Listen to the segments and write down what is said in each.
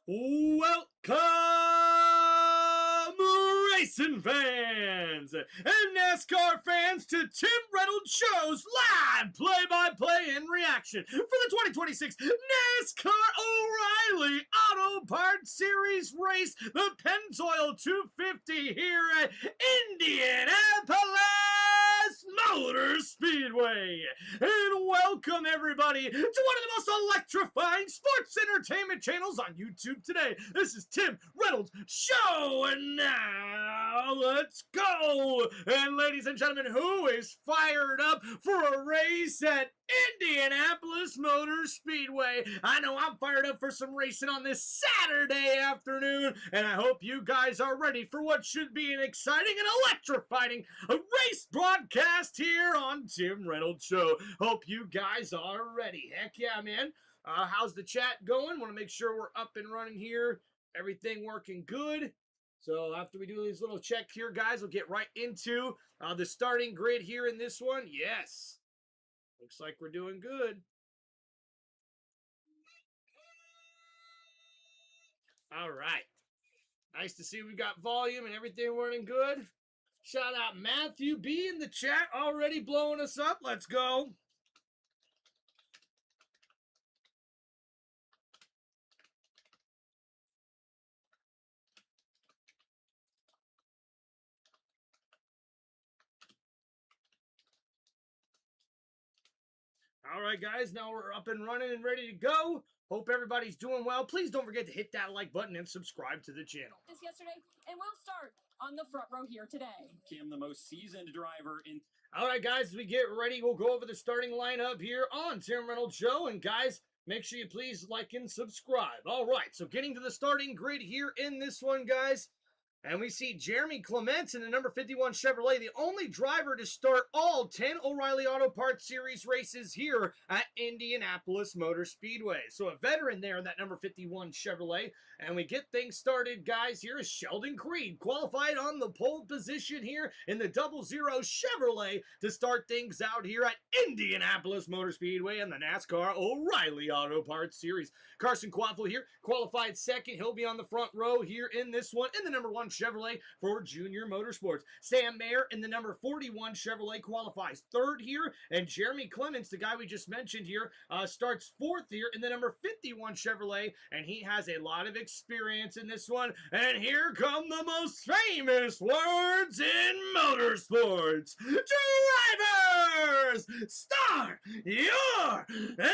Welcome, racing fans and NASCAR fans, to Tim Reynolds Show's live play-by-play and reaction for the 2026 NASCAR O'Reilly Auto Parts Series race, the Pennzoil 250 here at Indianapolis Motor Speedway. And welcome everybody to one of the most electrifying sports entertainment channels on YouTube today. This is Tim Reynolds Show, and now let's go. And ladies and gentlemen, who is fired up for a race at Indianapolis Motor Speedway? I know I'm fired up for some racing on this Saturday afternoon, and I hope you guys are ready for what should be an exciting and electrifying race broadcast here on Tim Reynolds Show. Hope you guys are ready. Heck yeah, man. How's the chat going? Want to make sure we're up and running here. Everything working good. So after we do these little check here, guys, we'll get right into the starting grid here in this one. Yes. Looks like we're doing good. All right. Nice to see we got volume and everything running good. Shout out Matthew B in the chat, already blowing us up. Let's go. All right, guys, now we're up and running and ready to go. Hope everybody's doing well. Please don't forget to hit that like button and subscribe to the channel. Yesterday, and we'll start on the front row here today. Kim, the most seasoned driver in. All right, guys, as we get ready, we'll go over the starting lineup here on Tim Reynolds Show. And guys, make sure you please like and subscribe. All right, so getting to the starting grid here in this one, guys. And we see Jeremy Clements in the number 51 Chevrolet, the only driver to start all 10 O'Reilly Auto Parts Series races here at Indianapolis Motor Speedway. So a veteran there in that number 51 Chevrolet. And we get things started, guys. Here is Sheldon Creed, qualified on the pole position here in the 00 Chevrolet to start things out here at Indianapolis Motor Speedway and the NASCAR O'Reilly Auto Parts Series. Carson Quaffle here, qualified second. He'll be on the front row here in this one in the number 1 Chevrolet for Junior Motorsports. Sam Mayer in the number 41 Chevrolet qualifies third here, and Jeremy Clements, the guy we just mentioned here, starts fourth here in the number 51 Chevrolet, and he has a lot of experience in this one. And here come the most famous words in motorsports. Drivers, start your engines!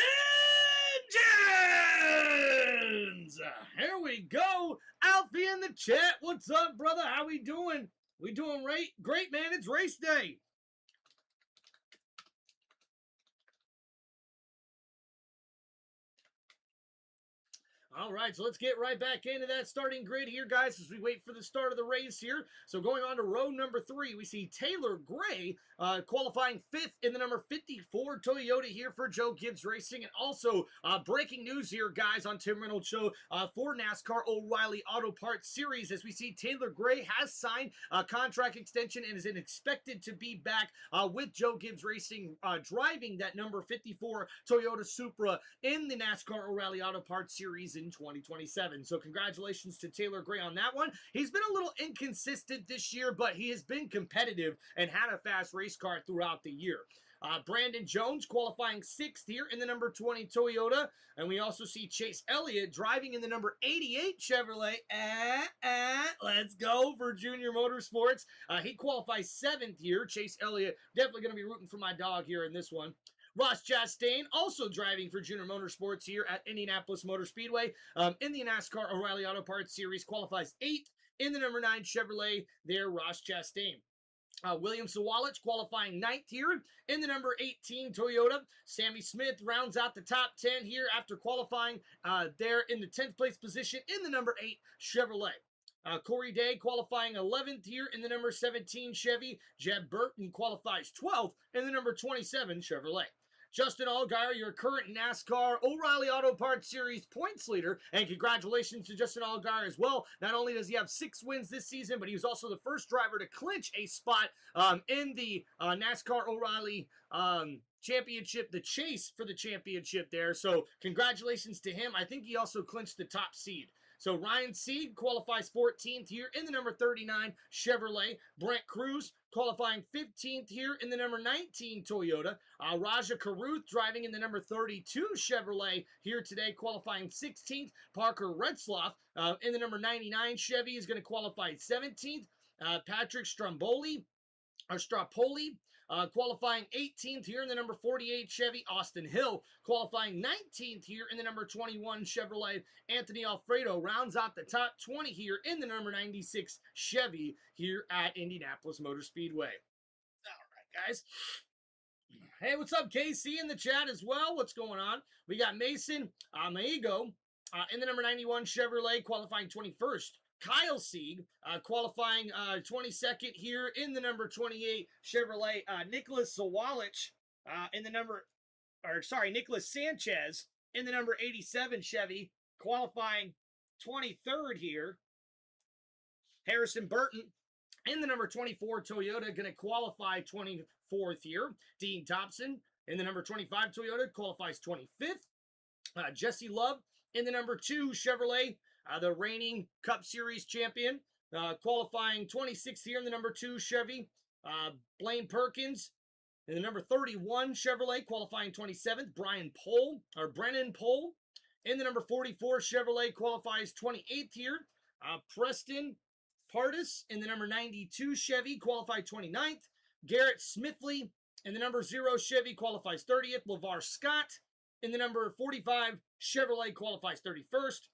Here we go. Alfie in the chat. What's up, brother? How we doing? We doing great, man. It's race day. All right, so let's get right back into that starting grid here, guys, as we wait for the start of the race here. So going on to row number 3, we see Taylor Gray qualifying 5th in the number 54 Toyota here for Joe Gibbs Racing. And also, breaking news here, guys, on Tim Reynolds Show for NASCAR O'Reilly Auto Parts Series, as we see Taylor Gray has signed a contract extension and is expected to be back with Joe Gibbs Racing driving that number 54 Toyota Supra in the NASCAR O'Reilly Auto Parts Series in 2027. So congratulations to Taylor Gray on that one. He's been a little inconsistent this year, but he has been competitive and had a fast race car throughout the year. Brandon Jones qualifying 6th here in the number 20 Toyota. And we also see Chase Elliott driving in the number 88 Chevrolet. Let's go for Junior Motorsports. He qualifies 7th here. Chase Elliott, definitely going to be rooting for my dog here in this one. Ross Chastain, also driving for Junior Motorsports here at Indianapolis Motor Speedway in the NASCAR O'Reilly Auto Parts Series, qualifies 8th in the number 9 Chevrolet there, Ross Chastain. William Sawalich qualifying 9th here in the number 18 Toyota. Sammy Smith rounds out the top 10 here after qualifying there in the 10th place position in the number 8 Chevrolet. Corey Day qualifying 11th here in the number 17 Chevy. Jeb Burton qualifies 12th in the number 27 Chevrolet. Justin Allgaier, your current NASCAR O'Reilly Auto Parts Series points leader, and congratulations to Justin Allgaier as well. Not only does he have 6 wins this season, but he was also the first driver to clinch a spot in the NASCAR O'Reilly championship, the chase for the championship there. So congratulations to him. I think he also clinched the top seed. So Ryan Sieg qualifies 14th here in the number 39 Chevrolet. Brent Cruz qualifying 15th here in the number 19 Toyota. Raja Karuth driving in the number 32 Chevrolet here today, qualifying 16th. Parker Retzloff in the number 99 Chevy is going to qualify 17th. Patrick Strapoli qualifying 18th here in the number 48 Chevy. Austin Hill qualifying 19th here in the number 21 Chevrolet. Anthony Alfredo rounds out the top 20 here in the number 96 Chevy here at Indianapolis Motor Speedway. All right, guys. Hey, what's up, KC in the chat as well? What's going on? We got Mason Maigo in the number 91 Chevrolet qualifying 21st. Kyle Sieg qualifying 22nd here in the number 28 Chevrolet. Nicholas Sawalich Nicholas Sanchez in the number 87 Chevy qualifying 23rd here. Harrison Burton in the number 24 Toyota going to qualify 24th here. Dean Thompson in the number 25 Toyota qualifies 25th. Jesse Love in the number 2 Chevrolet, the reigning Cup Series champion, qualifying 26th here in the number 2 Chevy. Blaine Perkins in the number 31 Chevrolet, qualifying 27th. Brennan Pohl in the number 44 Chevrolet qualifies 28th here. Preston Pardis in the number 92 Chevy qualified 29th. Garrett Smithley in the number 0 Chevy qualifies 30th. LeVar Scott in the number 45 Chevrolet qualifies 31st.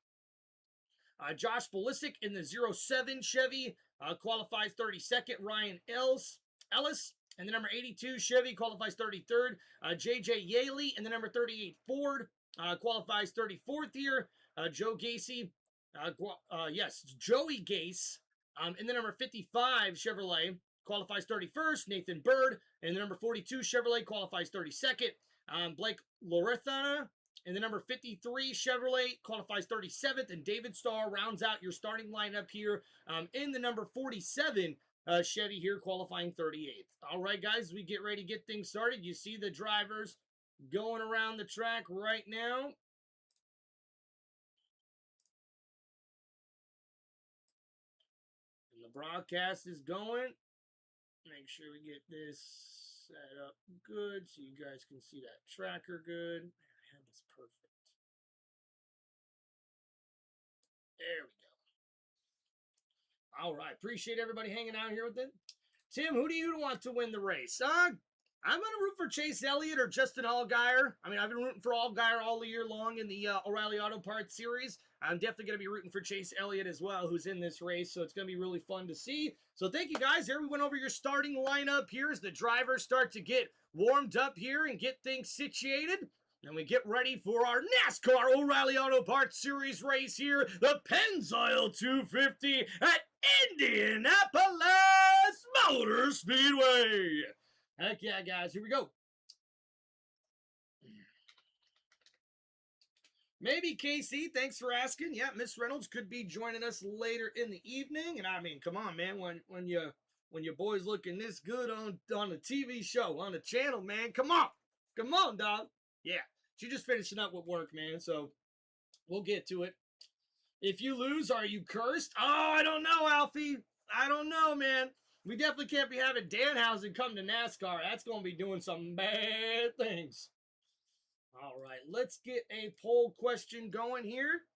Josh Bolisic in the 07 Chevy qualifies 32nd. Ryan Ellis in the number 82 Chevy qualifies 33rd. JJ Yaley in the number 38 Ford qualifies 34th here. Joey Gase in the number 55 Chevrolet qualifies 31st. Nathan Bird in the number 42 Chevrolet qualifies 32nd. Blake Lorethana in the number 53 Chevrolet qualifies 37th. And David Starr rounds out your starting lineup here in the number 47 Chevy here qualifying 38th. All right, guys, we get ready to get things started. You see the drivers going around the track right now. And the broadcast is going. Make sure we get this set up good so you guys can see that tracker good. Man, I have this perfect. There we go. All right. Appreciate everybody hanging out here with it. Tim, who do you want to win the race? I'm going to root for Chase Elliott or Justin Allgaier. I mean, I've been rooting for Allgaier all year long in the O'Reilly Auto Parts series. I'm definitely going to be rooting for Chase Elliott as well, who's in this race, so it's going to be really fun to see. So thank you, guys. Here we went over your starting lineup here as the drivers start to get warmed up here and get things situated. And we get ready for our NASCAR O'Reilly Auto Parts Series race here, the Pennzoil 250 at Indianapolis Motor Speedway. Heck yeah, guys. Here we go. Maybe KC, thanks for asking. Yeah, Miss Reynolds could be joining us later in the evening. And I mean, come on, man. When your boy's looking this good on a TV show, on the channel, man, come on. Come on, dog. Yeah, she's just finishing up with work, man. So we'll get to it. If you lose, are you cursed? Oh, I don't know, Alfie. I don't know, man. We definitely can't be having Danhausen come to NASCAR. That's going to be doing some bad things. All right, let's get a poll question going here.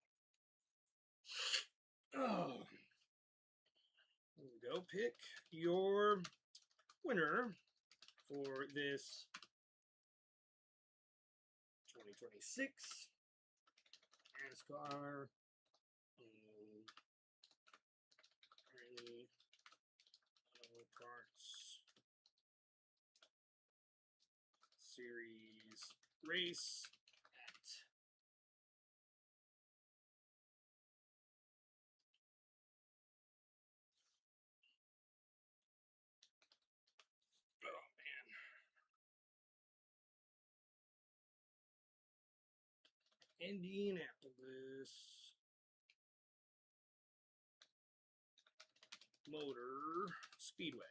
Oh. Here we go. Pick your winner for this 2026 NASCAR Auto Parts Series race at Indianapolis Motor Speedway.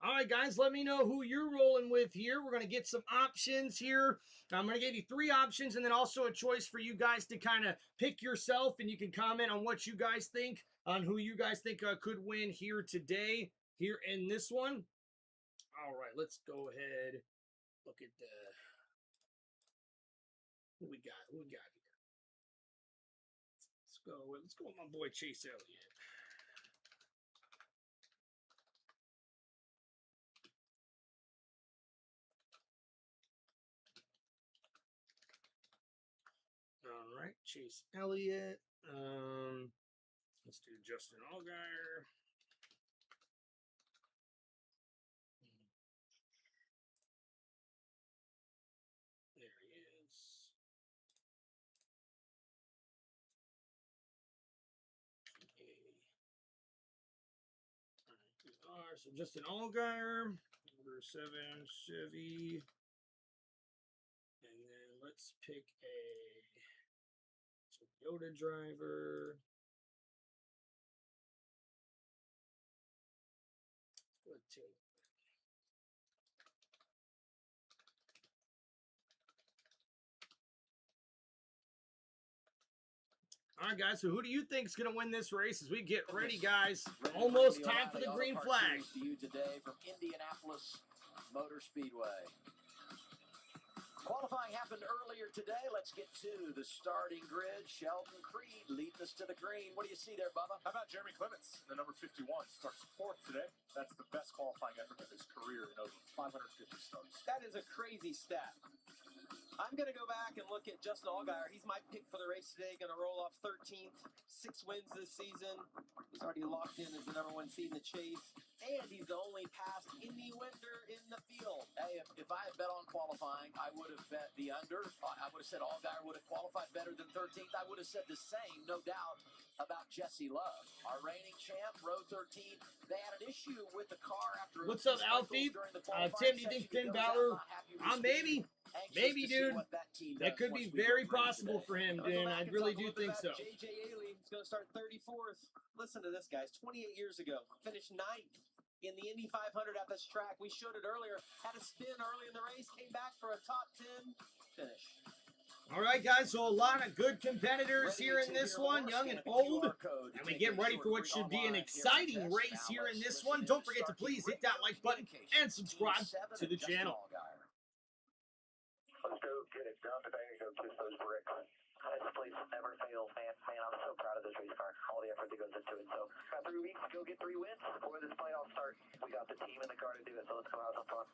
All right, guys, let me know who you're rolling with here. We're going to get some options here. I'm going to give you 3 options and then also a choice for you guys to kind of pick yourself, and you can comment on what you guys think, on who you guys think could win here today, here in this one. All right, let's go ahead. Look at who we got. Who we got here? Let's go with my boy Chase Elliott. All right, Chase Elliott. Let's do Justin Allgaier. There he is. All right, so Justin Allgaier, number 7, Chevy. And then let's pick a Toyota driver. Let's go Taylor. All right, guys, so who do you think is going to win this race as we get ready, guys? Almost time for the green flag. To you today from Indianapolis Motor Speedway. Qualifying happened earlier today. Let's get to the starting grid. Sheldon Creed leading us to the green. What do you see there, Bubba? How about Jeremy Clements, the number 51, starts 4th today. That's the best qualifying effort of his career in over 550 starts. That is a crazy stat. I'm going to go back and look at Justin Allgaier. He's my pick for the race today. Going to roll off 13th, 6 wins this season. He's already locked in as the number 1 seed in the chase. And he's the only past Indy winner in the field. Hey, if I had bet on qualifying, I would have bet the under. I would have said Allgaier would have qualified better than 13th. I would have said the same, no doubt, about Jesse Love. Our reigning champ, row 13. They had an issue with the car after. What's up, Alfie? Tim, do you think Finn Balor? Maybe. Maybe, dude. That could be very possible for him, dude. I really do think so. J.J. Aley is going to start 34th. Listen to this, guys. 28 years ago, finished 9th in the Indy 500 at this track. We showed it earlier. Had a spin early in the race. Came back for a top 10 finish. All right, guys, so a lot of good competitors here in this one, young and old. And we get ready for what should be an exciting race here in this one. Don't forget to please hit that like button and subscribe to the channel. Let's go get it done today and go kiss those bricks. This place never fails, man. I'm so proud of this race car. All the effort that goes into it. So, got 3 weeks to go get 3 wins before this playoff starts. We got the team and the car to do it, so let's go have some fun.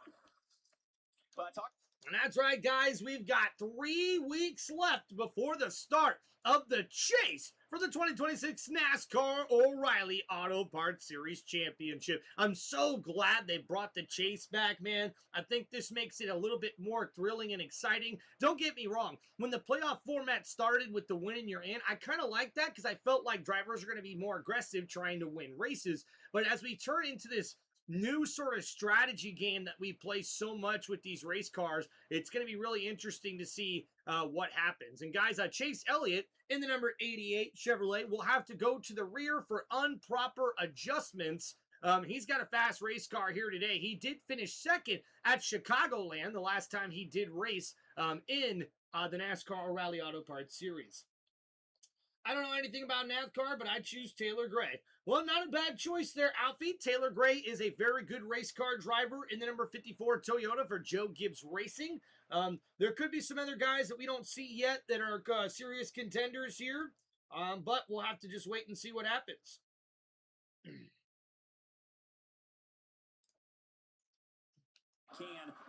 And that's right, guys. We've got 3 weeks left before the start of the chase for the 2026 NASCAR O'Reilly Auto Parts Series Championship. I'm so glad they brought the chase back, man. I think this makes it a little bit more thrilling and exciting. Don't get me wrong. When the playoff format started with the win and you're in, I kind of like that because I felt like drivers are going to be more aggressive trying to win races. But as we turn into this new sort of strategy game that we play so much with these race cars, it's going to be really interesting to see what happens. And guys, Chase Elliott in the number 88 Chevrolet will have to go to the rear for improper adjustments. He's got a fast race car here today. He did finish 2nd at Chicagoland the last time he did race in the NASCAR O'Reilly Auto Parts Series. I don't know anything about NASCAR, but I choose Taylor Gray. Well, not a bad choice there, Alfie. Taylor Gray is a very good race car driver in the number 54 Toyota for Joe Gibbs Racing. There could be some other guys that we don't see yet that are serious contenders here, but we'll have to just wait and see what happens.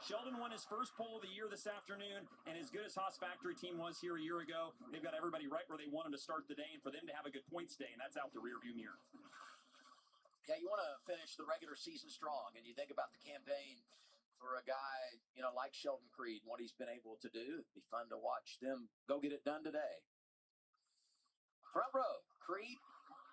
Sheldon won his first pole of the year this afternoon, and as good as Haas Factory team was here a year ago, they've got everybody right where they want them to start the day and for them to have a good points day, and that's out the rearview mirror. Yeah, you want to finish the regular season strong, and you think about the campaign for a guy, like Sheldon Creed, and what he's been able to do. It'd be fun to watch them go get it done today. Front row, Creed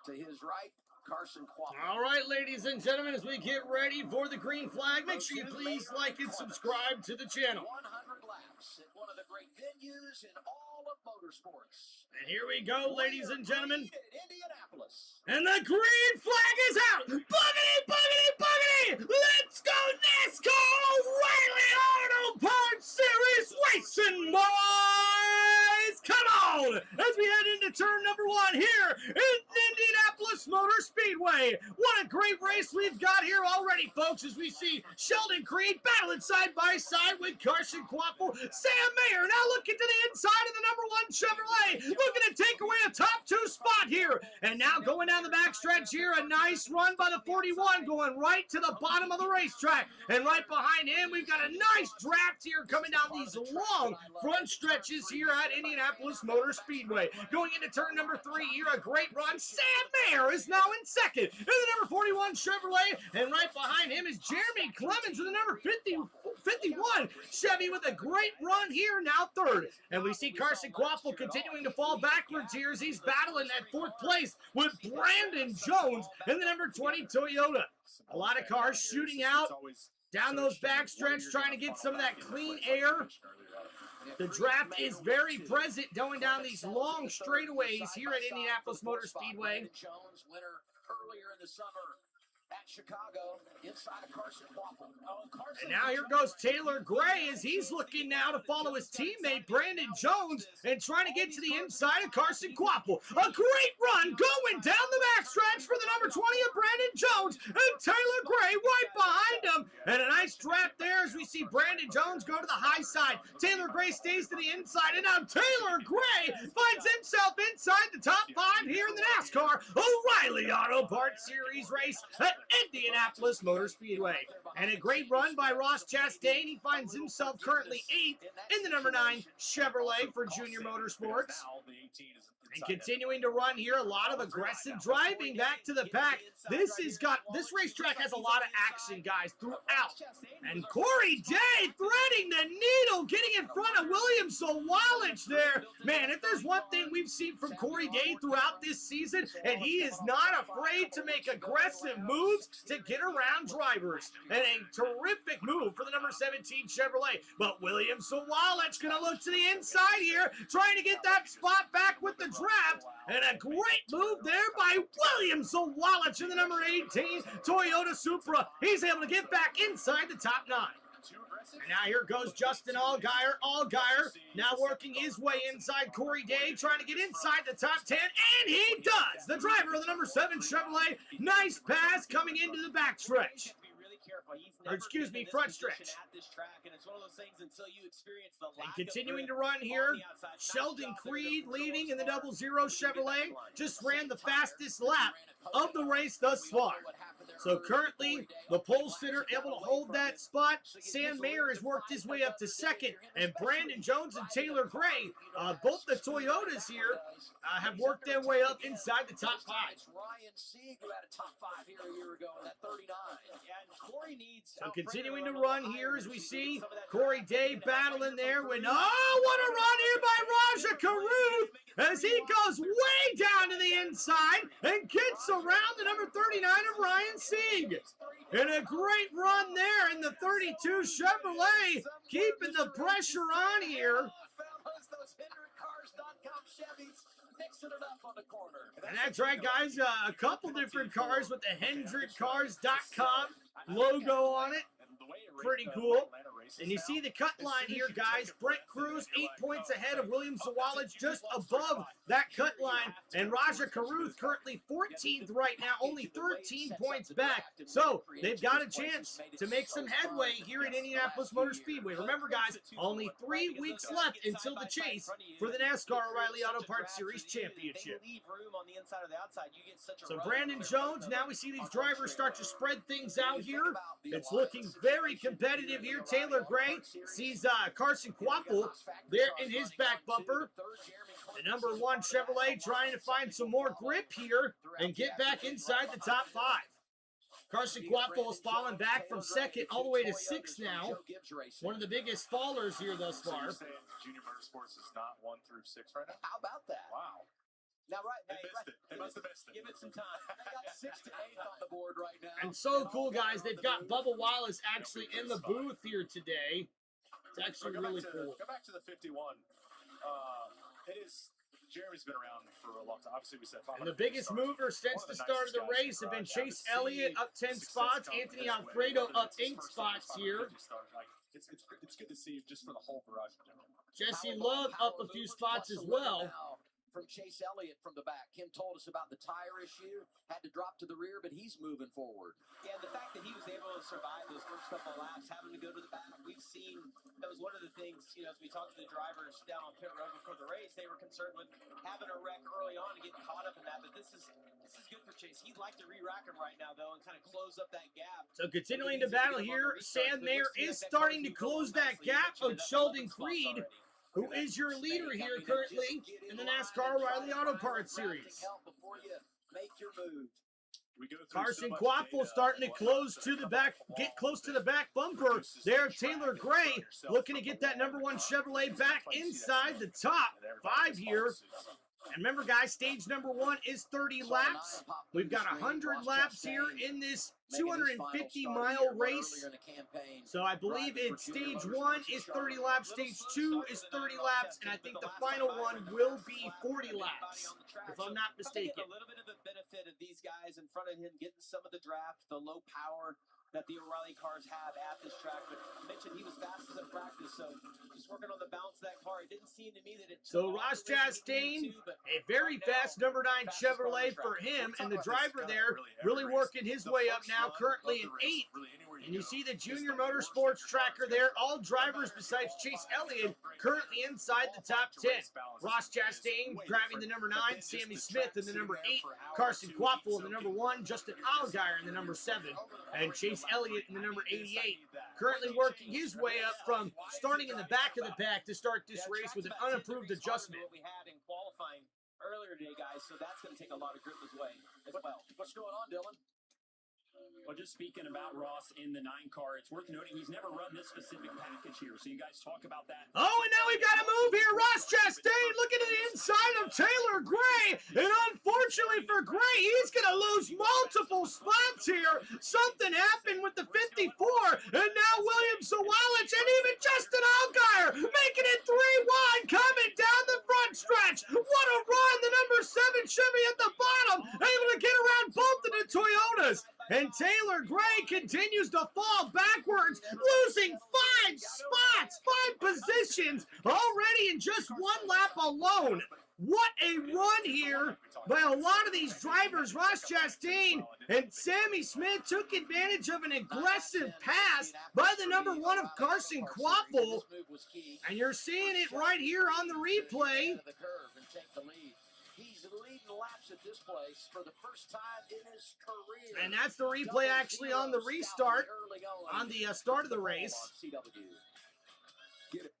to his right, Carson Quapper. All right, ladies and gentlemen, as we get ready for the green flag, make sure you please like and subscribe to the channel. 100 laps at one of the great venues in all of motorsports. And here we go, ladies and gentlemen. Indianapolis. And the green flag is out! Buggity, buggity, buggity! Let's go NASCAR O'Reilly Auto Parts Series Racing, boys! Come on! As we head into turn number 1 here in Indianapolis Motor Speedway. What a great race we've got here already, folks, as we see Sheldon Creed battling side by side with Carson Quaffle. Sam Mayer now looking to the inside of the number 1 Chevrolet, looking to take away a top 2 spot here. And now going down the backstretch here, a nice run by the 41 going right to the bottom of the racetrack. And right behind him, we've got a nice draft here coming down these long front stretches here at Indianapolis Motor Speedway. Going into turn number 3 here, a great run. Sam Mayer is now in second in the number 41 Chevrolet. And right behind him is Jeremy Clemens in the number 51 Chevy with a great run here, now third. And we see Carson Quaffle continuing to fall backwards here as he's battling that 4th place with Brandon Jones in the number 20 Toyota. A lot of cars shooting out down those backstretch, trying to get some of that clean air. The draft is very present going down these long straightaways here at Indianapolis Motor Speedway. Jones, winner earlier in the summer at Chicago, inside of Carson Quaffle. And now here goes Taylor Gray as he's looking now to follow his teammate Brandon Jones and trying to get to the inside of Carson Quaffle. A great run going down the backstretch for the number 20 of Brandon Jones and Taylor Gray right behind him. And a nice draft there as we see Brandon Jones go to the high side. Taylor Gray stays to the inside, and now Taylor Gray finds himself inside the top 5 here in the NASCAR O'Reilly Auto Parts Series race at Indianapolis Motor Speedway. And a great run by Ross Chastain. He finds himself currently 8th in the number 9 Chevrolet for Junior Motorsports. And continuing to run here, a lot of aggressive driving back to the pack. This racetrack has a lot of action, guys, throughout. And Corey Day threading the needle, getting in front of William Sawalich there. Man, if there's one thing we've seen from Corey Day throughout this season, and he is not afraid to make aggressive moves to get around drivers. And a terrific move for the number 17 Chevrolet. But William Sawalich going to look to the inside here, trying to get that spot back with the draft, and a great move there by William Sawalich in the number 18 Toyota Supra. He's able to get back inside the top 9. And now here goes Justin Allgaier. Allgaier now working his way inside Corey Day, trying to get inside the top 10, and he does! The driver of the number 7 Chevrolet, nice pass coming into the backstretch. Or excuse me, front stretch. And continuing to run here, Sheldon Creed leading in the 00 Chevrolet, just ran the fastest lap of the race thus far. So currently, the pole sitter able to hold that spot. Sam Mayer has worked his way up to 2nd, and Brandon Jones and Taylor Gray, both the Toyotas here, have worked their way up inside the top 5. Ryan Sieg, who had a top 5 here a year ago in that 39. So continuing to run here as we see Corey Day battling there with, oh, what a run here by Raja Caruth as he goes way down to the inside and gets around the number 39 of Ryan Sieg. And a great run there in the 32 Chevrolet, keeping the pressure on here. And that's right, guys. A couple different cars with the HendrickCars.com logo on it. Pretty cool. And you see the cut line here, guys. Brent Cruz 8 points ahead of William Sawalich, just above that cut line. And Raja Caruth currently 14th right now, only 13 points back. So they've got a chance to make some headway here at Indianapolis Motor Speedway. Remember, guys, only 3 weeks left until the chase for the NASCAR O'Reilly Auto Parts Series Championship. So Brandon Jones, now we see these drivers start to spread things out here. It's looking very competitive here. Taylor Gray sees Carson Quaffle there in his back bumper. The number 1 Chevrolet trying to find some more grip here and get back inside the top 5. Carson Quaffle has fallen back from 2nd all the way to 6th now. One of the biggest fallers here thus far. Junior Motorsports is not 1 through 6 right now. How about that? Wow. Now, right, They missed it. They must have missed it. Give it some time. They got 6 to 8 on the board right now. And so cool, guys. They've got Bubba Wallace actually in the booth here today. It's actually really cool. Go back to the 51. It is Jeremy's been around for a long time. Obviously, we said 500. And the biggest mover since the start of the race have been Chase Elliott up 10 spots, Anthony Alfredo up 8 spots here. It's good to see just for the whole garage in general. Jesse Love up a few spots as well. From Chase Elliott from the back. Kim told us about the tire issue. Had to drop to the rear, but he's moving forward. Yeah, the fact that he was able to survive those first couple of laps, having to go to the back, we've seen that was one of the things, as we talked to the drivers down on pit road before the race, they were concerned with having a wreck early on and getting caught up in that. But this is good for Chase. He'd like to re-rack him right now, though, and kind of close up that gap. So continuing to battle here, Sam Mayer is starting to close that gap of Sheldon Creed, who is your leader here currently in the NASCAR O'Reilly Auto Parts Series. Carson Quaffle starting to close to the back, get close to the back bumper. There, Taylor Gray looking to get that number 1 Chevrolet back inside the top 5 here. And remember, guys, stage number 1 is 30 laps. We've got 100 laps here in this 250-mile race. So I believe it's stage 1 is 30 laps, stage 2 is 30 laps, and I think the final one will be 40 laps, if I'm not mistaken. A little bit of a benefit of these guys in front of him getting some of the draft, the low power that the O'Reilly cars have at this track. But I mentioned he was fastest in practice, so just working on the balance of that car. It didn't seem to me that it. So Ross Chastain, a very fast number 9 Chevrolet for him, and the driver there really working his way up now, currently in 8th. And you see the Junior Motorsports tracker there, all drivers besides Chase Elliott currently inside the top 10. Ross Chastain grabbing the number 9, Sammy Smith in the number 8, Carson Quaffle in the number 1, Justin Allgaier in the number 7, and Chase Elliott in the number 88. Currently working his way up from starting in the back of the pack to start this race with an unapproved adjustment. What we had in qualifying earlier today, guys, so that's going to take a lot of grip as well. What's going on, Dylan? Well, just speaking about Ross in the 9 car, it's worth noting he's never run this specific package here, so you guys talk about that. Oh, and now we got a move here. Ross Chastain looking at the inside of Taylor Gray, and unfortunately for Gray, he's going to lose multiple spots here. Something happened with the 54, and now William Sawalich and even Justin Allgaier making it 3 wide, coming down the front stretch. What a run, the number 7 Chevy at the bottom, able to get around both of the Toyotas. And Taylor Gray continues to fall backwards, losing 5 spots, 5 positions already in just 1 lap alone. What a run here by a lot of these drivers. Ross Chastain and Sammy Smith took advantage of an aggressive pass by the number 1 of Carson Quaffle. And you're seeing it right here on the replay. He's leading laps at this place for the first time in his career. And that's the replay actually on the restart, on the start of the race.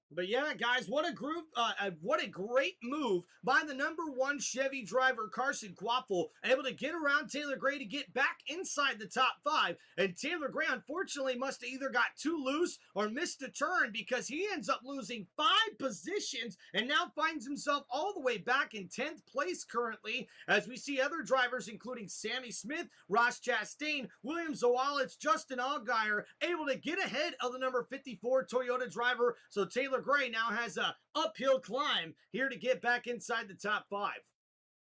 But yeah, guys, what a great move by the number 1 Chevy driver, Carson Quaffle, able to get around Taylor Gray to get back inside the top 5. And Taylor Gray, unfortunately, must have either got too loose or missed a turn, because he ends up losing 5 positions and now finds himself all the way back in 10th place currently, as we see other drivers, including Sammy Smith, Ross Chastain, William Sawalich, Justin Allgaier, able to get ahead of the number 54 Toyota driver. So Taylor Gray now has a uphill climb here to get back inside the top 5.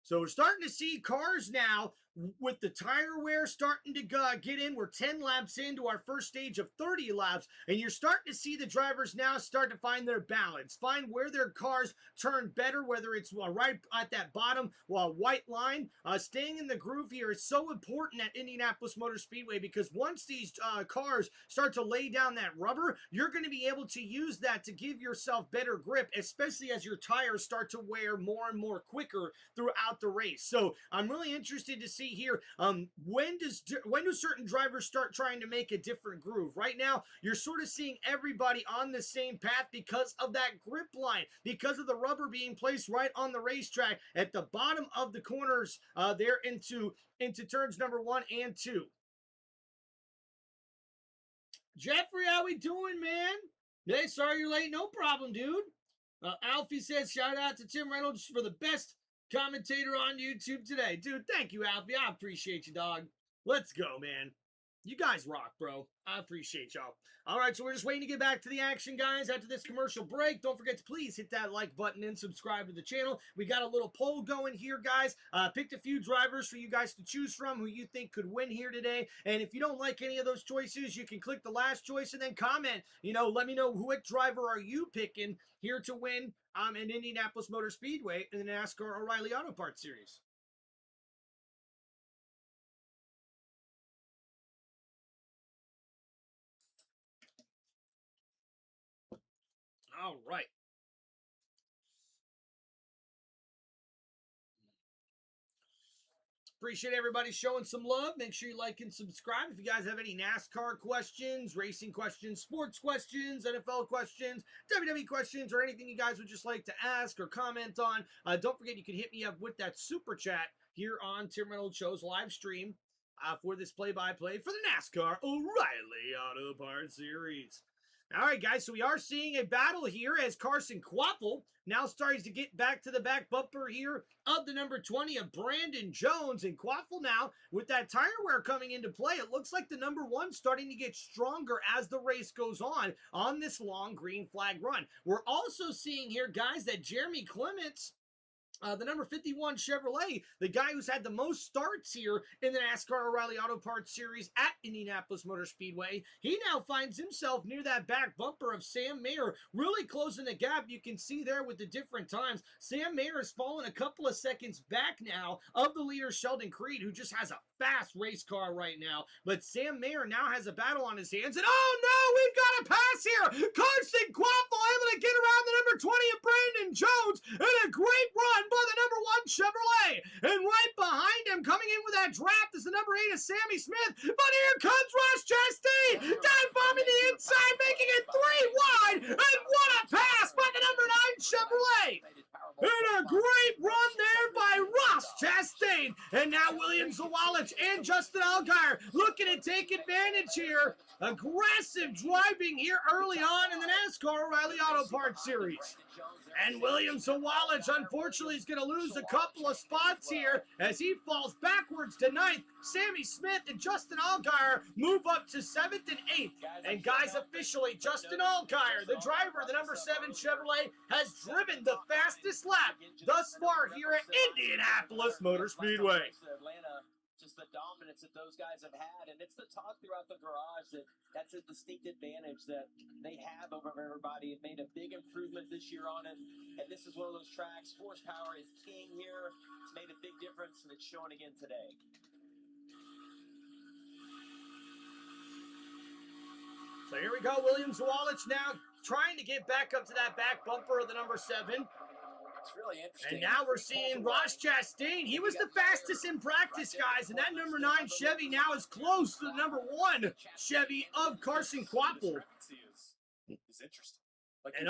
So we're starting to see cars now with the tire wear starting to get in. We're 10 laps into our first stage of 30 laps, and you're starting to see the drivers now start to find their balance, find where their cars turn better, whether it's right at that bottom white line. Staying in the groove here is so important at Indianapolis Motor Speedway, because once these cars start to lay down that rubber, you're going to be able to use that to give yourself better grip, especially as your tires start to wear more and more quicker throughout the race. So I'm really interested to see here, when do certain drivers start trying to make a different groove? Right now, you're sort of seeing everybody on the same path because of that grip line, because of the rubber being placed right on the racetrack at the bottom of the corners there into turns number 1 and 2. Jeffrey, how we doing, man? Hey, sorry you're late. No problem, dude. Alfie says, shout out to Tim Reynolds for the best commentator on YouTube today. Dude, thank you, Alfie. I appreciate you, dog. Let's go, man. You guys rock, bro. I appreciate y'all. All right, so we're just waiting to get back to the action, guys, after this commercial break. Don't forget to please hit that like button and subscribe to the channel. We got a little poll going here, guys. Picked a few drivers for you guys to choose from who you think could win here today. And if you don't like any of those choices, you can click the last choice and then comment. You know, let me know what driver are you picking here to win in Indianapolis Motor Speedway in the NASCAR O'Reilly Auto Parts Series. All right. Appreciate everybody showing some love. Make sure you like and subscribe. If you guys have any NASCAR questions, racing questions, sports questions, NFL questions, WWE questions, or anything you guys would just like to ask or comment on, don't forget you can hit me up with that super chat here on Tim Reynolds Show's live stream for this play-by-play for the NASCAR O'Reilly Auto Parts Series. All right, guys, so we are seeing a battle here as Carson Kvapil now starts to get back to the back bumper here of the number 20 of Brandon Jones. And Kvapil now, with that tire wear coming into play, it looks like the number 1 starting to get stronger as the race goes on this long green flag run. We're also seeing here, guys, that Jeremy Clements, the number 51 Chevrolet, the guy who's had the most starts here in the NASCAR O'Reilly Auto Parts Series at Indianapolis Motor Speedway, he now finds himself near that back bumper of Sam Mayer, really closing the gap. You can see there with the different times. Sam Mayer has fallen a couple of seconds back now of the leader Sheldon Creed, who just has a fast race car right now. But Sam Mayer now has a battle on his hands, and oh no, we've got a pass here. Carson Kvapil able to get around the number 20 of Brandon Jones, and a great run by the number 1 Chevrolet. And right behind him, coming in with that draft, is the number 8 of Sammy Smith. But here comes Ross Chastain, dive bombing the inside, making it 3 wide. And what a pass by the number 9 Chevrolet. And a great run there by Ross Chastain. And now William Zawalich and Justin Allgaier looking to take advantage here. Aggressive driving here early on in the NASCAR O'Reilly Auto Parts Series. And William Zawalich, unfortunately, is going to lose a couple of spots here as he falls backwards to 9th. Sammy Smith and Justin Allgaier move up to 7th and 8th. And guys, officially, Justin Allgaier, the driver of the number 7 Chevrolet, has driven the fastest lap thus far here at Indianapolis Motor Speedway. Just the dominance that those guys have had, and it's the talk throughout the garage that's a distinct advantage that they have over everybody. It made a big improvement this year on it, and this is one of those tracks. Horsepower is king here. It's made a big difference, and it's showing again today. So here we go, William Zawalich now trying to get back up to that back bumper of the number 7. It's really interesting. And now we're seeing Ross Chastain. He was the fastest in practice, guys, and that number 9 Chevy now is close to the number 1 Chevy of Carson Kvapil. Is interesting. And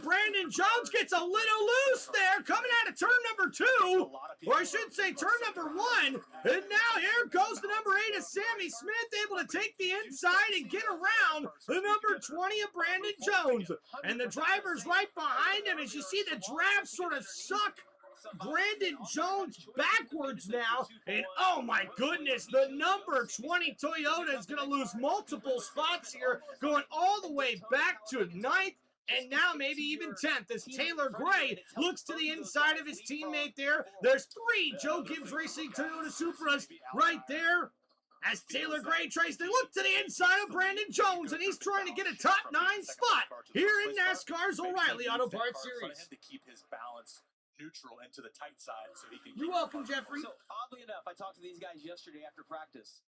Brandon Jones gets a little loose there, coming out of turn number 2, or I should say turn number 1. And now here goes the number 8 of Sammy Smith, able to take the inside and get around the number 20 of Brandon Jones. And the driver's right behind him as you see the draft sort of suck Brandon Jones backwards now. And oh my goodness, the number 20 Toyota is going to lose multiple spots here, going all the way back to 9th. And now maybe even 10th as Taylor Gray looks to the inside of his teammate there. There's 3 Joe Gibbs Racing Toyota Supras right there as Taylor Gray tries to look to the inside of Brandon Jones, and he's trying to get a top 9 spot here in NASCAR's O'Reilly Auto Parts Series. To keep his balance neutral and to the tight side so he can. You're welcome, Jeffrey. So oddly enough, I talked to these guys yesterday after practice.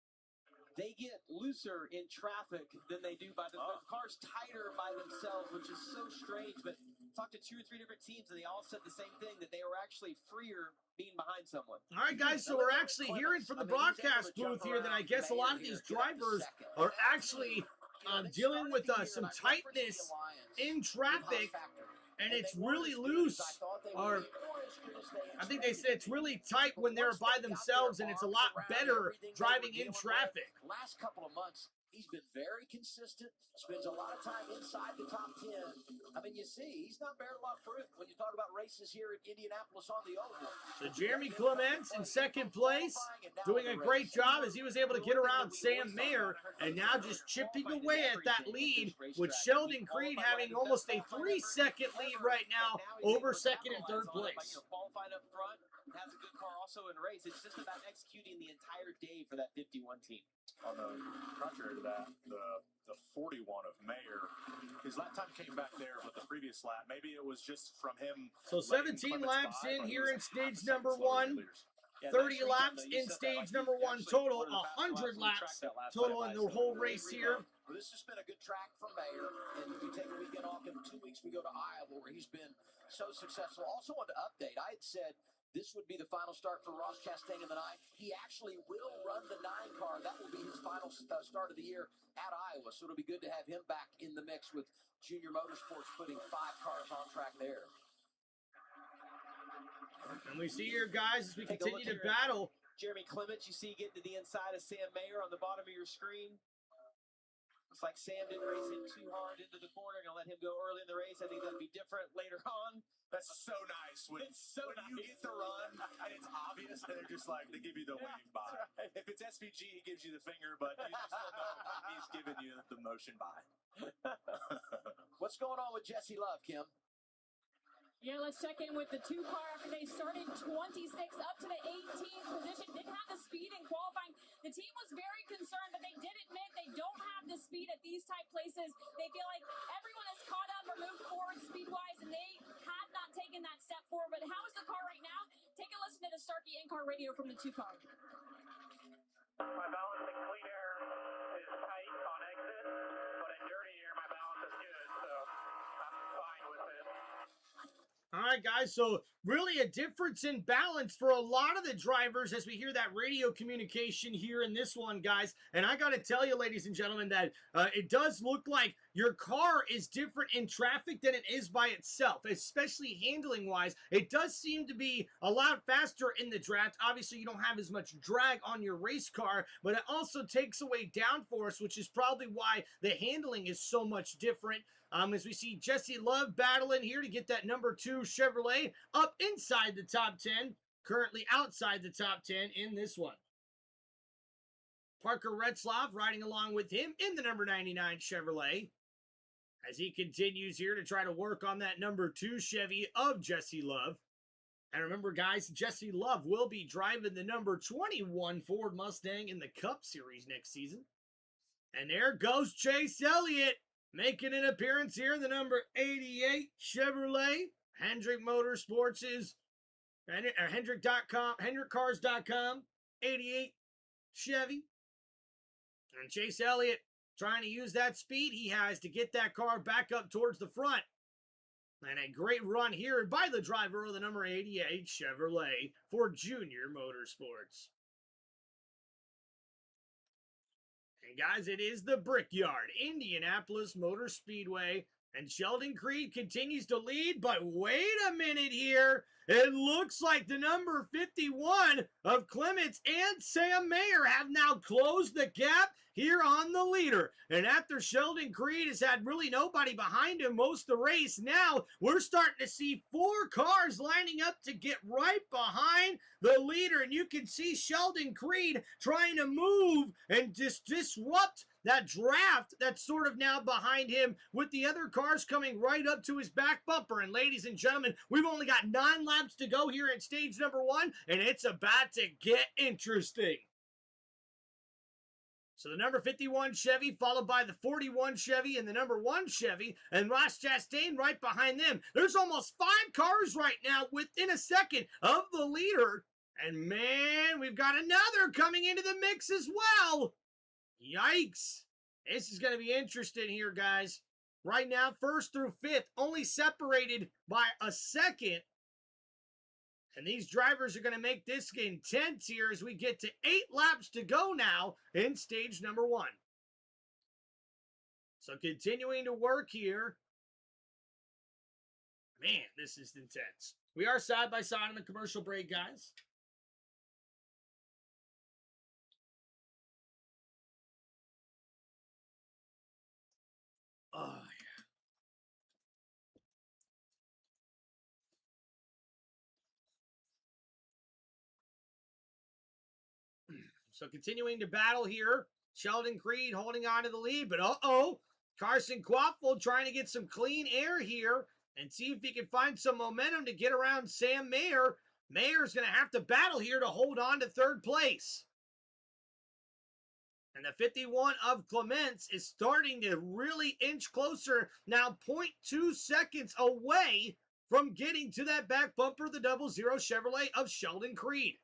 They get looser in traffic than they do by the cars tighter by themselves, which is so strange. But talked to 2 or 3 different teams, and they all said the same thing, that they were actually freer being behind someone. All right, guys, so we're actually hearing from the broadcast booth here that I guess a lot of these drivers are actually dealing with some tightness in traffic, and it's really loose. Or I think they said it's really tight when they're by themselves, and it's a lot better driving in traffic. last couple of months, he's been very consistent, spends a lot of time inside the top 10. I mean, you see, he's not bearing a lot of fruit when you talk about races here at Indianapolis on the Oval. So Jeremy Clements in second place, doing a great job as he was able to get around Sam Mayer, and now just chipping away at that lead, with Sheldon Creed having almost a 3-second lead right now over second and third place. Qualifying up front, has a good car also in race. It's just about executing the entire day for that 51 team. On the contrary to that, the 41 of Mayer, his lap time came back there, but the previous lap, maybe it was just from him. So 17 laps in here in stage number 1. 30 laps in stage number 1 total, 100 laps total in the whole race here. Well, this has been a good track for Mayer, and we take a weekend off. In 2 weeks, we go to Iowa, where he's been so successful. Also wanted to update, I had said this would be the final start for Ross Chastain in the 9. He actually will run the 9 car. That will be his final start of the year at Iowa, so it'll be good to have him back in the mix with Junior Motorsports putting 5 cars on track there. And we see here, guys, as we continue to battle. Jeremy Clements, you see getting to the inside of Sam Mayer on the bottom of your screen. Looks like Sam didn't race him too hard into the corner. Gonna let him go early in the race. I think that'd be different later on. That's so nice. When you get the run, and it's obvious, and they're just like, they give you the wave by. Right. If it's SVG, he gives you the finger, but you still know he's giving you the motion by. What's going on with Jesse Love, Kim? Yeah, let's check in with the 2 car after they started 26th up to the 18th position. Didn't have the speed in qualifying. The team was very concerned, but they did admit they don't have the speed at these type places. They feel like everyone has caught up or moved forward speed-wise, and they have not taken that step forward. But how is the car right now? Take a listen to the Starkey in-car radio from the 2 car. My balance in clean air is tight on exit, but in dirty air, my balance is good, so I'm fine with it. All right, guys, so really a difference in balance for a lot of the drivers as we hear that radio communication here in this one, guys. And I got to tell you, ladies and gentlemen, that it does look like your car is different in traffic than it is by itself, especially handling-wise. It does seem to be a lot faster in the draft. Obviously, you don't have as much drag on your race car, but it also takes away downforce, which is probably why the handling is so much different. As we see Jesse Love battling here to get that number 2 Chevrolet up inside the top 10, currently outside the top 10 in this one. Parker Retzlaff riding along with him in the number 99 Chevrolet as he continues here to try to work on that number 2 Chevy of Jesse Love. And remember, guys, Jesse Love will be driving the number 21 Ford Mustang in the Cup Series next season. And there goes Chase Elliott, making an appearance here in the number 88 Chevrolet. Hendrick Motorsports is Hendrick.com, HendrickCars.com, 88 Chevy. And Chase Elliott trying to use that speed he has to get that car back up towards the front. And a great run here by the driver of the number 88 Chevrolet for Junior Motorsports. And guys, it is the Brickyard, Indianapolis Motor Speedway. And Sheldon Creed continues to lead, but wait a minute here. It looks like the number 51 of Clements and Sam Mayer have now closed the gap here on the leader. And after Sheldon Creed has had really nobody behind him most of the race, now we're starting to see 4 cars lining up to get right behind the leader. And you can see Sheldon Creed trying to move and just disrupt that draft that's sort of now behind him, with the other cars coming right up to his back bumper. And ladies and gentlemen, we've only got 9 laps to go here in stage number 1, and it's about to get interesting. So the number 51 Chevy, followed by the 41 Chevy and the number 1 Chevy, and Ross Chastain right behind them. There's almost 5 cars right now within a second of the leader. And man, we've got another coming into the mix as well. Yikes. This is going to be interesting here, guys. Right now, 1st through 5th, only separated by a second. And these drivers are going to make this intense here as we get to 8 laps to go now in stage number 1. So continuing to work here. Man, this is intense. We are side by side on the commercial break, guys. So continuing to battle here. Sheldon Creed holding on to the lead, but uh-oh. Carson Quaffel trying to get some clean air here and see if he can find some momentum to get around Sam Mayer. Mayer's going to have to battle here to hold on to third place. And the 51 of Clements is starting to really inch closer, now 0.2 seconds away from getting to that back bumper, the 00 Chevrolet of Sheldon Creed.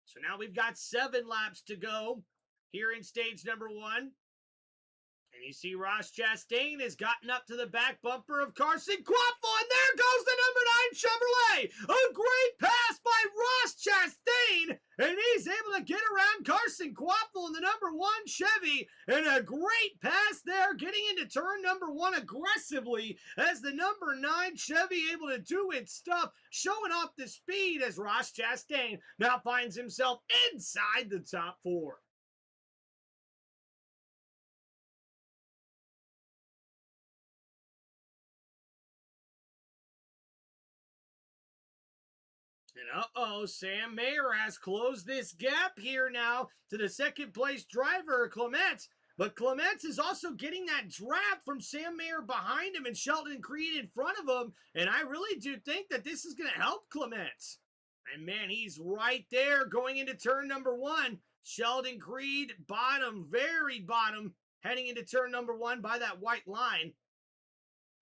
So now we've got 7 laps to go here in stage number 1. And you see Ross Chastain has gotten up to the back bumper of Carson Quaffel, and there goes the number 9 Chevrolet. A great pass by Ross Chastain, and he's able to get around Carson Quaffel in the number 1 Chevy, and a great pass there, getting into turn number 1 aggressively as the number 9 Chevy able to do its stuff, showing off the speed as Ross Chastain now finds himself inside the top 4. And uh-oh, Sam Mayer has closed this gap here now to the second place driver, Clements. But Clements is also getting that draft from Sam Mayer behind him and Sheldon Creed in front of him. And I really do think that this is going to help Clements. And man, he's right there going into turn number 1. Sheldon Creed, bottom, very bottom, heading into turn number 1 by that white line.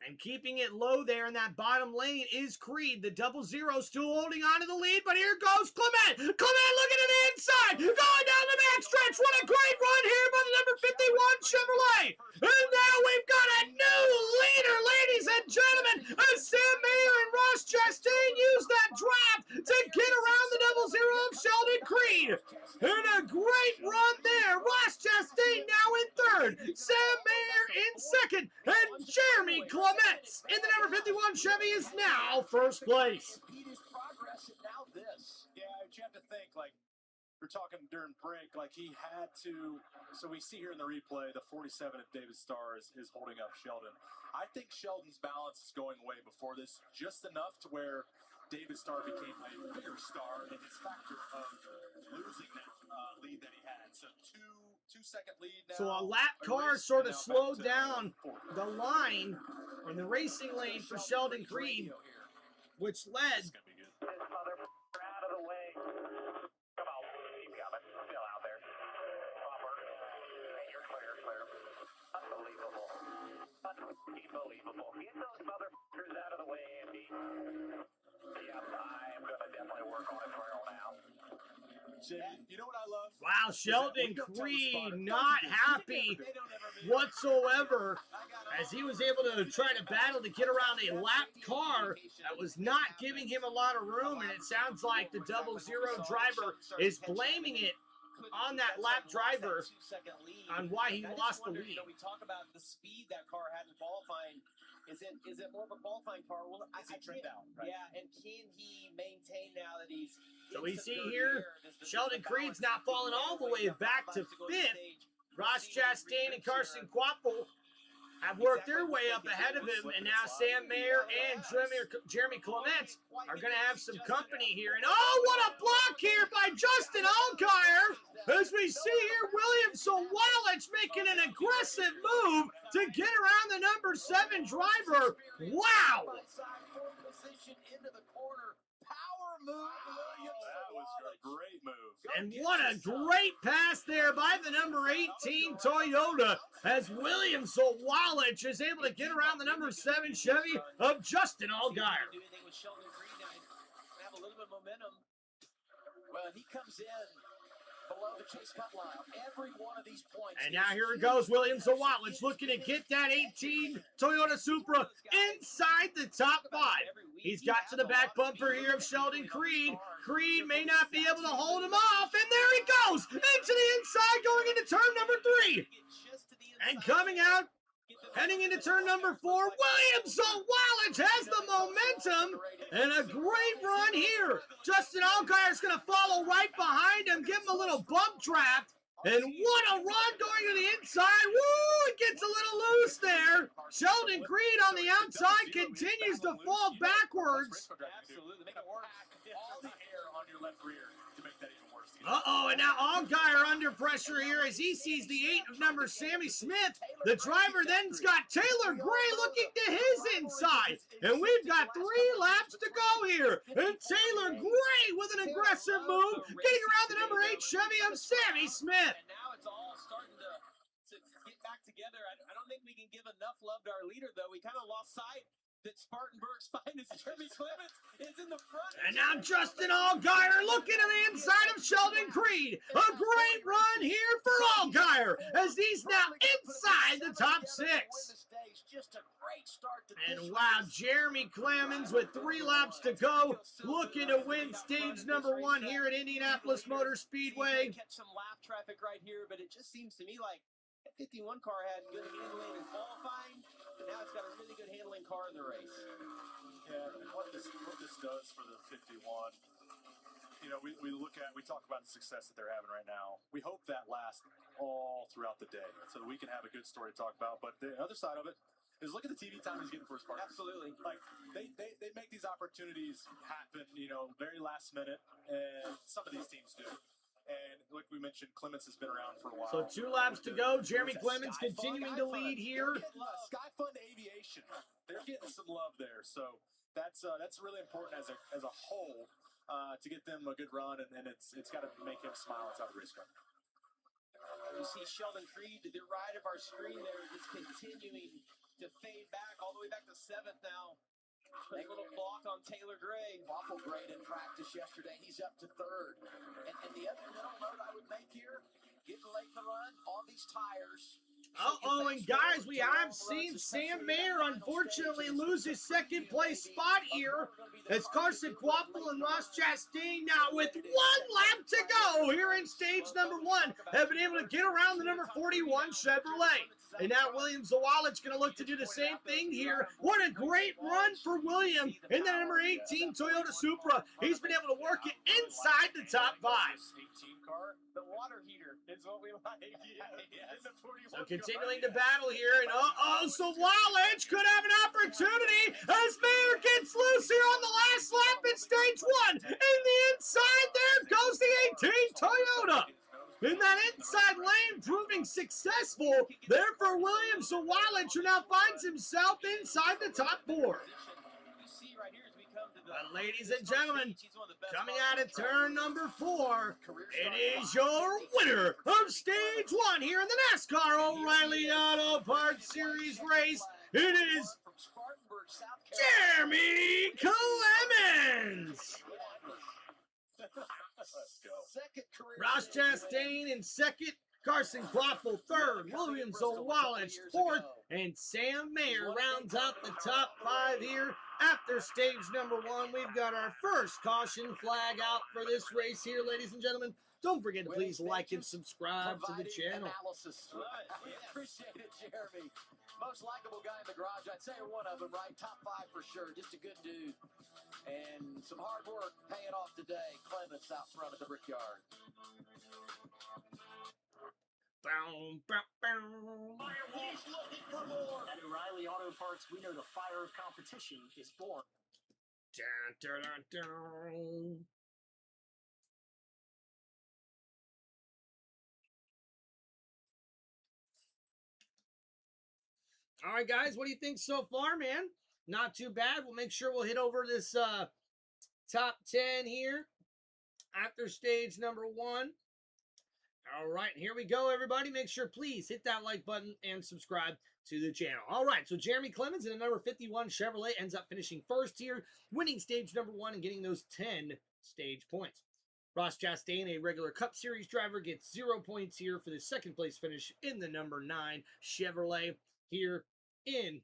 And keeping it low there in that bottom lane is Creed. The 00 still holding on to the lead, but here goes Clement. Clement looking at the inside, going down the backstretch. What a great run here by the number 51 Chevrolet. And now we've got a new leader, ladies and gentlemen, as Sam Mayer and Ross Chastain use that draft to get around the 00 of Sheldon Creed. And a great run there. Ross Chastain now in third, Sam Mayer in second, and Jeremy Clements in the number 51 Chevy is now first place. Progress and now this. Yeah, you have to think, like, we're talking during break, like he had to. So we see here in the replay, the 47 of David Starr is holding up Sheldon. I think Sheldon's balance is going away before this, just enough to where David Starr became a bigger star in his factor of losing that lead that he had. So two-second lead now. So a lap car sort of slowed down the line or the racing lane for Sheldon Creed, which led. This mother out of the way. Come on, keep coming. Still out there. Bumper. Hey, you're clear. Unbelievable. Unbelievable. Get those motherfuckers out of the way, Andy. Yep, I am going to definitely work on it for now. You know what I love? Wow, Sheldon Creed not happy whatsoever as he was able to try to battle to get around a lap car that was not giving him a lot of room, and it sounds like the 00 driver is blaming it on that lap driver on why he lost the lead. We talk about the speed that car had in qualifying. Is it more of a qualifying car? Well, I trimmed out, right? Yeah, and can he maintain now that he's... So we see here, Sheldon Creed's now fallen all the way back to 5th. Ross Chastain and Carson Quaffel have worked their way up ahead of him, and now Sam Mayer and Jeremy Clements are going to have some company here. And oh, what a block here by Justin Allgaier, as we see here William Sawalich making an aggressive move to get around the number 7 driver. Wow! That was a great move. And what a great pass there by the number 18 Toyota as William Sawalich is able to get around the number 7 Chevy of Justin Allgaier. Have a little bit of momentum. Well, he comes in below the chase cut line. Every one of these points. And now here it goes. William Sawalich looking to get that 18 Toyota Supra inside the top 5. He's got to the back bumper here of Sheldon Creed. Creed may not be able to hold him off. And there he goes into the inside going into turn number 3. And coming out, heading into turn number 4, William Sawalich has the momentum and a great run here. Justin Allgaier is going to follow right behind him, give him a little bump draft. And what a run going to the inside. Woo! It gets a little loose there. Sheldon Creed on the outside continues to fall backwards. Absolutely. Make it work. All the air on your left rear to make that even worse. Uh-oh, and now Allgaier under pressure here as he sees the 8 of number Sammy Smith. The driver then's got Taylor Gray looking to his inside. And we've got 3 laps to go here. And Taylor Gray with an aggressive move, getting around the number 8 Chevy of Sammy Smith. And now it's all starting to get back together. I don't think we can give enough love to our leader, though. We kind of lost sight that Spartanburg's finest Jeremy Clements is in the front. And now Justin Allgaier looking to the inside of Sheldon Creed. A great run here for Allgaier as he's now inside the top 6. Just a great start to And wow, Jeremy Clemens with 3 laps to go, looking to win stage number 1 here at Indianapolis Motor Speedway. Catch some lap traffic right here, but it just seems to me like that 51 car had good handling in qualifying, but now it's got a really good handling car in the race. Yeah, and what this does for the 51, you know, we talk about the success that they're having right now. We hope that lasts all throughout the day so that we can have a good story to talk about. But the other side of it is look at the TV time he's getting for his partner. Absolutely. Like they make these opportunities happen, you know, very last minute, and some of these teams do. And like we mentioned, Clements has been around for a while. So 2 laps to go. Jeremy Clemens continuing to lead here. Sky Fund Aviation, they're getting some love there. So that's really important as a whole to get them a good run, and it's got to make him smile inside the race car. You see Sheldon Creed to the right of our screen there, just continuing to fade back all the way back to 7th now. A little block on Taylor Gray. Awful great in practice yesterday. He's up to 3rd. And the other little note I would make here, getting late in the run on these tires. Uh-oh, and guys, we have seen Sam Mayer unfortunately lose his 2nd place spot here as Carson Quaffle and Ross Chastain now with 1 lap to go here in stage number 1 have been able to get around the number 41 Chevrolet. And now William Zawalic's going to look to do the same thing here. What a great run for William in the number 18 Toyota Supra. He's been able to work it inside the top 5. 18 car, The water heater is what we like. in the 41 So continuing to battle here, and so Zawalich could have an opportunity as Mayer gets loose here on the last lap in stage 1. In the inside, there goes the 18 Toyota. In that inside lane, proving successful there for William Zawalich, who now finds himself inside the top 4. But ladies and gentlemen, coming out of turn number 4, it is your winner of stage 1 here in the NASCAR O'Reilly Auto Parts Series race. It is Jeremy Clemens. Ross Chastain in 2nd, Carson Quaffle 3rd, William Zawalich 4th, and Sam Mayer rounds out the top 5 here. After stage number 1, we've got our first caution flag out for this race here, ladies and gentlemen. Don't forget to please like and subscribe to the channel. Analysis. We appreciate it, Jeremy. Most likable guy in the garage. I'd say one of them, right? Top 5 for sure. Just a good dude. And some hard work paying off today. Clements out front of the Brickyard. Bow, bow, bow. At O'Reilly Auto Parts, we know the fire of competition is born. Dun, dun, dun, dun. All right, guys, what do you think so far, man? Not too bad. We'll make sure we'll hit over this top 10 here after stage number 1. All right, here we go, everybody. Make sure, please, hit that like button and subscribe to the channel. All right, so Jeremy Clemens in a number 51 Chevrolet ends up finishing 1st here, winning stage number 1 and getting those 10 stage points. Ross Chastain, a regular Cup Series driver, gets 0 points here for the 2nd place finish in the number 9 Chevrolet here in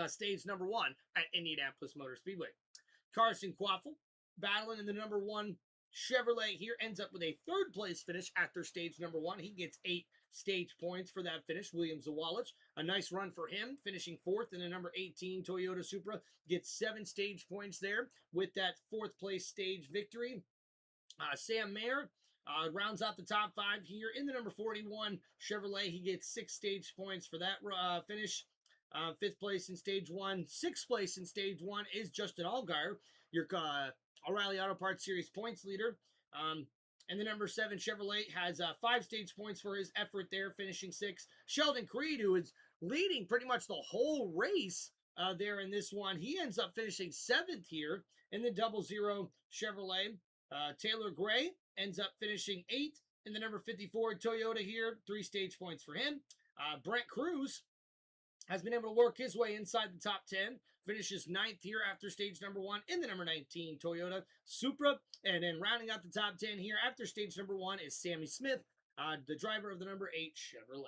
stage number 1 at Indianapolis Motor Speedway. Carson Quaffle, battling in the number 1 Chevrolet here, ends up with a 3rd place finish after stage number 1. He gets 8 stage points for that finish. William Zawalich, a nice run for him, finishing 4th in the number 18 Toyota Supra, gets 7 stage points there with that 4th place stage victory. Sam Mayer, rounds out the top 5 here in the number 41 Chevrolet. He gets 6 stage points for that finish. 5th place in stage 1. 6th place in stage 1 is Justin Allgaier, your O'Reilly Auto Parts Series points leader. And the number 7 Chevrolet has 5 stage points for his effort there, finishing 6th. Sheldon Creed, who is leading pretty much the whole race there in this one, he ends up finishing 7th here in the 00 Chevrolet. Taylor Gray ends up finishing 8th in the number 54 Toyota here, 3 stage points for him. Brent Cruz has been able to work his way inside the top 10, finishes 9th here after stage number 1 in the number 19 Toyota Supra. And then rounding out the top 10 here after stage number 1 is Sammy Smith, the driver of the number 8 Chevrolet.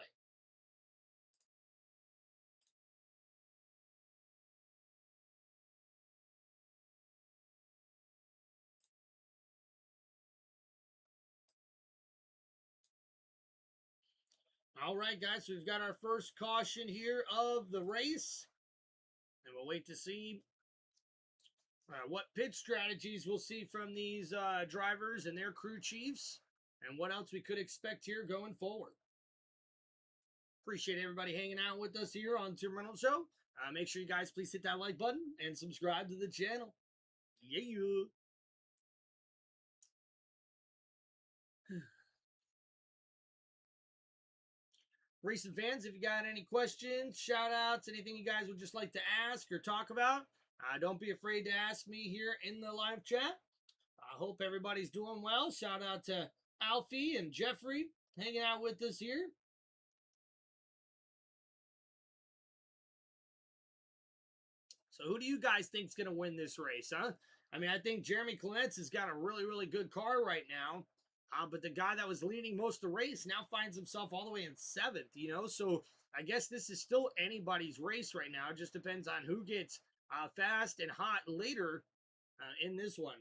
All right, guys, so we've got our first caution here of the race. And we'll wait to see what pit strategies we'll see from these drivers and their crew chiefs, and what else we could expect here going forward. Appreciate everybody hanging out with us here on Tim Reynolds Show. Make sure you guys please hit that like button and subscribe to the channel. Yeah. Racing fans, if you got any questions, shout outs, anything you guys would just like to ask or talk about, don't be afraid to ask me here in the live chat. I hope everybody's doing well. Shout out to Alfie and Jeffrey hanging out with us here. So who do you guys think is going to win this race, huh? I mean, I think Jeremy Clements has got a really, really good car right now. But the guy that was leading most of the race now finds himself all the way in 7th, you know? So I guess this is still anybody's race right now. It just depends on who gets fast and hot later in this one.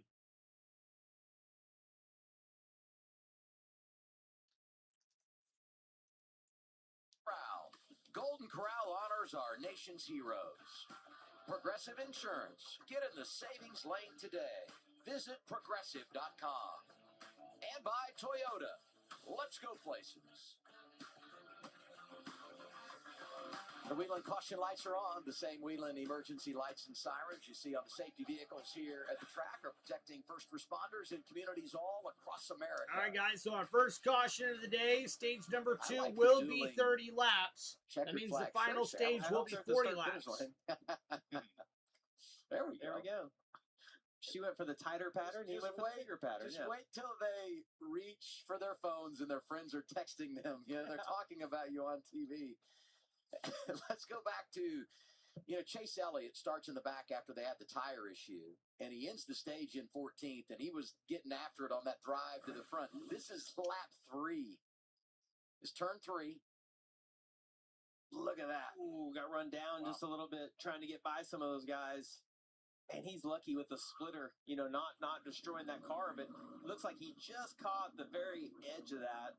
Golden Corral honors our nation's heroes. Progressive Insurance. Get in the savings lane today. Visit progressive.com. And by Toyota. Let's go places. The Wheeling caution lights are on. The same Wheeling emergency lights and sirens you see on the safety vehicles here at the track are protecting first responders in communities all across America. All right, guys, so our first caution of the day, stage number 2 will be 30 laps. That means the final stage will be 40 laps. There we go. There we go. She went for the tighter pattern, he went for the bigger pattern. Just wait till they reach for their phones and their friends are texting them. You know, they're talking about you on TV. Let's go back to, Chase Elliott starts in the back after they had the tire issue, and he ends the stage in 14th, and he was getting after it on that drive to the front. This is lap 3. It's turn 3. Look at that. Ooh, got run down just a little bit, trying to get by some of those guys. And he's lucky with the splitter, not destroying that car, but it looks like he just caught the very edge of that.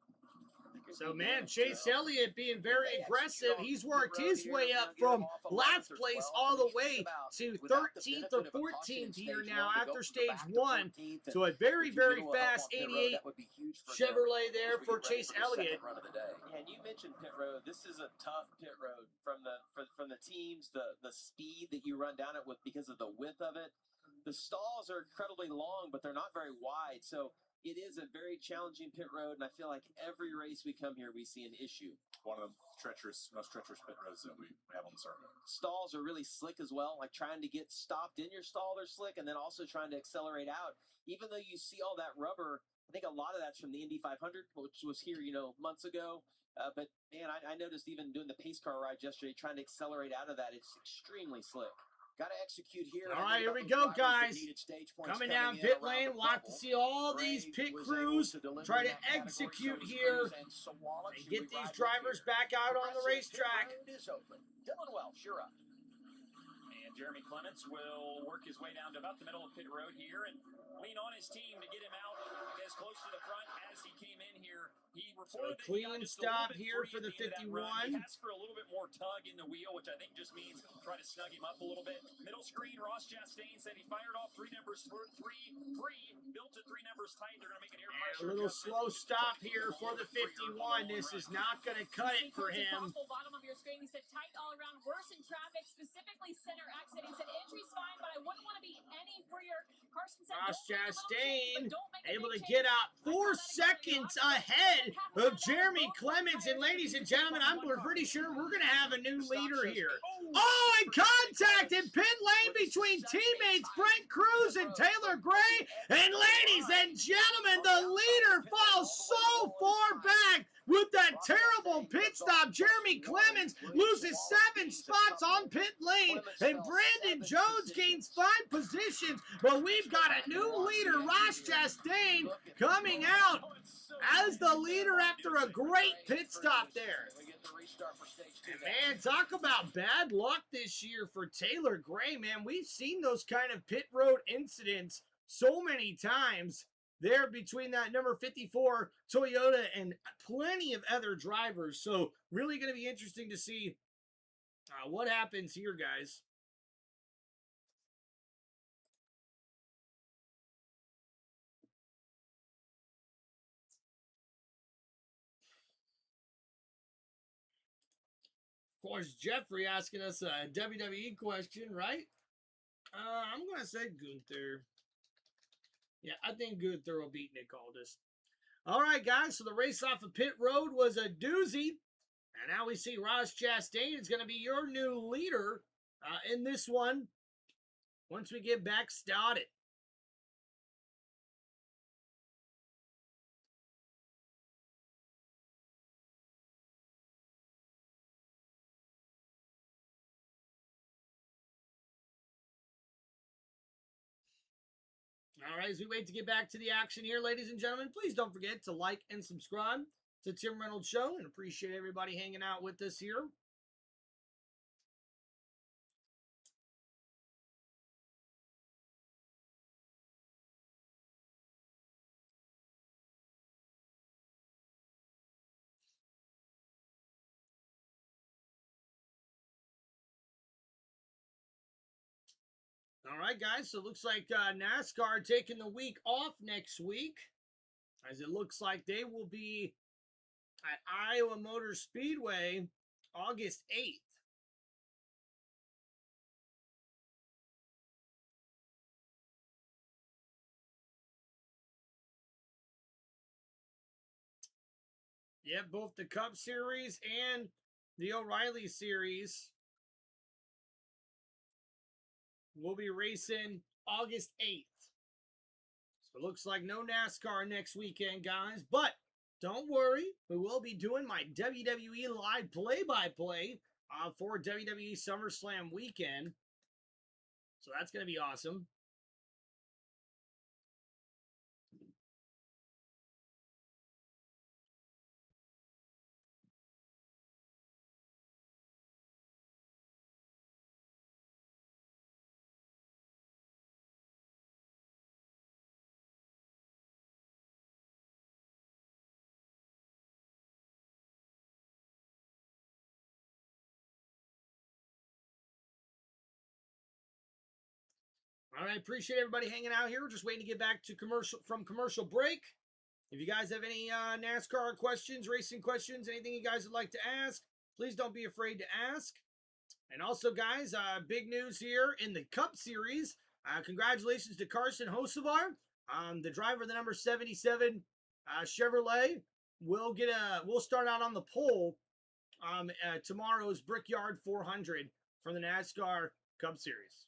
So, man, Chase Elliott being very aggressive. He's worked his way up from last place all the way to 13th or 14th here now after stage 1. So a very, very fast 88 Chevrolet there for Chase Elliott. Yeah, and you mentioned pit road. This is a tough pit road from the teams, the speed that you run down it with because of the width of it. The stalls are incredibly long, but they're not very wide. So it is a very challenging pit road, and I feel like every race we come here, we see an issue. One of the most treacherous pit roads that we have on the circuit. Stalls are really slick as well, like trying to get stopped in your stall, they're slick, and then also trying to accelerate out. Even though you see all that rubber, I think a lot of that's from the Indy 500, which was here, months ago. But, man, I noticed even doing the pace car ride yesterday, trying to accelerate out of that, it's extremely slick. Got to execute here. All right, here we go, guys. Coming down pit lane, we'll have to see all these pit crews try to execute here and get these drivers back out on the racetrack. Dylan Welch, you're up. And Jeremy Clements will work his way down to about the middle of pit road here and lean on his team to get him out as close to the front as he came in here. He reported that he got Clean just a little stop bit here free for at the end of that run. 51. He asked for a little bit more tug in the wheel, which I think just means try to snug him up a little bit. Middle screen, Ross Chastain said he fired off three numbers built to three numbers tight. They're going to make an air pressure A little adjustment. slow stop here for the 51. This is not going to cut it for him. Bottom of your screen, he said tight all around, worse in traffic, specifically center exit. He said entry's fine, but I wouldn't want to be any freer. Carson said Ross Chastain able to change. get out 4 seconds ahead of Jeremy Clements. And ladies and gentlemen, we're pretty sure we're going to have a new leader here. Oh, and contact in pit lane between teammates Brent Cruz and Taylor Gray. And ladies and gentlemen, the leader falls so far back with that terrible pit stop. Jeremy Clements loses 7 spots on pit lane, and Brandon Jones gains 5 positions. But we've got a new leader, Ross Chastain, coming out as the leader after a great pit stop there. And man, talk about bad luck this year for Taylor Gray, man. We've seen those kind of pit road incidents so many times there between that number 54 Toyota and plenty of other drivers. So really going to be interesting to see what happens here, guys. Of course, Jeffrey asking us a WWE question, right? I'm going to say Gunther. Yeah, I think Gunther will beat Nick Aldis. All right, guys, so the race off of pit road was a doozy. And now we see Ross Chastain is going to be your new leader in this one once we get back started. All right, as we wait to get back to the action here, ladies and gentlemen, please don't forget to like and subscribe to Tim Reynolds Show, and appreciate everybody hanging out with us here. All right, guys, so it looks like NASCAR taking the week off next week, as it looks like they will be at Iowa Motor Speedway August 8th. Yep, both the Cup Series and the O'Reilly Series will be racing August 8th. So it looks like no NASCAR next weekend, guys. But don't worry, we will be doing my WWE Live play-by-play for WWE SummerSlam weekend. So that's going to be awesome. All right, appreciate everybody hanging out here. We're just waiting to get back to commercial break. If you guys have any NASCAR questions, racing questions, anything you guys would like to ask, please don't be afraid to ask. And also, guys, big news here in the Cup Series. Congratulations to Carson Hocevar, the driver of the number 77 Chevrolet. We'll start out on the pole tomorrow's Brickyard 400 for the NASCAR Cup Series.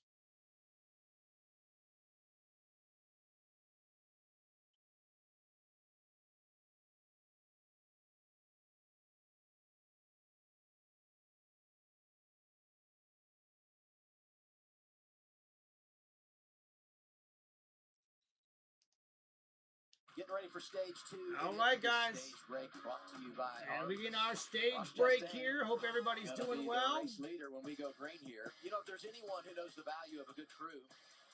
Getting ready for stage 2. All right, guys. Stage break brought to you by And we get our Ross stage break Chastain. here. Hope everybody's Gonna doing be the well. race leader when we go green here. You know, if there's anyone who knows the value of a good crew,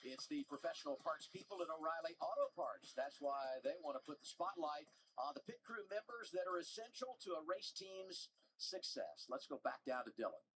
it's the professional parts people at O'Reilly Auto Parts. That's why they want to put the spotlight on the pit crew members that are essential to a race team's success. Let's go back down to Dylan.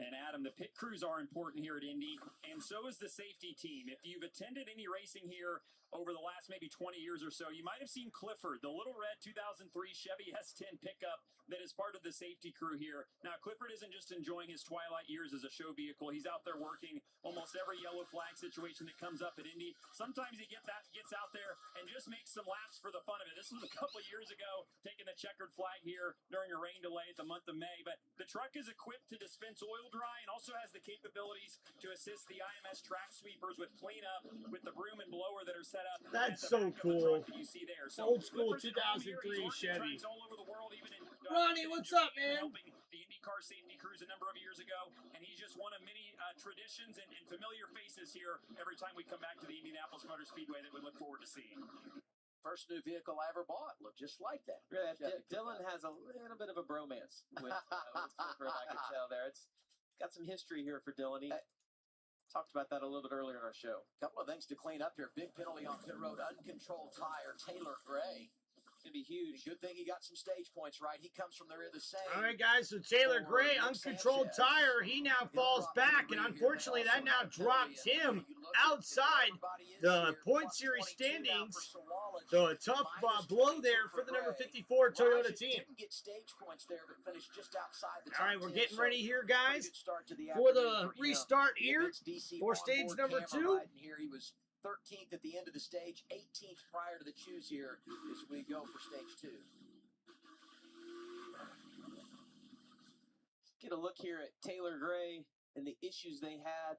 And Adam, the pit crews are important here at Indy, and so is the safety team. If you've attended any racing here over the last maybe 20 years or so, you might have seen Clifford, the little red 2003 Chevy S10 pickup that is part of the safety crew here. Now, Clifford isn't just enjoying his twilight years as a show vehicle. He's out there working almost every yellow flag situation that comes up at Indy. Sometimes he gets out there and just makes some laps for the fun of it. This was a couple of years ago, taking the checkered flag here during a rain delay at the month of May. But the truck is equipped to dispense oil dry and also has the capabilities to assist the IMS track sweepers with cleanup with the broom and blower that are set up. That's at the so back of the cool. truck that you see there. So Old school Clifford's at home here. 2003 He's working Chevy. tracks all over the world, even in Ronnie, what's up, man? helping the IndyCar safety crews a number of years ago, and he's just one of many traditions and familiar faces here every time we come back to the Indianapolis Motor Speedway that we look forward to seeing. First new vehicle I ever bought looked just like that. Really, Dylan has a little bit of a bromance with Clifford, I can tell there. It's got some history here for Dylan. He talked about that a little bit earlier in our show. Couple of things to clean up here. Big penalty on pit road, uncontrolled tire. Taylor Gray. It's going to be huge. Good thing he got some stage points right. He comes from the rear of the same. All right, guys, so Taylor Gray, uncontrolled tire. He now falls back, and unfortunately that now drops him outside the point series standings. So a tough blow there for the number 54 Toyota team. Didn't get stage points there, but finished just outside the All right, top we're 10, getting so ready here, guys, pretty good start to the for the afternoon him. restart The here event's DC for stage onboard number camera 2. riding here. He was 13th at the end of the stage, 18th prior to the choose here as we go for stage 2. Get a look here at Taylor Gray and the issues they had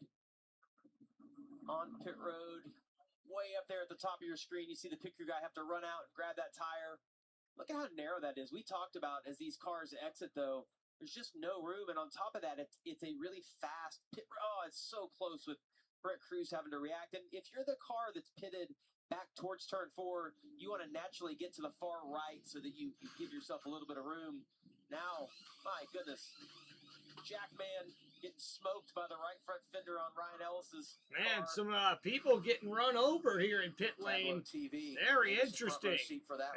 on pit road. Way up there at the top of your screen, you see the pit crew guy have to run out and grab that tire. Look at how narrow that is. We talked about as these cars exit, though, there's just no room. And on top of that, it's a really fast pit. Oh, it's so close with Brett Cruz having to react. And if you're the car that's pitted back towards turn 4, you want to naturally get to the far right so that you give yourself a little bit of room. Now, my goodness, Jackman getting smoked by the right front fender on Ryan Ellis's Man, car. some people getting run over here in pit lane. Very interesting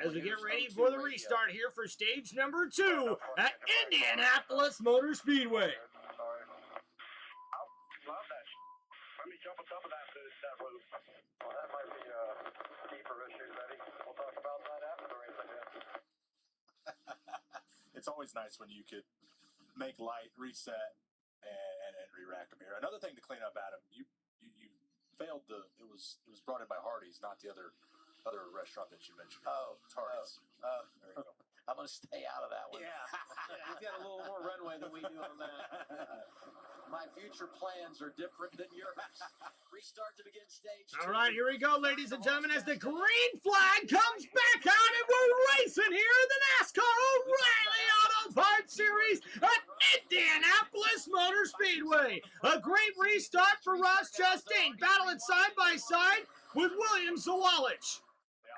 as we get ready for the restart here for stage number 2 at Indianapolis Motor Speedway. Love that. Let me jump on top of that roof. Well, that might be deeper issues, Eddie. We'll talk about that after the race, I guess. It's always nice when you could make light, reset, and re-rack them here. Another thing to clean up, Adam, you failed it was brought in by Hardee's, not the other restaurant that you mentioned. Oh, it's Hardee's. There you go. I'm going to stay out of that one. Yeah, he's got a little more runway than we do on that. My future plans are different than yours. Restart to begin stage 2. All right, here we go, ladies and gentlemen, as the green flag comes back out, and we're racing here in the NASCAR O'Reilly Auto Parts Series at Indianapolis Motor Speedway. A great restart for Ross Chastain, battling side by side with William Sawalich.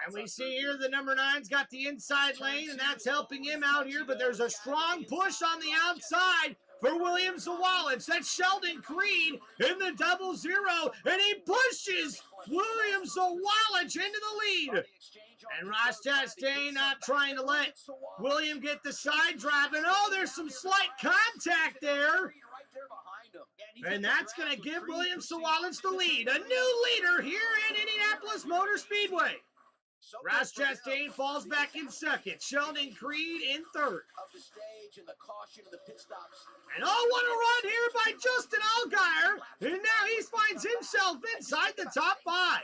And we see here the number 9's got the inside lane, and that's helping him out here, but there's a strong push on the outside for William Sawalich. That's Sheldon Creed in the 00, and he pushes William Sawalich into the lead. And Ross Chastain not trying to let William get the side drive, and oh, there's some slight contact there. And that's going to give William Sawalich the lead. A new leader here in Indianapolis Motor Speedway. Ross Chastain falls back in second. Sheldon Creed in third. And oh, what a run here by Justin Allgaier. And now he finds himself inside the top 5.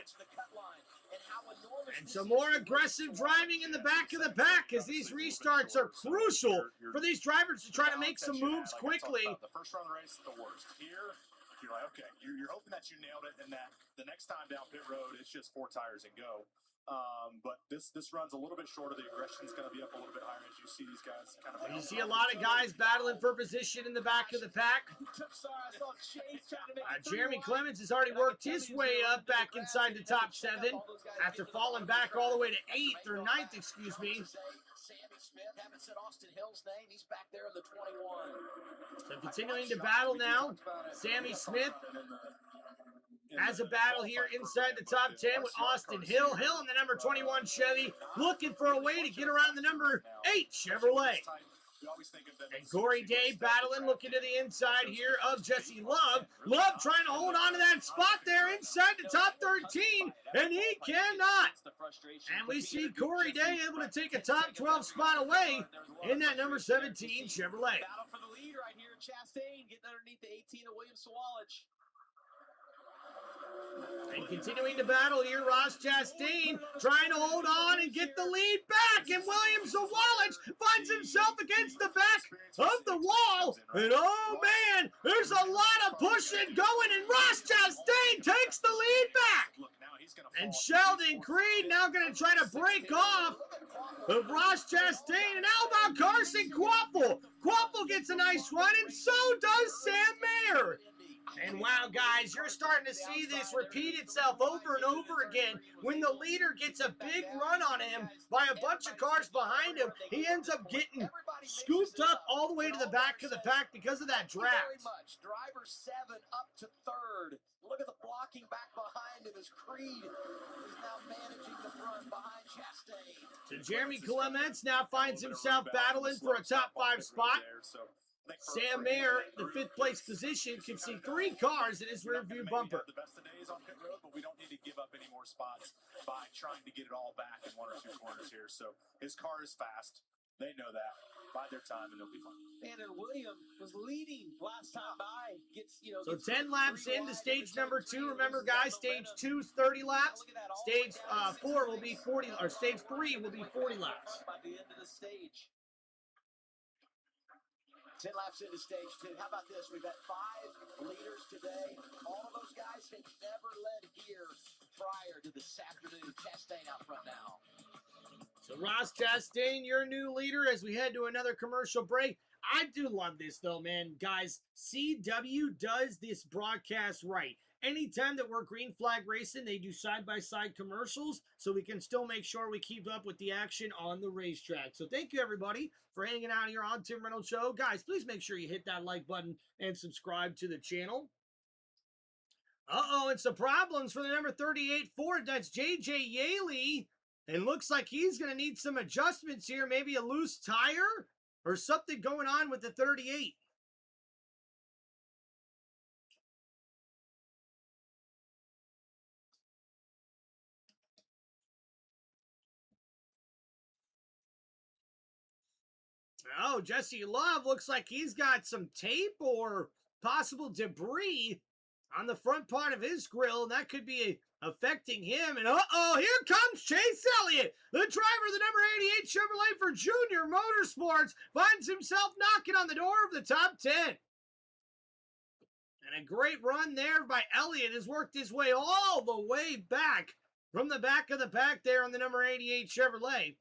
And some more aggressive driving in the back of the pack as these restarts are crucial for these drivers to try to make some moves quickly. The first round of the race is the worst. Here, you're like, okay, you're hoping that you nailed it and that the next time down pit road, it's just 4 tires and go. But this run's a little bit shorter. The aggression's going to be up a little bit higher as you see these guys kind of. You see a lot of guys battling for position in the back of the pack. Jeremy Clements has already worked his way up back inside the top 7 after falling back all the way to 8th or 9th, excuse me. Sammy Smith, haven't said Austin Hill's name. He's back there in the 21. So continuing to battle now, Sammy Smith has a battle here inside the top 10 with Austin Hill. Hill in the number 21 Chevy, looking for a way to get around the number 8 Chevrolet. And Corey Day battling, looking to the inside here of Jesse Love. Love trying to hold on to that spot there inside the top 13, and he cannot. And we see Corey Day able to take a top 12 spot away in that number 17 Chevrolet. Battle for the lead right here. Chastain getting underneath the 18 of William Sawalich. And continuing to battle here, Ross Chastain trying to hold on and get the lead back. And William Sawalich finds himself against the back of the wall. And oh man, there's a lot of pushing going, and Ross Chastain takes the lead back. And Sheldon Creed now going to try to break off of Ross Chastain. And how about Carson Quaffle? Quaffle gets a nice run, and so does Sam Mayer. And wow, guys, you're starting to see this repeat itself over and over again. When the leader gets a big run on him by a bunch of cars behind him, he ends up getting scooped up all the way to the back of the pack because of that draft. Driver 7 up to 3rd. Look at the blocking back behind him as Creed is now managing the front behind Chastain. So Jeremy Clements now finds himself battling for a top 5 spot. Sam Mayer, the 5th place position, can see 3 cars in his rearview bumper. The best of days on pit road, but we don't need to give up any more spots by trying to get it all back in 1 or 2 corners here. So his car is fast. They know that. Bide their time and they'll be fine. Man, and William was leading last time by. So 10 laps into stage number 2. Remember, guys, stage 2 is 30 laps. Stage 4 will be 40, or stage 3 will be 40 laps. By the end of the stage. 10 laps into stage 2. How about this? We've had 5 leaders today. All of those guys had never led here prior to this afternoon. Chastain out front now. So Ross Chastain, your new leader as we head to another commercial break. I do love this though, man. Guys, CW does this broadcast right. Anytime that we're green flag racing, they do side-by-side commercials so we can still make sure we keep up with the action on the racetrack. So thank you, everybody, for hanging out here on Tim Reynolds Show. Guys, please make sure you hit that like button and subscribe to the channel. Uh-oh, and some problems for the number 38 Ford. That's J.J. Yaley. And looks like he's going to need some adjustments here. Maybe a loose tire or something going on with the 38. Oh, Jesse Love looks like he's got some tape or possible debris on the front part of his grill, and that could be affecting him. And uh-oh, here comes Chase Elliott, the driver of the number 88 Chevrolet for Junior Motorsports, finds himself knocking on the door of the top 10. And a great run there by Elliott has worked his way all the way back from the back of the pack there on the number 88 Chevrolet.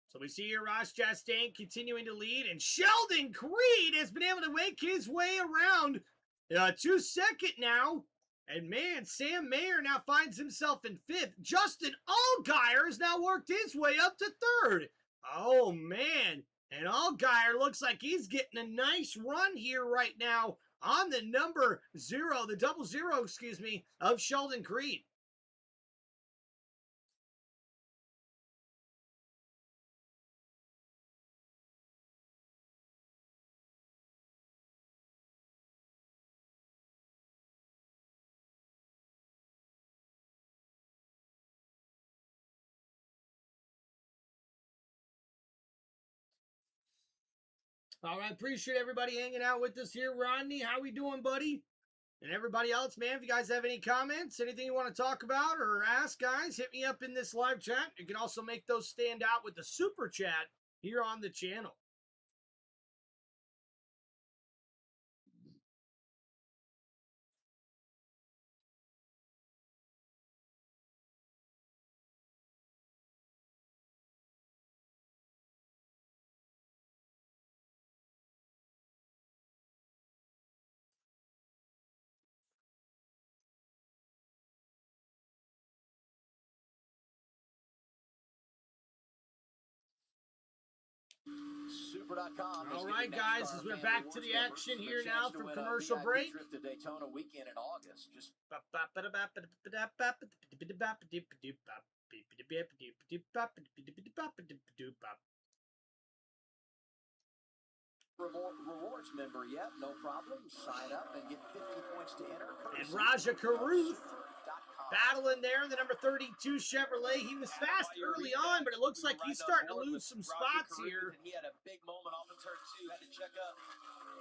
So we see here Ross Chastain continuing to lead, and Sheldon Creed has been able to make his way around to 2nd now. And man, Sam Mayer now finds himself in 5th. Justin Allgaier has now worked his way up to 3rd. Oh man, and Allgaier looks like he's getting a nice run here right now on the number 0, the 00, excuse me, of Sheldon Creed. All right, appreciate everybody hanging out with us here. Rodney, how we doing, buddy? And everybody else, man, if you guys have any comments, anything you want to talk about or ask, guys, hit me up in this live chat. You can also make those stand out with the super chat here on the channel. Super.com. All right, guys, as we're back to the action here now from commercial break. Trip to Daytona weekend in August. Just rewards member yet? No problem. Sign up and get 50 points to enter. And Raja Karuth battling there in the number 32 Chevrolet. He was fast early on, but it looks like he's starting to lose some spots here. He had a big moment off of turn 2, had to check up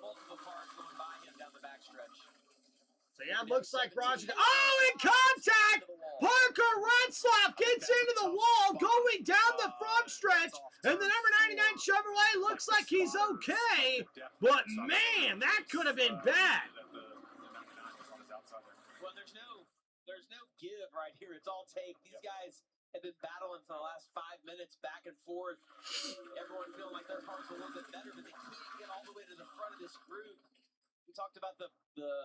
multiple cars going by him down the backstretch. So yeah, it looks like Raja. Oh, in contact! Parker Retzlaff gets into the wall, going down the front stretch, and the number 99 Chevrolet looks like he's okay, but man, that could have been bad. Well, there's no give right here. It's all take. These guys have been battling for the last 5 minutes back and forth. Everyone feeling like their car's a little bit better, but they can't get all the way to the front of this group. We talked about the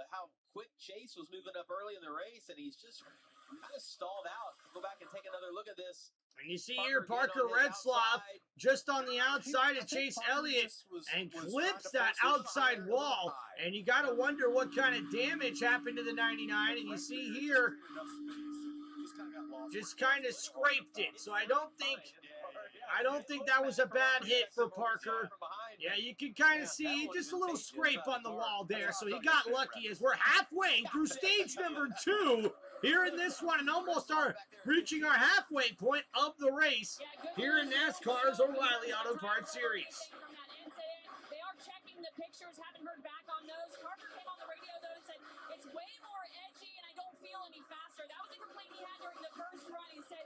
how quick Chase was moving up early in the race, and he's just kind of stalled out. Go back and take another look at this. And you see here Parker Retzlaff just on the outside of Chase Elliott and clips that outside wall. And you got to wonder what kind of damage happened to the 99. And you see here, just kind of scraped it. So I don't think that was a bad hit for Parker. Yeah, you can kind of see just a little scrape on the wall there. So he got lucky as we're halfway through stage number 2 here in this one and almost are reaching our halfway point of the race here in NASCAR's O'Reilly Auto Parts Series. They are checking the pictures, haven't heard back on those. Parker came on the radio though and said, it's way more edgy and I don't feel any faster. That was a complaint he had during the first run. He said,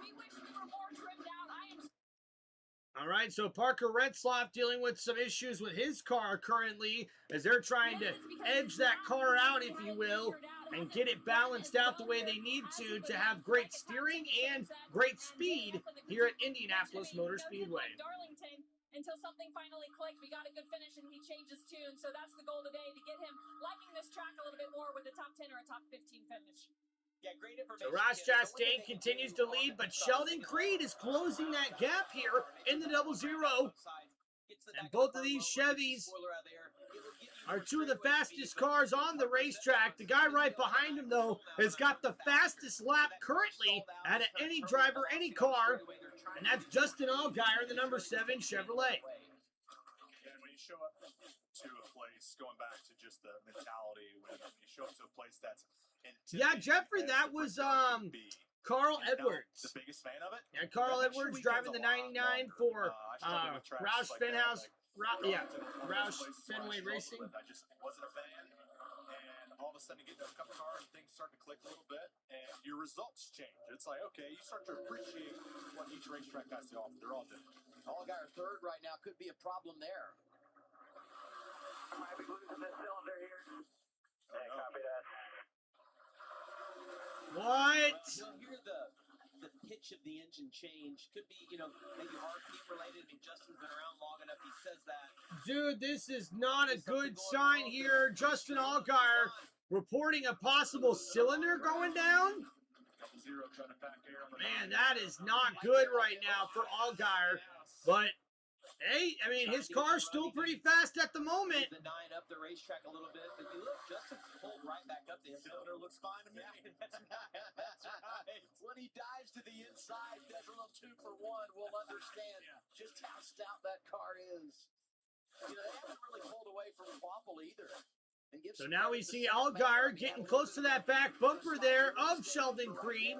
we wish we were more trimmed out. All right, so Parker Retzlaff dealing with some issues with his car currently as they're trying to edge that car out, if you will, and get it balanced out the way they need to have great steering and great speed here at Indianapolis Motor Speedway. Until something finally clicked, we got a good finish and he changes tune. So that's the goal today, to get him liking this track a little bit more with a top 10 or a top 15 finish. Yeah, great information. So Ross Chastain continues to lead, but Sheldon Creed is closing that gap here in the 0-0. And both of these Chevys are two of the fastest cars on the racetrack. The guy right behind him, though, has got the fastest lap currently out of any driver, any car, and that's Justin Allgaier, the number 7 Chevrolet. And when you show up to a place, going back to just the mentality, when you show up to a place that's yeah, Jeffrey, that was Carl Edwards. The biggest fan of it. Yeah, Carl Edwards driving the 99 for Roush Fenhouse. Roush Fenway Racing. I just wasn't a fan, and all of a sudden you get to a couple cars, things start to click a little bit, and your results change. It's like, okay, you start to appreciate what each racetrack has to offer. They're all different. Allgaier third right now could be a problem there. Might be losing this cylinder here. Hey, copy that. What? You'll hear the pitch of the engine change. Could be, maybe RP related. I mean, Justin's been around long enough. He says that. Dude, this is not a good sign here. Justin Allgaier reporting a possible cylinder going down. Man, that is not good right now for Allgaier. But hey, I mean, his car's still pretty fast at the moment. The 9 up the racetrack a little bit, but you look, Justin's pulled right back up there. Cylinder looks fine to me. That's right. When he dives to the inside, does a little 2 for 1, we'll understand just how stout that car is. They haven't really pulled away from Waffle either. So now we see Allgaier getting close to that back bumper there of Sheldon Creed.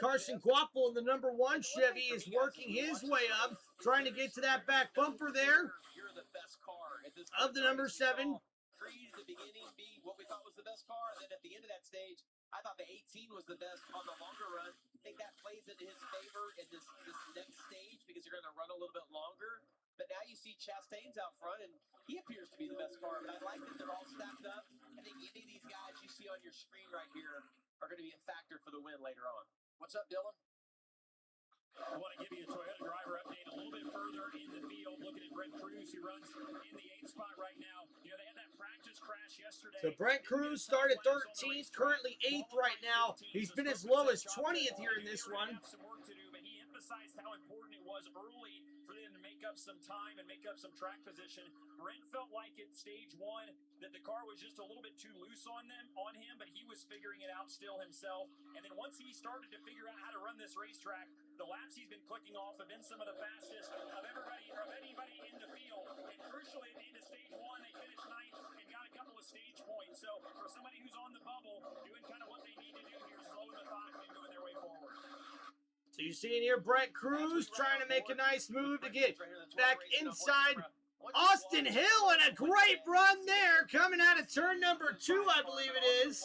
Carson Quaffle in the number 1 Chevy is working his way up, trying to get to that back bumper there of the number 7 Creed at the beginning be what we thought was the best car, and then at the end of that stage, I thought the 18 was the best on the longer run. I think that plays into his favor in this next stage because you're going to run a little bit longer. But now you see Chastain's out front, and he appears to be the best car. But I like that they're all stacked up. I think any of these guys you see on your screen right here are going to be a factor for the win later on. What's up, Dylan? I want to give you a Toyota driver update a little bit further in the field, looking at Brent Cruz, who runs in the 8th spot right now. You know, they had that practice crash yesterday. So Brent Cruz started 13th, currently 8th right now. He's been as low as 20th here in this one. Some work to do, but he emphasized how important it was early for them to make up some time and make up some track position. Brent felt like at stage 1 that the car was just a little bit too loose on him, but he was figuring it out still himself. And then once he started to figure out how to run this racetrack, the laps he's been clicking off have been some of the fastest of anybody in the field. And crucially, at the end of stage 1, they finished 9th and got a couple of stage points. So for somebody who's on the bubble, doing kind of what they need to do here, slow and methodically moving their way forward. So you see in here Brent Cruz trying to make a nice move to get back inside Austin Hill, and a great run there coming out of turn number 2, I believe it is.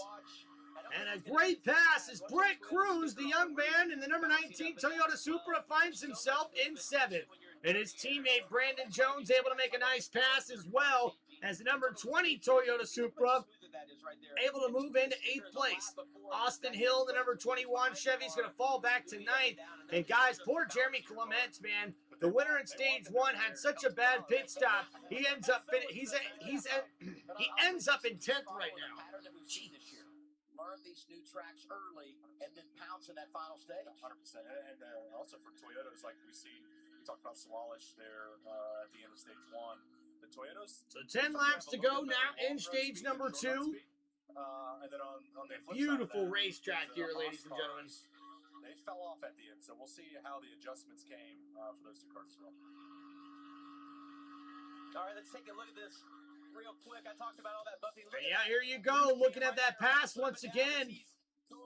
And a great pass as Brent Cruz, the young man in the number 19 Toyota Supra, finds himself in 7th. And his teammate Brandon Jones able to make a nice pass as well as the number 20 Toyota Supra able to move into 8th place. Austin Hill, the number 21 Chevy's going to fall back to 9th. And guys, poor Jeremy Clements, man. The winner in stage 1 had such a bad pit stop. He ends up in 10th right now. Learn these new tracks early and then pounce in that final stage. 100%. And also for Toyotas, like we talked about Swalish there at the end of stage 1. The Toyotas. So 10 laps to go now in stage number 2. And then on the flip Beautiful side of that, racetrack here, ladies and gentlemen. They fell off at the end, so we'll see how the adjustments came for those 2 cars as well. All right, let's take a look at this real quick. I talked about all that buffing. Yeah, here you go. Looking at that pass once again.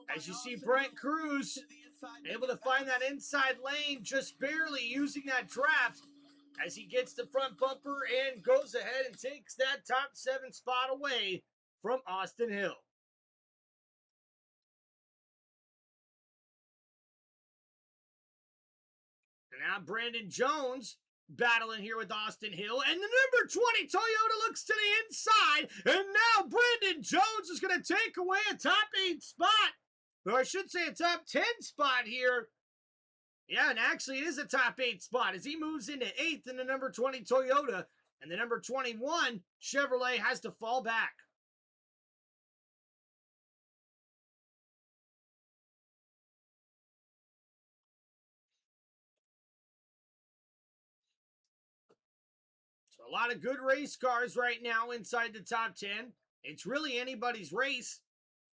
As you see Brent Cruz able to find that inside lane, just barely using that draft as he gets the front bumper and goes ahead and takes that top 7 spot away from Austin Hill. And now Brandon Jones battling here with Austin Hill, and the number 20 Toyota looks to the inside, and now Brandon Jones is going to take away a top 8 spot, or I should say a top 10 spot here. Yeah, and actually it is a top 8 spot as he moves into 8th in the number 20 Toyota, and the number 21 Chevrolet has to fall back. So a lot of good race cars right now inside the top 10. It's really anybody's race.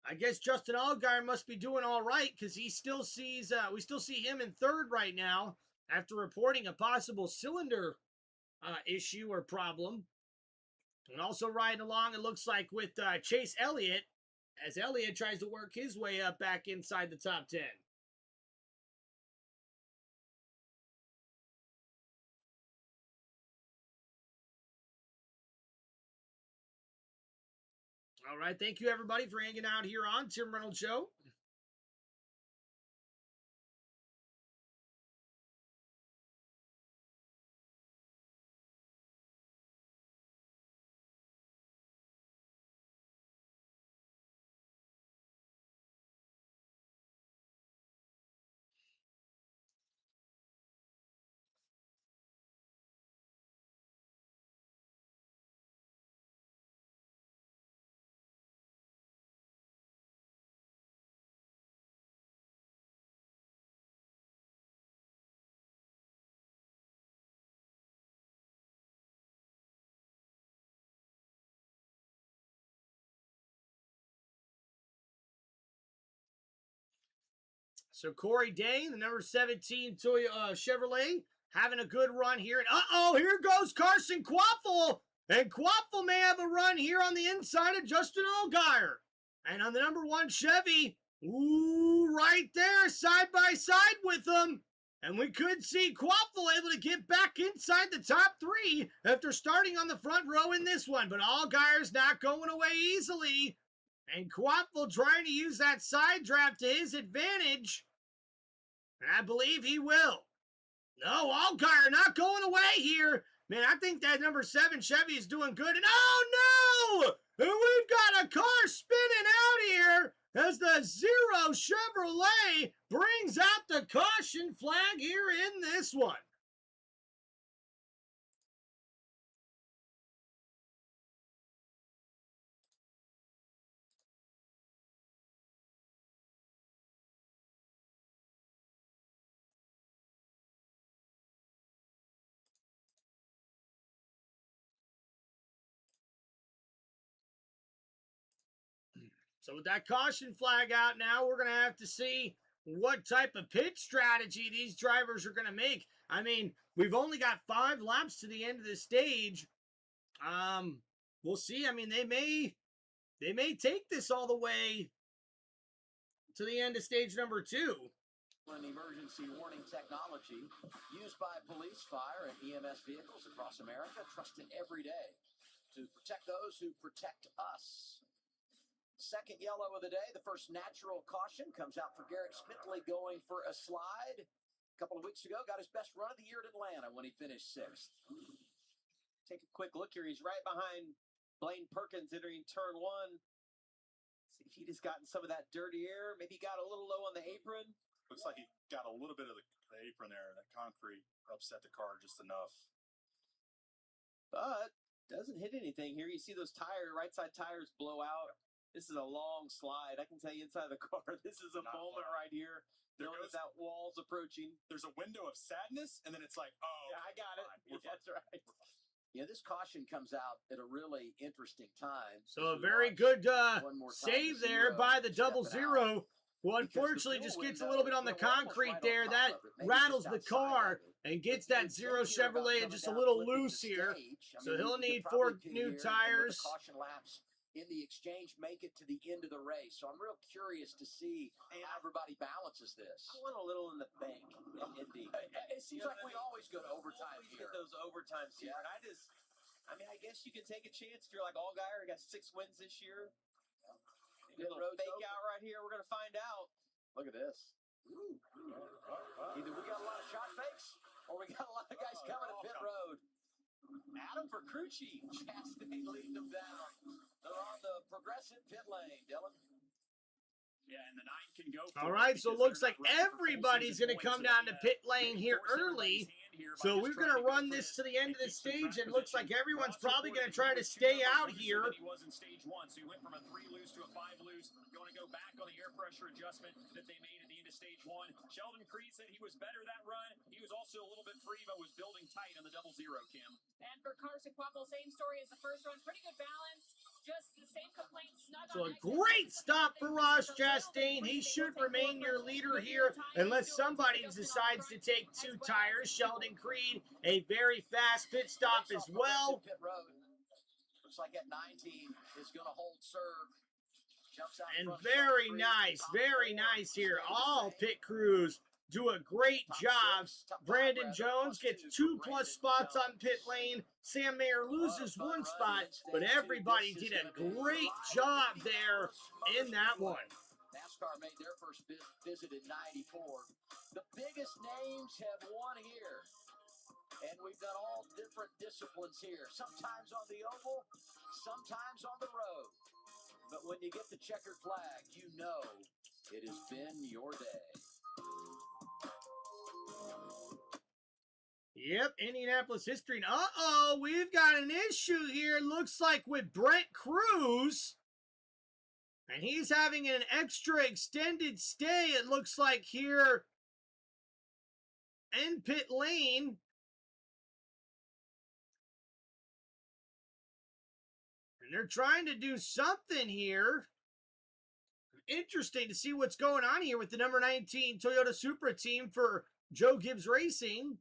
I guess Justin Allgaier must be doing all right because he still sees, we still see him in 3rd right now after reporting a possible cylinder issue or problem. And also riding along, it looks like, with Chase Elliott as Elliott tries to work his way up back inside the top 10. All right, thank you everybody for hanging out here on Tim Reynolds Show. So Corey Day, the number 17 Toyota Chevrolet, having a good run here. And uh-oh, here goes Carson Quaffle. And Quaffle may have a run here on the inside of Justin Allgaier. And on the number 1 Chevy, ooh, right there, side by side with them. And we could see Quaffle able to get back inside the top 3 after starting on the front row in this one. But Allgaier's not going away easily. And Quaffle trying to use that side draft to his advantage. And I believe he will. No, Allgaier not going away here. Man, I think that number 7 Chevy is doing good. And oh no! And we've got a car spinning out here as the Zero Chevrolet brings out the caution flag here in this one. So with that caution flag out now, we're going to have to see what type of pit strategy these drivers are going to make. I mean, we've only got 5 laps to the end of the stage. We'll see. I mean, they may take this all the way to the end of stage number 2. An emergency warning technology used by police, fire, and EMS vehicles across America, trusted every day to protect those who protect us. Second yellow of the day, the first natural caution comes out for Garrett Smithley going for a slide. A couple of weeks ago, got his best run of the year at Atlanta when he finished 6th. Take a quick look here. He's right behind Blaine Perkins entering turn 1. See if he just gotten some of that dirty air. Maybe got a little low on the apron. Looks like he got a little bit of the apron there. That concrete upset the car just enough. But doesn't hit anything here. You see those right side tires blow out. This is a long slide. I can tell you inside the car, this is a moment right here. Knowing that wall's approaching. There's a window of sadness, and then it's like, oh. Yeah, I got it. That's right. Yeah, this caution comes out at a really interesting time. So a very good save there by the double zero. Who unfortunately just gets a little bit on the concrete there. That rattles the car and gets that Zero Chevrolet just a little loose here. So he'll need 4 new tires. Caution laps in the exchange make it to the end of the race. So I'm real curious to see how everybody balances this. I want a little in the bank in Indy. It seems like we always go to overtime here. Get those overtimes here. And I guess you can take a chance if you're like Allgaier, got 6 wins this year. A little fake out right here. We're going to find out. Look at this. Ooh. Either we got a lot of shot fakes or we got a lot of guys coming to pit road. Adam Vercrucci, Chastain leading them down. They're on the progressive pit lane, Dylan. Yeah, and the 9 can go. All right, so it looks like everybody's going to come down to pit lane here early. So we're going to run this to the end of the stage, and it looks like everyone's probably going to try to stay out here. He was in stage 1, so he went from a 3 loose to a 5 loose. Going to go back on the air pressure adjustment that they made at the end of stage 1. Sheldon Creed said he was better that run. He was also a little bit free, but was building tight on the double zero, Kim. And for Carson Quaffle, same story as the first run. Pretty good balance. Just the same complaints. So a great stop for Ross Chastain. He should remain your leader here unless somebody decides to take 2 tires. Sheldon Creed, a very fast pit stop as well. Looks like at 19 is going to hold serve. And very nice here. All pit crews do a great job. Brandon Jones gets 2+ spots on pit lane. Sam Mayer loses 1 spot, but everybody did a great job there in that one. NASCAR made their first visit in '94. The biggest names have won here. And we've done all different disciplines here. Sometimes on the oval, sometimes on the road. But when you get the checkered flag, you know it has been your day. Yep, Indianapolis history. And uh-oh, we've got an issue here. Looks like with Brent Cruz. And he's having an extra extended stay, it looks like, here in pit lane. And they're trying to do something here. Interesting to see what's going on here with the number 19 Toyota Supra team for Joe Gibbs Racing.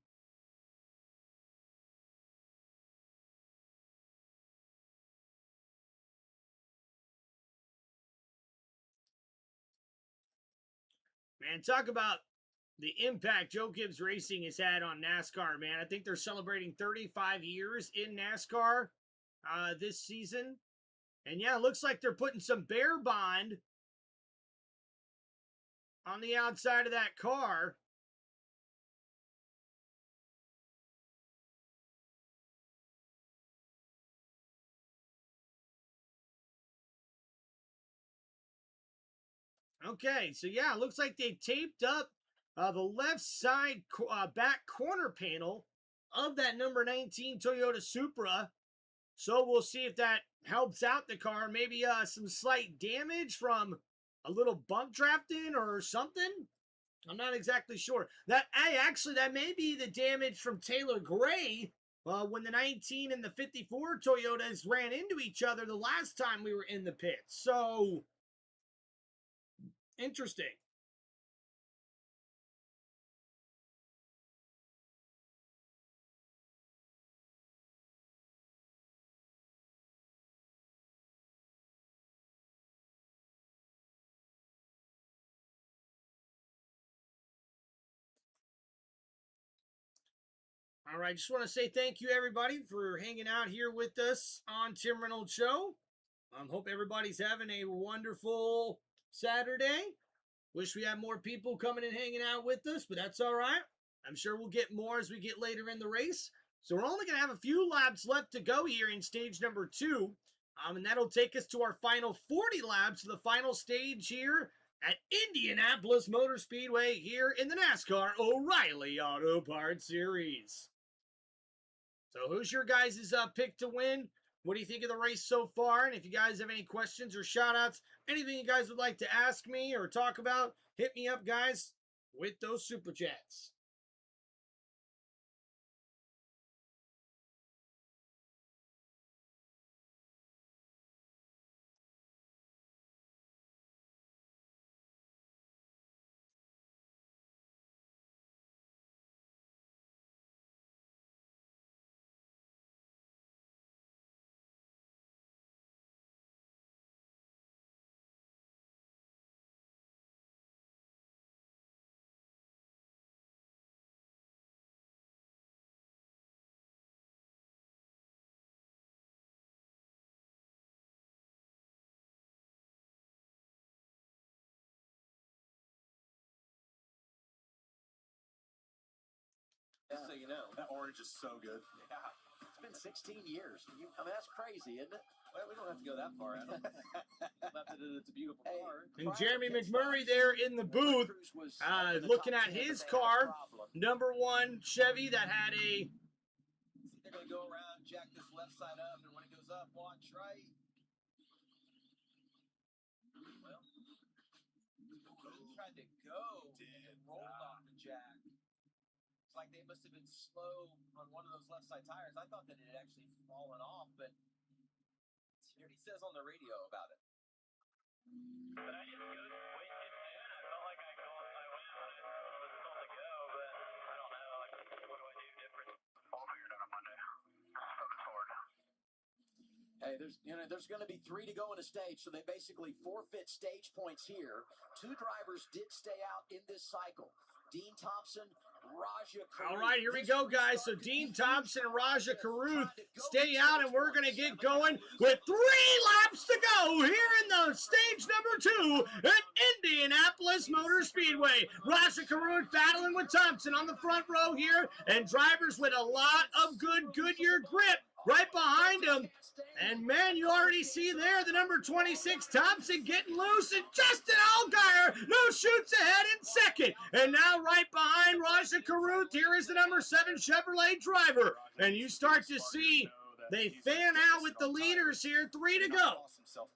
Man, talk about the impact Joe Gibbs Racing has had on NASCAR, man. I think they're celebrating 35 years in NASCAR this season. And yeah, it looks like they're putting some Bear Bond on the outside of that car. Okay, so yeah, it looks like they taped up the left side back corner panel of that number 19 Toyota Supra. So we'll see if that helps out the car. Maybe some slight damage from a little bump drafting or something. I'm not exactly sure. That may be the damage from Taylor Gray when the 19 and the 54 Toyotas ran into each other the last time we were in the pits. So interesting. All right, just want to say thank you, everybody, for hanging out here with us on Tim Reynolds Show. Hope everybody's having a wonderful Saturday. Wish we had more people coming and hanging out with us, but that's all right. I'm sure we'll get more as we get later in the race. So we're only going to have a few laps left to go here in stage number 2. And that'll take us to our final 40 laps of the final stage here at Indianapolis Motor Speedway here in the NASCAR O'Reilly Auto Parts Series. So who's your guys' pick to win? What do you think of the race so far? And if you guys have any questions or shout-outs, anything you guys would like to ask me or talk about, hit me up, guys, with those Super Chats. Just so you know. That orange is so good. Yeah. It's been 16 years. I mean, that's crazy, isn't it? Well, we don't have to go that far, Adam. It's a beautiful car. And Jeremy McMurray there in the booth, looking at his car, number 1 Chevy that had a... They're going to go around, jack this left side up, and when it goes up, watch right. Well, tried to go and rolled off the jack. It's like they must have been slow on one of those left side tires. I thought that it had actually fallen off, but he says on the radio about it. But I just go way too soon. I felt like I called my win when it was supposed to go, but I don't know. Like, what do I do different? I'll figure it out on Monday. Looking forward. Hey, there's going to be 3 to go in a stage, so they basically forfeit stage points here. 2 drivers did stay out in this cycle. Dean Thompson, Raja Caruth. All right, here we go, guys. So Dean Thompson and Raja Caruth stay out, and we're going to get going with 3 laps to go here in the stage number 2 at Indianapolis Motor Speedway. Raja Caruth battling with Thompson on the front row here, and drivers with a lot of good Goodyear grip right behind him. And man, you already see there the number 26 Thompson getting loose, and Justin Allgaier no shoots ahead in second. And now right behind Raja Caruth, here is the number 7 Chevrolet driver. And you start to see they fan out with the leaders here, 3 to go.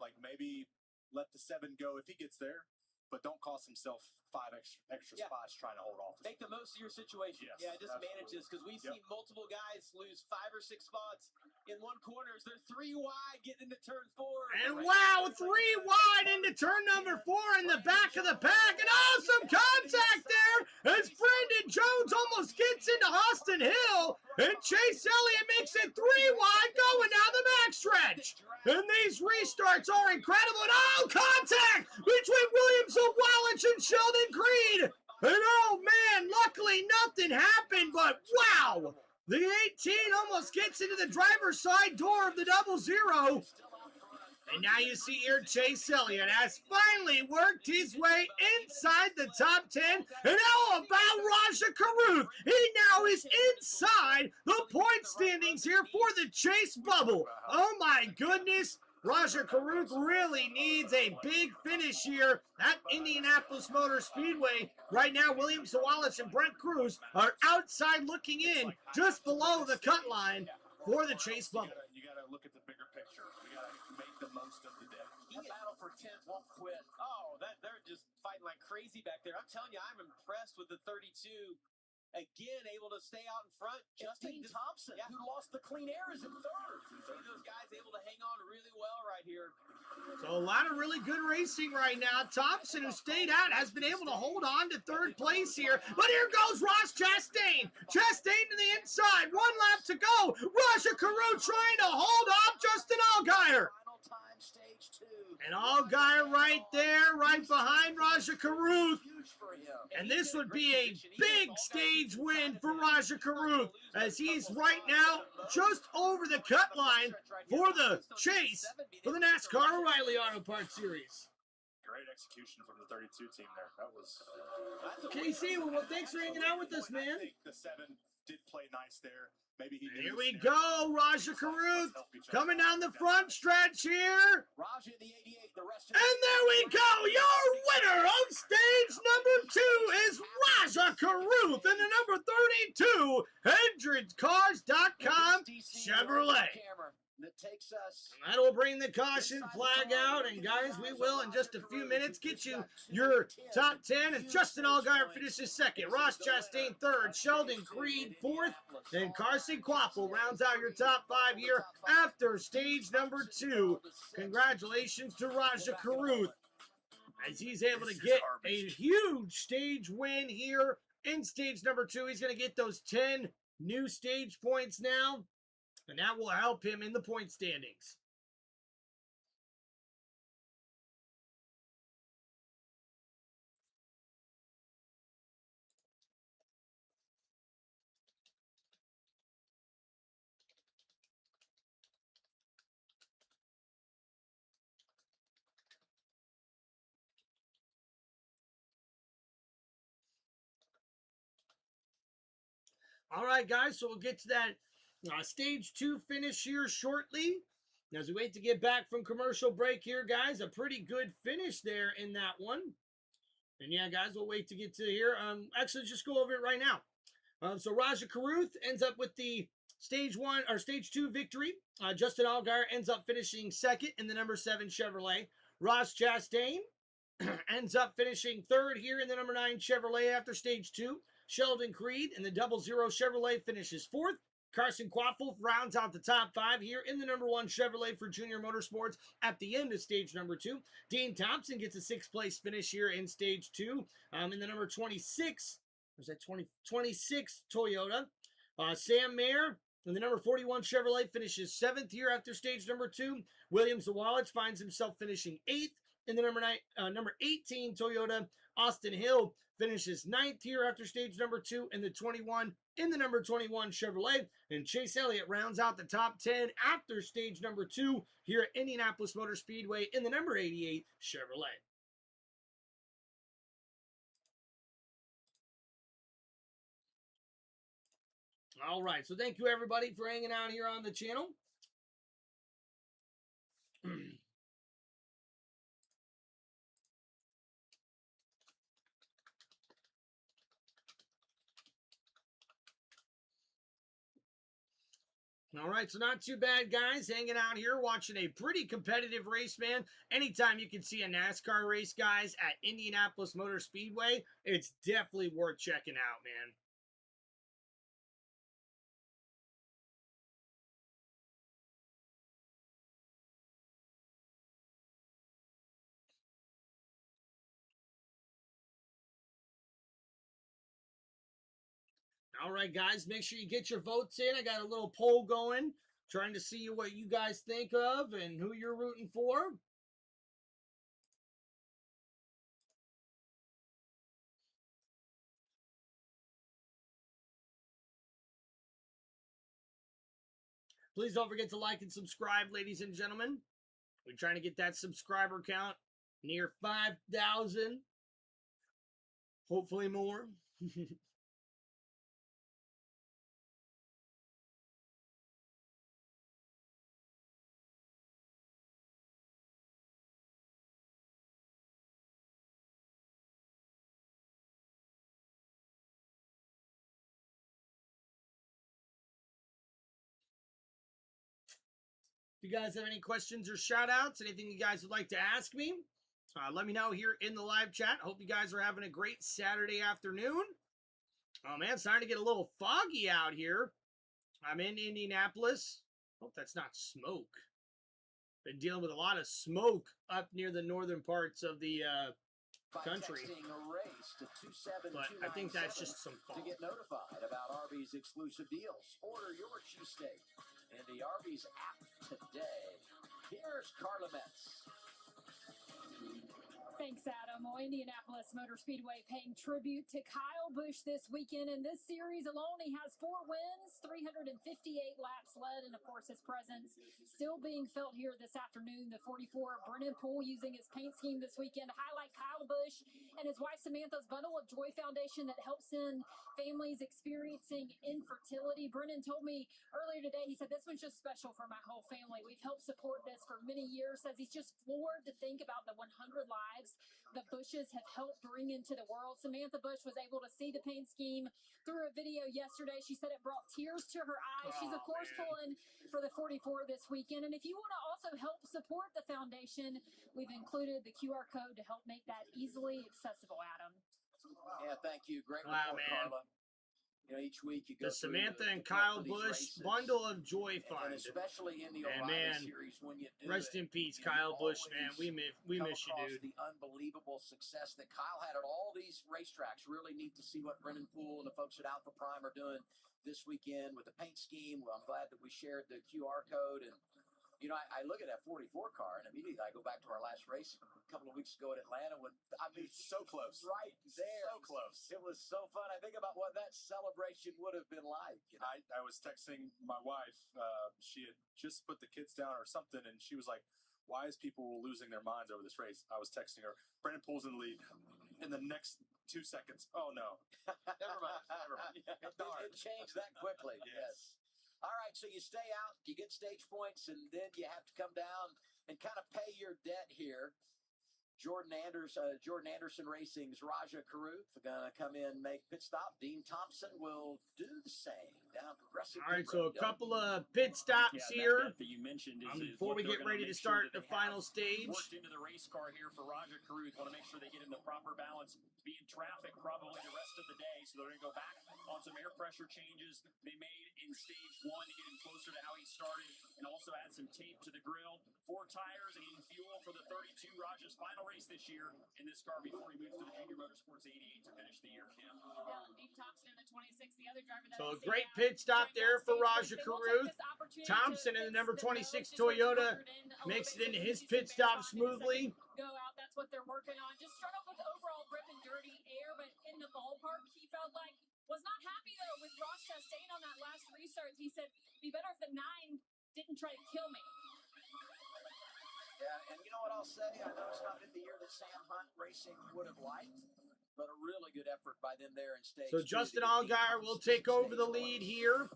Like maybe let the 7 go if he gets there, but don't cost himself 5 extra spots trying to hold off. Make the most of your situation. Yes, Yeah, just manage this, because we've seen multiple guys lose 5 or 6 spots in one corner. They're 3 wide getting into turn 4. And wow, 3 wide into turn number 4 in the back of the pack. And awesome contact there as Brandon Jones almost gets into Austin Hill. And Chase Elliott makes it 3 wide going down the backstretch. And these restarts are incredible. And contact between Williams of Walich and Sheldon Creed. And oh man, really nothing happened, but wow! The 18 almost gets into the driver's side door of the 00. And now you see here Chase Elliott has finally worked his way inside the top 10. And how about Raja Caruth? He now is inside the point standings here for the Chase bubble. Oh my goodness. Raja Caruth really needs a big finish here at Indianapolis Motor Speedway. Right now, William Sawalich and Brent Cruz are outside looking in just below the cut line for the Chase bubble. You gotta look at the bigger picture. We gotta make the most of the day. That battle for 10th won't quit. Oh, they're just fighting like crazy back there. I'm telling you, I'm impressed with the 32. Again, able to stay out in front. Justin Thompson, who lost the clean air, is in third. See those guys able to hang on really well right here. So a lot of really good racing right now. Thompson, who stayed out, has been able to hold on to third place here. But here goes Ross Chastain. Chastain to the inside. 1 lap to go. Raja Caruth trying to hold off Justin Allgaier. Final time, stage 2. And Allgaier right there, right behind Raja Caruth. Huge for him. And this would be a big stage win for Raja Caruth, as he's right now just over the cut line for the chase for the NASCAR O'Reilly Auto Parts Series. Great execution from the 32 team there. That was. KC, well, thanks for hanging out with us, man. I think the 7 did play nice there. Maybe he. Here we go, Raja Caruth coming down the front stretch here. Raja in the 88, the rest of And there we go. Your winner of stage number 2 is Raja Caruth in the number 32 HendricksCars.com Chevrolet. That takes us. And that will bring the caution flag out. And guys, we will in just a few minutes get you your top 10 as Justin Allgaier finishes second, Ross Chastain third, Sheldon Creed fourth, and Carson Quaffle rounds out your top 5 here after stage number 2. Congratulations to Raja Caruth, as he's able to get a huge stage win here in stage number 2. He's going to get those 10 new stage points now, and that will help him in the point standings. All right, guys, so we'll get to that stage 2 finish here shortly. As we wait to get back from commercial break here, guys, a pretty good finish there in that one. And yeah, guys, we'll wait to get to here. Actually, just go over it right now. So Raja Caruth ends up with the stage 2 victory. Justin Allgaier ends up finishing second in the number 7 Chevrolet. Ross Chastain ends up finishing third here in the number 9 Chevrolet after stage 2. Sheldon Creed in the 00 Chevrolet finishes fourth. Carson Quaffle rounds out the top 5 here in the number 1 Chevrolet for Junior Motorsports at the end of stage number 2. Dean Thompson gets a 6th place finish here in stage 2 in the number 26. Was that 26 Toyota? Sam Mayer in the number 41 Chevrolet finishes 7th here after stage number 2. William Sawalich finds himself finishing 8th in the number 18 Toyota. Austin Hill finishes 9th here after stage number 2 in the 21 in the number 21 Chevrolet. And Chase Elliott rounds out the top 10 after stage number 2 here at Indianapolis Motor Speedway in the number 88 Chevrolet. All right, so thank you everybody for hanging out here on the channel. All right, so not too bad, guys, hanging out here, watching a pretty competitive race, man. Anytime you can see a NASCAR race, guys, at Indianapolis Motor Speedway, it's definitely worth checking out, man. All right, guys, make sure you get your votes in. I got a little poll going, trying to see what you guys think of and who you're rooting for. Please don't forget to like and subscribe, ladies and gentlemen. We're trying to get that subscriber count near 5,000. Hopefully more. If you guys have any questions or shout outs, anything you guys would like to ask me, let me know here in the live chat. Hope you guys are having a great Saturday afternoon. Oh man, it's starting to get a little foggy out here. I'm in Indianapolis. Hope that's not smoke. Been dealing with a lot of smoke up near the northern parts of the country. But I think that's just some fog. To get notified about Arby's exclusive deals, order your cheesesteak in the Arby's app today. Here's Carla Metz. Thanks, Adam. Well, Indianapolis Motor Speedway paying tribute to Kyle Busch this weekend. In this series alone, he has 4 wins, 358 laps led, and of course his presence still being felt here this afternoon. The 44 Brennan Poole using his paint scheme this weekend to highlight Kyle Busch and his wife Samantha's Bundle of Joy Foundation that helps in families experiencing infertility. Brennan told me earlier today, he said, this one's just special for my whole family. We've helped support this for many years. Says he's just floored to think about the 100 lives the Bushes have helped bring into the world. Samantha Busch was able to see the paint scheme through a video yesterday. She said it brought tears to her eyes. She's, of course, pulling for the 44 this weekend. And if you want to also help support the foundation, we've included the QR code to help make that easily accessible, Adam. Yeah, thank you. Great Wow, report, man. Carla. You know, each week you go The Samantha and Kyle Busch Bundle of Joy Fund. And especially in the And O'Reilly man, series, when you do rest it, in peace, you Kyle Busch, always man. We miss you, come across dude. the unbelievable success that Kyle had at all these racetracks. Really neat to see what Brennan Poole and the folks at Alpha Prime are doing this weekend with the paint scheme. Well, I'm glad that we shared the QR code. And, you know, I look at that 44 car and immediately I go back to our last race a couple of weeks ago at Atlanta when, I mean, So close. right there. So close. It was so fun. I think about what that celebration would have been like. You know? I was texting my wife. She had just put the kids down or something, and she was like, why is people losing their minds over this race? I was texting her. Brennan Poole's in the lead. In the next 2 seconds, oh no. Never mind. Never mind. It changed that quickly. Yes. All right, so you stay out, you get stage points, and then you have to come down and kind of pay your debt here. Jordan Anderson Racing's Raja Karuth are going to come in and make pit stop. Dean Thompson will do the same down Progressive. All right, so a couple of pit stops here that you mentioned before we get ready to start the final stage. Worked into the race car here for Raja Karuth. Want to make sure they get in the proper balance. Be in traffic probably the rest of the day, so they're going to go back on some air pressure changes they made in stage 1 to get him closer to how he started, and also add some tape to the grill. 4 tires and fuel for the 32. Raja's final race this year in this car before he moves to the Junior Motorsports 88 to finish the year. Kim. Dean Thompson in the 26, the other driver that So a great pit stop there for Raja Karuth. Thompson in the number 26 Toyota makes it into his pit stop smoothly. Go out, that's what they're working on. Just start off with overall grip and dirty air, but in the ballpark, he felt like was not happy though with Ross Chastain on that last restart. He said, "Be better if the 9 didn't try to kill me." Yeah, and you know what I'll say? I know it's not been the year that Sam Hunt Racing would have liked, but a really good effort by them there in stage 2. So Justin Allgaier will take over the lead here.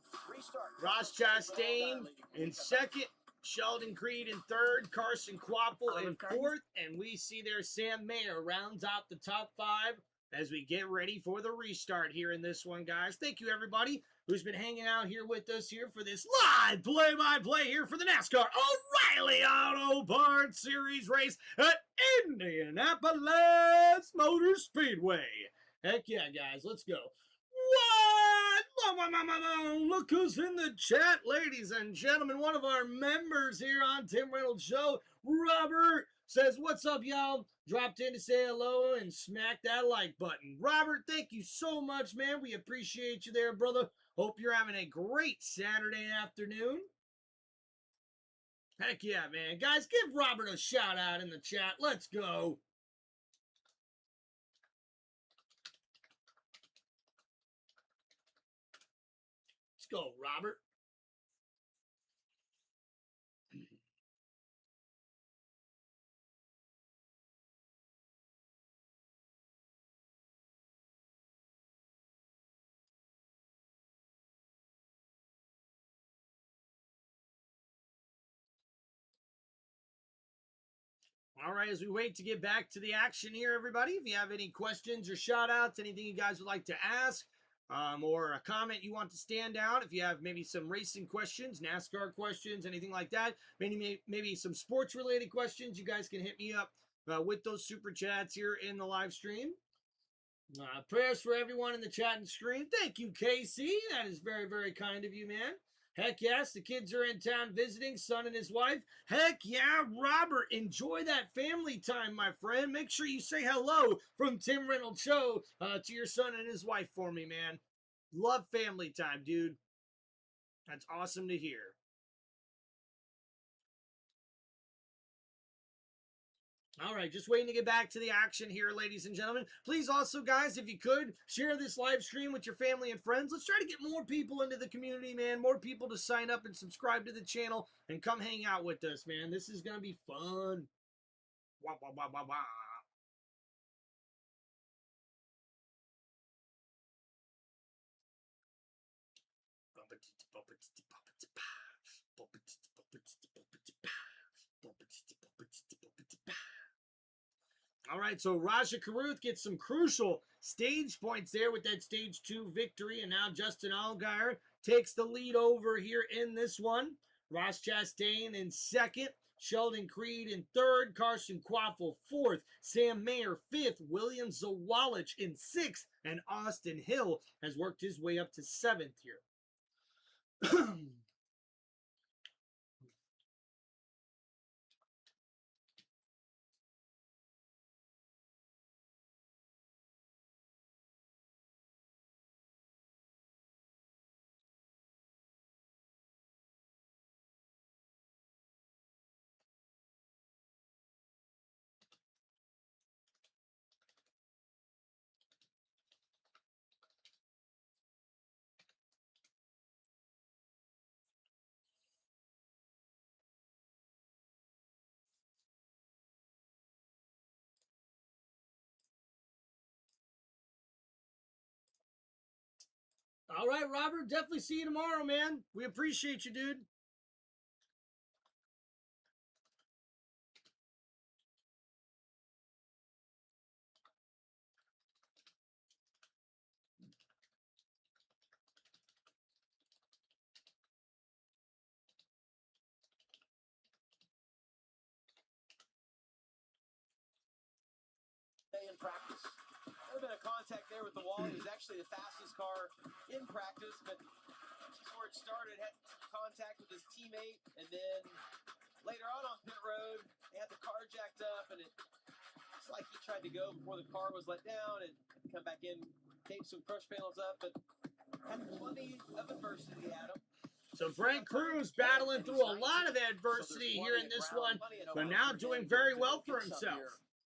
Ross Chastain in second. Sheldon Creed in third. Carson Kvapil in fourth. And we see there Sam Mayer rounds out the top 5 as we get ready for the restart here in this one, guys. Thank you, everybody who's been hanging out here with us here for this live play-by-play here for the NASCAR O'Reilly Auto Parts Series race at Indianapolis Motor Speedway. Heck yeah, guys. Let's go. What? Look who's in the chat, ladies and gentlemen. One of our members here on Tim Reynolds Show, Robert, says, what's up, y'all? Dropped in to say hello and smack that like button. Robert, thank you so much, man. We appreciate you there, brother. Hope you're having a great Saturday afternoon. Heck yeah, man. Guys, give Robert a shout out in the chat. Let's go. Let's go, Robert. All right, as we wait to get back to the action here, everybody, if you have any questions or shout outs, anything you guys would like to ask, or a comment you want to stand out, if you have maybe some racing questions, NASCAR questions, anything like that, maybe some sports related questions, you guys can hit me up with those super chats here in the live stream. Prayers for everyone in the chat and screen. Thank you, Casey. That is very, very kind of you, man. Heck yes, the kids are in town visiting, son and his wife. Heck yeah, Robert, enjoy that family time, my friend. Make sure you say hello from Tim Reynolds Show to your son and his wife for me, man. Love family time, dude. That's awesome to hear. All right, just waiting to get back to the action here, ladies and gentlemen. Please also, guys, if you could, share this live stream with your family and friends. Let's try to get more people into the community, man. More people to sign up and subscribe to the channel and come hang out with us, man. This is going to be fun. Wah, wah, wah, wah, wah. All right, so Raja Karuth gets some crucial stage points there with that stage 2 victory, and now Justin Allgaier takes the lead over here in this one. Ross Chastain in second, Sheldon Creed in third, Carson Quaffle fourth, Sam Mayer fifth, William Zawalich in sixth, and Austin Hill has worked his way up to seventh here. All right, Robert, definitely see you tomorrow, man. We appreciate you, dude. In practice. There been a contact there with the wall. He was actually the fastest car in practice, but before it started, had contact with his teammate, and then later on pit road, they had the car jacked up, and it's like he tried to go before the car was let down and come back in, tape some crush panels up, but had plenty of adversity, Adam. So Brent Cruz battling through a lot of adversity here in this one, but now doing very well for himself.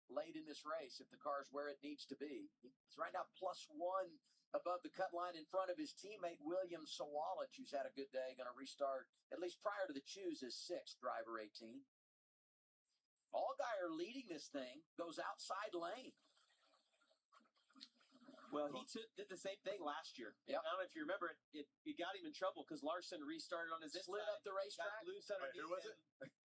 Late in this race, if the car's where it needs to be. He's right now +1 above the cut line in front of his teammate, William Sawalich, who's had a good day, going to restart, at least prior to the choose, his 6th, driver 18. Allgaier leading this thing, goes outside lane. Well, he did the same thing last year. Yep. I don't know if you remember it got him in trouble because Larson restarted on his slid up the racetrack. Got loose underneath. Who was it?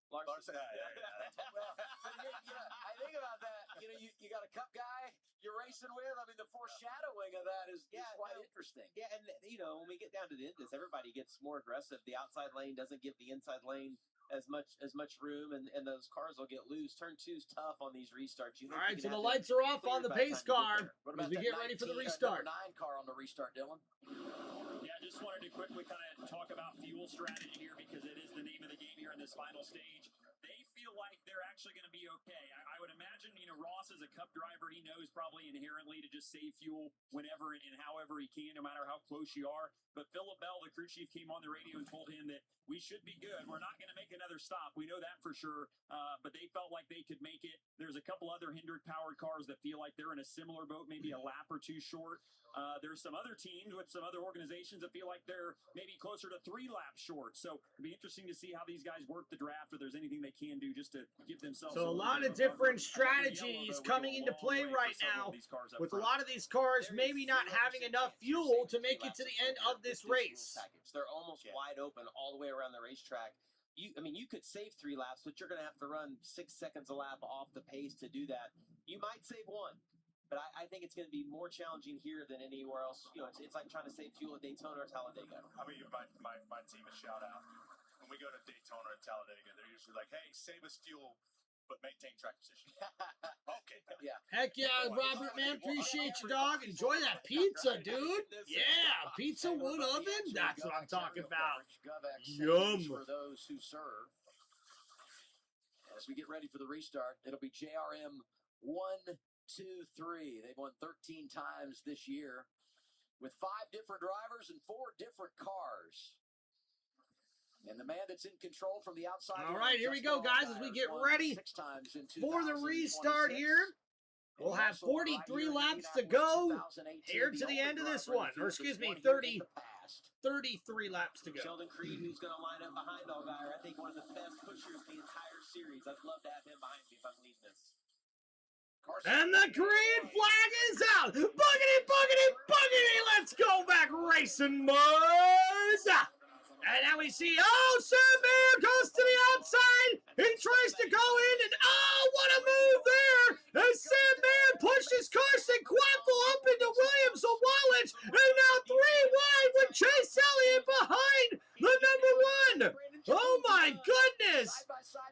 Larson. Well, I think about that. You got a cup guy you're racing with. I mean, the foreshadowing of that is quite interesting. Yeah, and when we get down to the end of this, everybody gets more aggressive. The outside lane doesn't give the inside lane as much room, and those cars will get loose. Turn 2's tough on these restarts. All right, so the lights are off on the pace car as we get ready for the restart. Number 9 car on the restart, Dylan. Yeah, I just wanted to quickly kind of talk about fuel strategy here because it is the name of the game here in this final stage. They feel like they're actually going to be okay. I would imagine, Ross as a cup driver, he knows probably inherently to just save fuel whenever and however he can, no matter how close you are. But Philip Bell, the crew chief, came on the radio and told him that we should be good. We're not going to make another stop. We know that for sure. But they felt like they could make it. There's a couple other Hendrick powered cars that feel like they're in a similar boat, maybe a lap or 2 short. There's some other teams with some other organizations that feel like they're maybe closer to 3 laps short. So it'll be interesting to see how these guys work the draft, or there's anything they can do just to give themselves. So a lot of different strategies coming into play right now, with a lot of these cars maybe not having enough fuel to make it to the end of this race. They're almost wide open all the way around the racetrack. you could save 3 laps, but you're going to have to run 6 seconds a lap off the pace to do that. You might save 1, but I think it's going to be more challenging here than anywhere else. You know, it's like trying to save fuel at Daytona or Talladega. I mean, my team a shout out. When we go to Daytona and Talladega, they're usually like, hey, save us fuel, but maintain track position. Okay. Yeah. Heck yeah, Robert, man. Appreciate you, dog. Enjoy that pizza, dude. Yeah, pizza wood oven. That's what I'm talking about. Yum. For those who serve. As we get ready for the restart, it'll be JRM 1, 2, 3. They've won 13 times this year with 5 different drivers and 4 different cars. And the man that's in control from the outside. All right, here we go, guys, as we get ready for the restart here. We'll have 43 laps to go here to the end of this one. Or excuse me, 33 laps to go. Sheldon Creed, who's going to line up behind Allgaier, I think one of the best pushers the entire series. I'd love to have him behind me if I'm leading this. And the green flag is out. Boogity, boogity, boogity. Let's go back racing, boys. And now we see, Sam Mayer goes to the outside. He tries to go in, and what a move there. As Sam Mayer pushes Carson Quaffle up into Williams of Wallach. And now 3 wide with Chase Elliott behind the number 1. Oh, my goodness.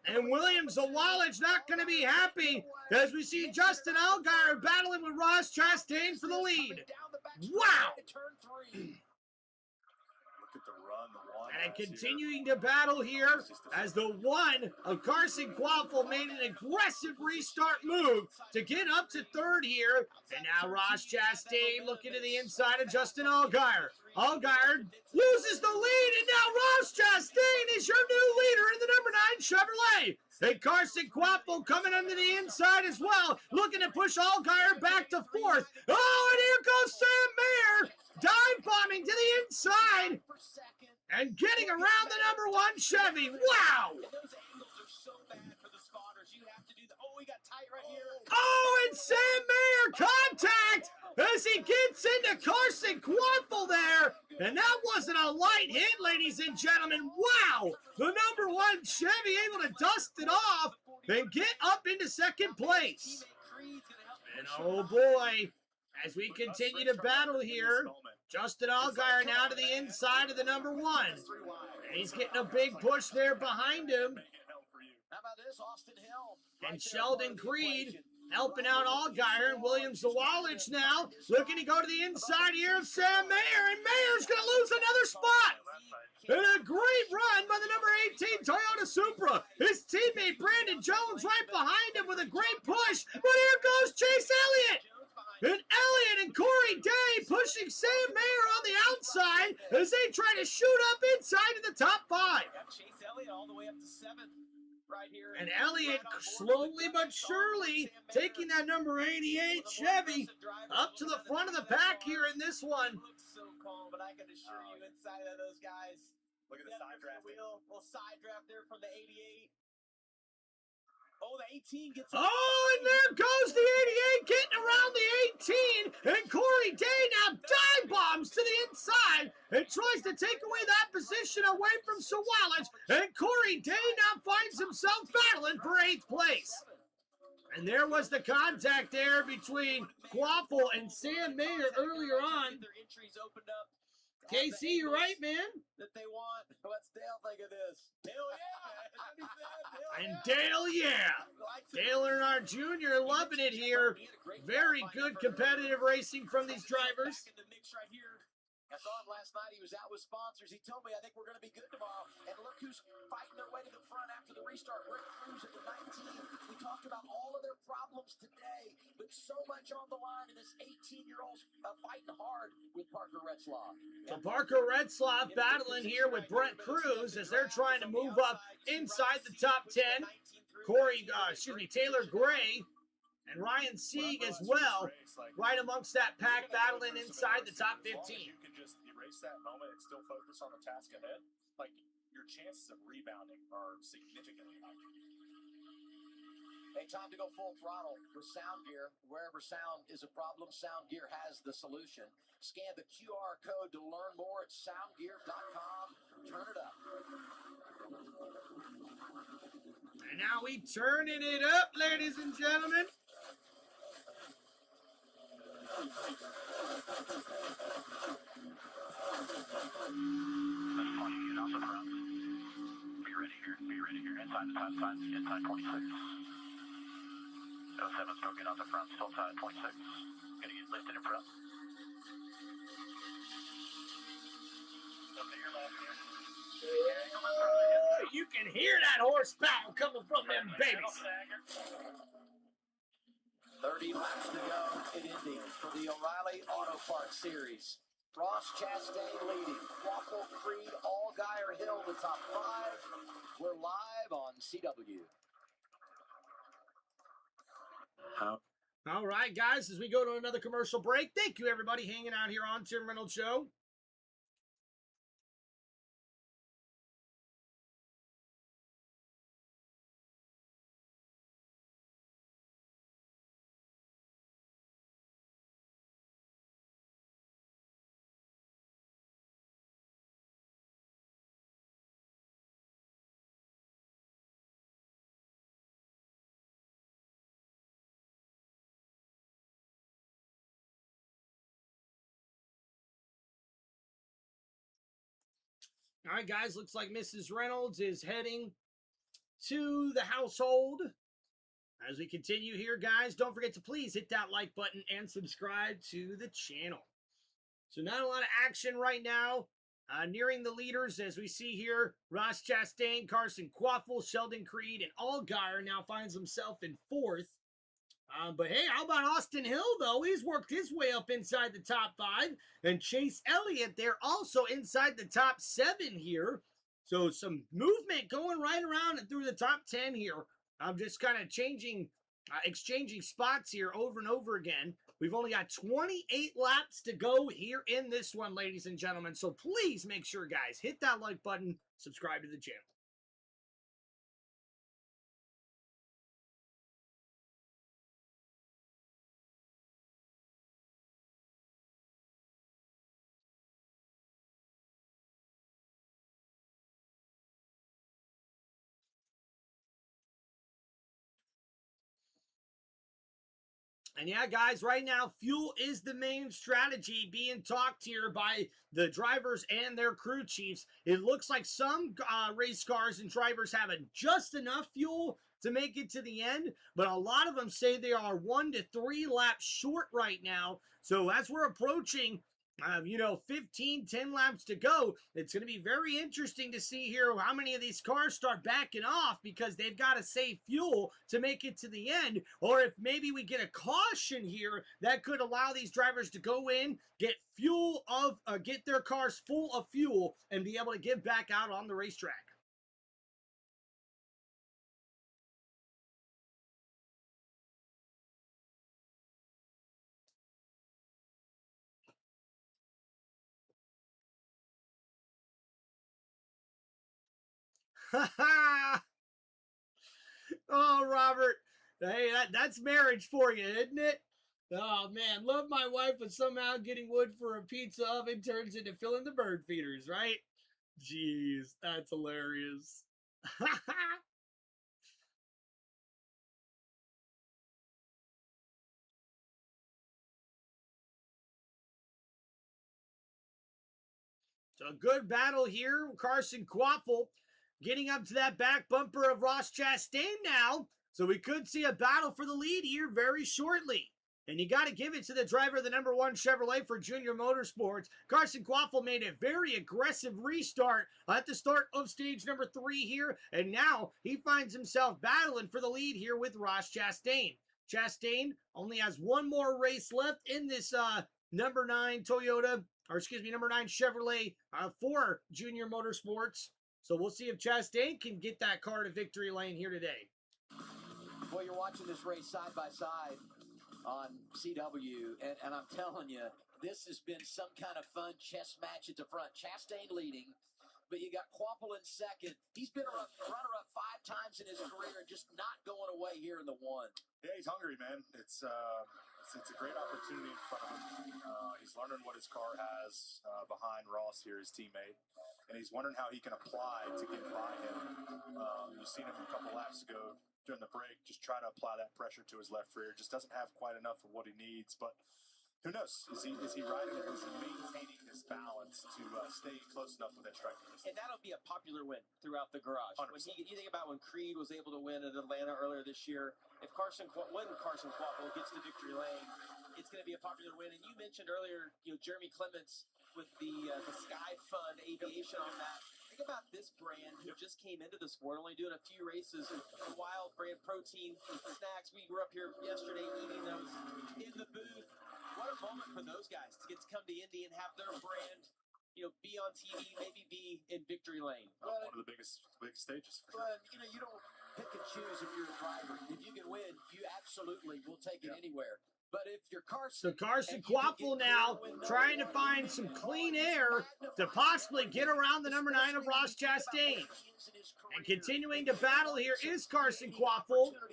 And Williams of Wallach not going to be happy as we see Justin Allgaier battling with Ross Chastain for the lead. Wow. And continuing to battle here as the 1 of Carson Quaffle made an aggressive restart move to get up to 3rd here. And now Ross Chastain looking to the inside of Justin Allgaier. Allgaier loses the lead, and now Ross Chastain is your new leader in the number 9 Chevrolet. And Carson Quaffle coming under the inside as well, looking to push Allgaier back to 4th. Oh, and here goes Sam Mayer, dive bombing to the inside. And getting around the number 1 Chevy. Wow! And those angles are so bad for the spotters. You have to do that. Oh, we got tight right here. Oh, and Sam Mayer contact as he gets into Carson Quaffle there. And that wasn't a light hit, ladies and gentlemen. Wow! The number 1 Chevy able to dust it off and get up into 2nd place. And oh boy, as we continue to battle here, Justin Allgaier now to the inside of the number 1. And he's getting a big push there behind him. How about this, Austin Hill? And Sheldon Creed helping out Allgaier, and Williams of Wallach now looking to go to the inside here of Sam Mayer, and Mayer's going to lose another spot. And a great run by the number 18 Toyota Supra. His teammate Brandon Jones right behind him with a great push, but here goes Chase Elliott. And Elliott and Corey Day pushing Sam Mayer on the outside as they try to shoot up inside of the top 5. Chase Elliott all the way up to 7th right here. And Elliott slowly but surely taking that number 88 Chevy up to the front of the pack here in this one. Looks so calm, but I can assure you inside of those guys. Look at the side draft. Little side draft there from the 88. Oh, the 18 gets. Oh, and there goes the 88 getting around the 18. And Corey Day now dive bombs to the inside and tries to take away that position away from Sawallich. And Corey Day now finds himself battling for 8th place. And there was the contact there between Quaffle and Sam Mayer earlier on. Their entries opened up. KC, you're right, man. That they want. What's Dale think of this? Hell yeah! And Dale, yeah. Dale Earnhardt Jr. loving it here. Very good competitive racing from these drivers. Back in the mix right here. I saw him last night. He was out with sponsors. He told me, I think we're going to be good tomorrow. And look who's fighting their way to the front after the restart. Rick Cruz at the 19. We talked about all of their problems today, but so much on the line. And this 18-year-old's fighting hard with Parker Retzlaff. So Parker Retzlaff battling here with Brent Cruz as they're trying to move up inside the top 10. Taylor Gray and Ryan Sieg as well, right amongst that pack battling inside the top 15. You can just erase that moment and still focus on the task ahead. Like, your chances of rebounding are significantly higher. Hey, time to go full throttle with Sound Gear. Wherever sound is a problem, Sound Gear has the solution. Scan the QR code to learn more at soundgear.com. Turn it up. And now we turning it up, ladies and gentlemen. Be ready here. Inside 26. 07, still get out the front, still tied 26. Gonna get lifted in front. You can hear that horsepower coming from them babies. 30 laps to go in Indy for the O'Reilly Auto Parts Series. Ross Chastain leading. Waffle, Creed, Allgaier, Hill, the top 5. We're live on CW. All right, guys, as we go to another commercial break, thank you, everybody, hanging out here on Tim Reynolds Show. All right, guys, looks like Mrs. Reynolds is heading to the household. As we continue here, guys, don't forget to please hit that like button and subscribe to the channel. So not a lot of action right now. Nearing the leaders, as we see here, Ross Chastain, Carson Quaffle, Sheldon Creed, and Allgaier now finds himself in 4th. But hey, how about Austin Hill, though? He's worked his way up inside the top 5. And Chase Elliott, they're also inside the top 7 here. So some movement going right around and through the top 10 here. I'm just kind of exchanging spots here over and over again. We've only got 28 laps to go here in this one, ladies and gentlemen. So please make sure, guys, hit that like button, subscribe to the channel. And yeah, guys, right now, fuel is the main strategy being talked here by the drivers and their crew chiefs. It looks like some race cars and drivers have just enough fuel to make it to the end, but a lot of them say they are 1 to 3 laps short right now. So as we're approaching 10 laps to go. It's going to be very interesting to see here how many of these cars start backing off because they've got to save fuel to make it to the end. Or if maybe we get a caution here that could allow these drivers to go in, get their cars full of fuel and be able to get back out on the racetrack. Oh, Robert. Hey, that's marriage for you, isn't it? Oh, man. Love my wife, but somehow getting wood for a pizza oven turns into filling the bird feeders, right? Jeez, that's hilarious. So a good battle here. Carson Quaffle getting up to that back bumper of Ross Chastain now. So we could see a battle for the lead here very shortly. And you got to give it to the driver of the number 1 Chevrolet for Junior Motorsports. Carson Quaffle made a very aggressive restart at the start of stage number 3 here. And now he finds himself battling for the lead here with Ross Chastain. Chastain only has one more race left in this number 9 Chevrolet for Junior Motorsports. So we'll see if Chastain can get that car to victory lane here today. Well, you're watching this race side by side on CW, and I'm telling you, this has been some kind of fun chess match at the front. Chastain leading, but you got Quaffle in second. He's been a runner-up 5 times in his career and just not going away here in the 1. Yeah, he's hungry, man. It's it's a great opportunity in front of him. He's learning what his car has behind Ross here, his teammate, and he's wondering how he can apply to get by him. You've seen him a couple laps ago during the break, just try to apply that pressure to his left rear. Just doesn't have quite enough of what he needs, but who knows? Is he riding it? Is he maintaining his balance to stay close enough with that striking distance? And that'll be a popular win throughout the garage. 100%. When you think about when Creed was able to win at Atlanta earlier this year, if when Carson Quaffle gets to victory lane, it's going to be a popular win. And you mentioned earlier, Jeremy Clements with the Sky Fund Aviation on that. Think about this brand who just came into the sport, only doing a few races. The Wild brand protein snacks. We were up here yesterday eating those in the booth. What a moment for those guys to get to come to Indy and have their brand, be on TV, maybe be in victory lane. One of the biggest stages. But, you don't pick and choose if you're a driver. If you can win, you absolutely will take it anywhere. But if you're Carson... So Carson Quaffle now trying to find some clean air to possibly get around the number 9 of Ross Chastain. And continuing to battle here is Carson Quaffle. Well,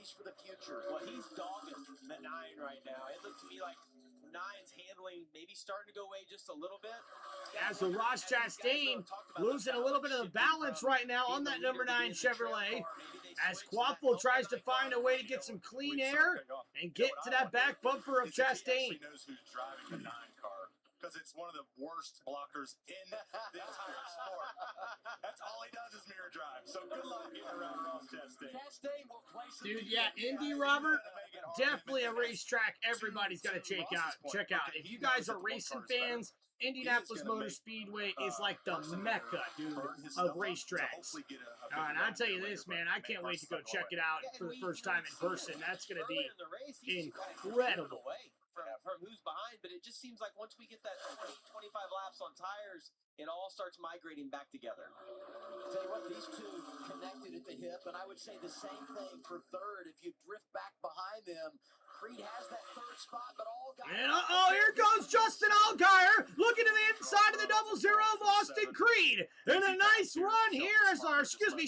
he's dogging the 9 right now. It looks to me like 9's handling maybe starting to go away just a little bit. Yeah, so Ross Chastain losing a little bit of the balance right now on that number 9 Chevrolet, as Quaffle tries to find a way to get some clean air and get to that back bumper of Chastain. He knows who's driving the 9 car, because it's one of the worst blockers in the entire sport. That's all he does is mirror drive. So good luck getting around Ross Chastain. Dude, yeah, Indy, Robert, definitely a racetrack everybody's got to check out. If you guys are racing fans, Indianapolis Motor Speedway is like the mecca, dude, of racetracks. And I tell you this, man, I can't wait to go check it out for the first time in person. That's going to be incredible. From who's behind, but it just seems like once we get that 20, 25 laps on tires, it all starts migrating back together. I'll tell you what, these two connected at the hip, and I would say the same thing for third. If you drift back behind them, Creed has that third spot, but Allgaier... And here goes Justin Allgaier looking to the inside of the 00 of Austin Creed. And a nice run here as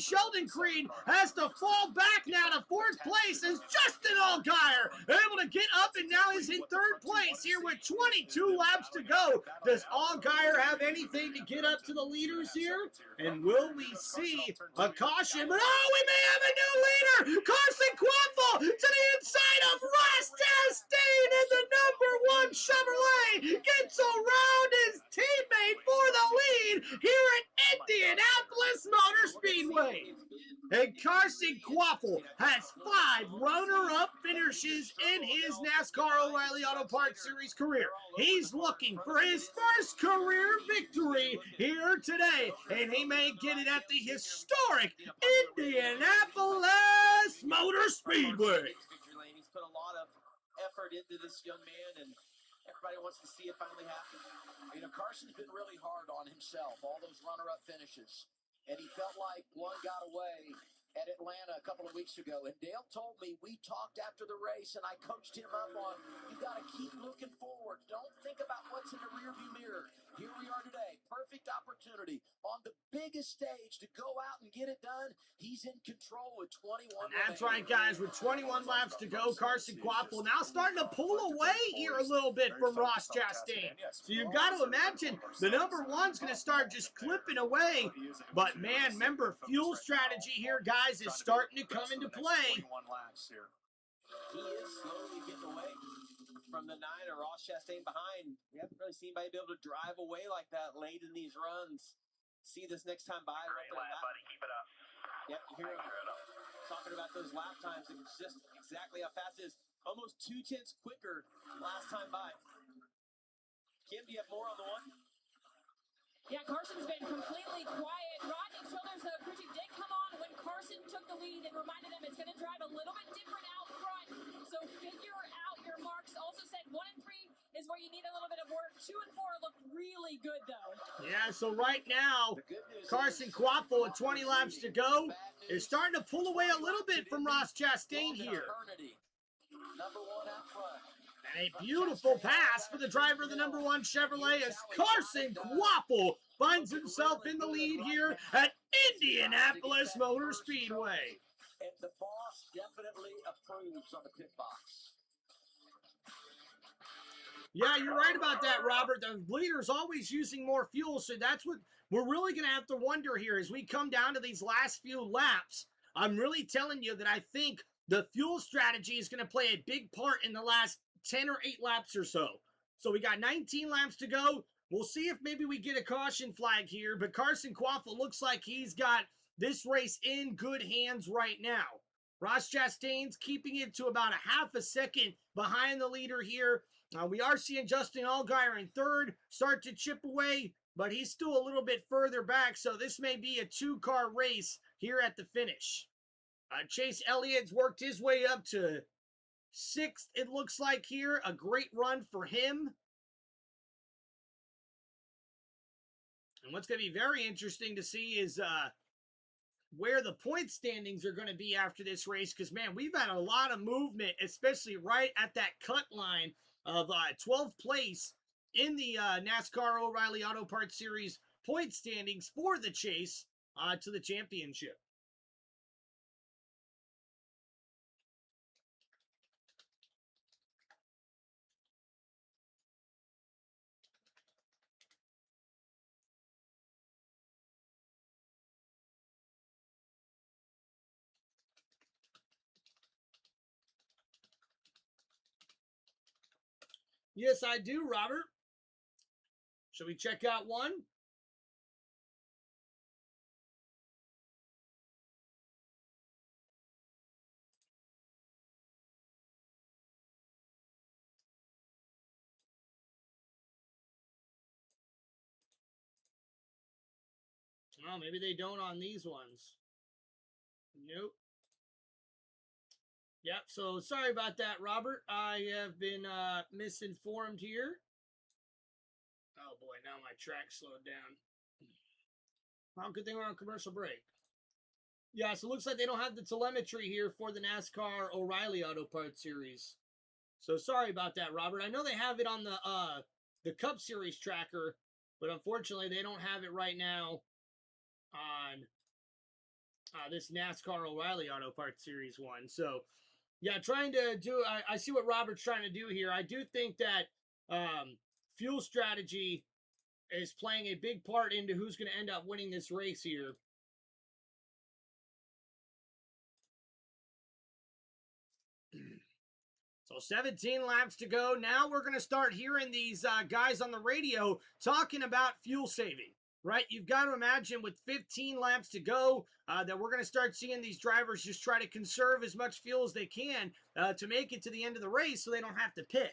Sheldon Creed has to fall back now to 4th place as Justin Allgaier able to get up, and now he's in 3rd place here with 22 laps to go. Does Allgaier have anything to get up to the leaders here? And will we see a caution? But we may have a new leader! Carson Quaffle to the inside of Ross Chastain, and the number 1 Chevrolet gets around his teammate for the lead here at Indianapolis Motor Speedway. And Carson Quaffle has 5 runner-up finishes in his NASCAR O'Reilly Auto Parts Series career. He's looking for his first career victory here today, and he may get it at the historic Indianapolis Motor Speedway. He's put a lot of effort into this young man, and everybody wants to see it finally happen. Carson's been really hard on himself, all those runner-up finishes. And he felt like one got away at Atlanta a couple of weeks ago. And Dale told me, we talked after the race, and I coached him up on, you got to keep looking forward. Don't think about what's in the rearview mirror. Here we are today. Perfect opportunity on the biggest stage to go out and get it done. He's in control with 21 That's right, guys. With 21 laps to go, Carson Quaffle now starting to pull away here a little bit from Ross Chastain. So you've got to imagine the number 1's going to start just clipping away. But, man, remember, fuel strategy here, guys, is starting to come into play. He is slowly getting away from the 9 or Ross Chastain behind. We haven't really seen anybody be able to drive away like that late in these runs. See this next time by. Great lap, buddy. Keep it up. Yep, you hear him talking about those lap times and just exactly how fast it is. Almost 2/10 quicker last time by. Kim, do you have more on the 1? Yeah, Carson's been completely quiet. Rodney Childers, though, Bridget did come on when Carson took the lead and reminded them it's going to drive a little bit different out front. So figure out your marks. Also said 1 and 3 is where you need a little bit of work. 2 and 4 look really good, though. Yeah, so right now, Carson Quaffle with 20 laps to go is starting to pull away a little bit from Ross Chastain here. Number 1 out front. And a beautiful pass for the driver of the number 1 Chevrolet as Carson Quaffle finds himself in the lead here at Indianapolis Motor Speedway. And the boss definitely approves on the pit box. Yeah, you're right about that, Robert. The leader's always using more fuel, so that's what we're really going to have to wonder here as we come down to these last few laps. I'm really telling you that I think the fuel strategy is going to play a big part in the last 10 or 8 laps or so. So we got 19 laps to go. We'll see if maybe we get a caution flag here, but Carson Quaffle looks like he's got this race in good hands right now. Ross Chastain's keeping it to about a half a second behind the leader here. We are seeing Justin Allgaier in third start to chip away, but he's still a little bit further back, so this may be a 2-car race here at the finish. Chase Elliott's worked his way up to 6th, it looks like here. A great run for him. And what's going to be very interesting to see is where the point standings are going to be after this race, because, man, we've had a lot of movement, especially right at that cut line of 12th place in the NASCAR O'Reilly Auto Parts Series point standings for the chase to the championship. Yes, I do, Robert. Shall we check out one? Oh, maybe they don't on these ones. Nope. Yep, so sorry about that, Robert. I have been misinformed here. Oh boy, now my track slowed down. Well, good thing we're on commercial break. Yeah, so it looks like they don't have the telemetry here for the NASCAR O'Reilly Auto Parts Series. So sorry about that, Robert. I know they have it on the Cup Series tracker, but unfortunately they don't have it right now on this NASCAR O'Reilly Auto Parts Series one. So, yeah, trying to do, I see what Robert's trying to do here. I do think that fuel strategy is playing a big part into who's going to end up winning this race here. So 17 laps to go. Now we're going to start hearing these guys on the radio talking about fuel saving, right? You've got to imagine with 15 laps to go that we're going to start seeing these drivers just try to conserve as much fuel as they can to make it to the end of the race so they don't have to pit.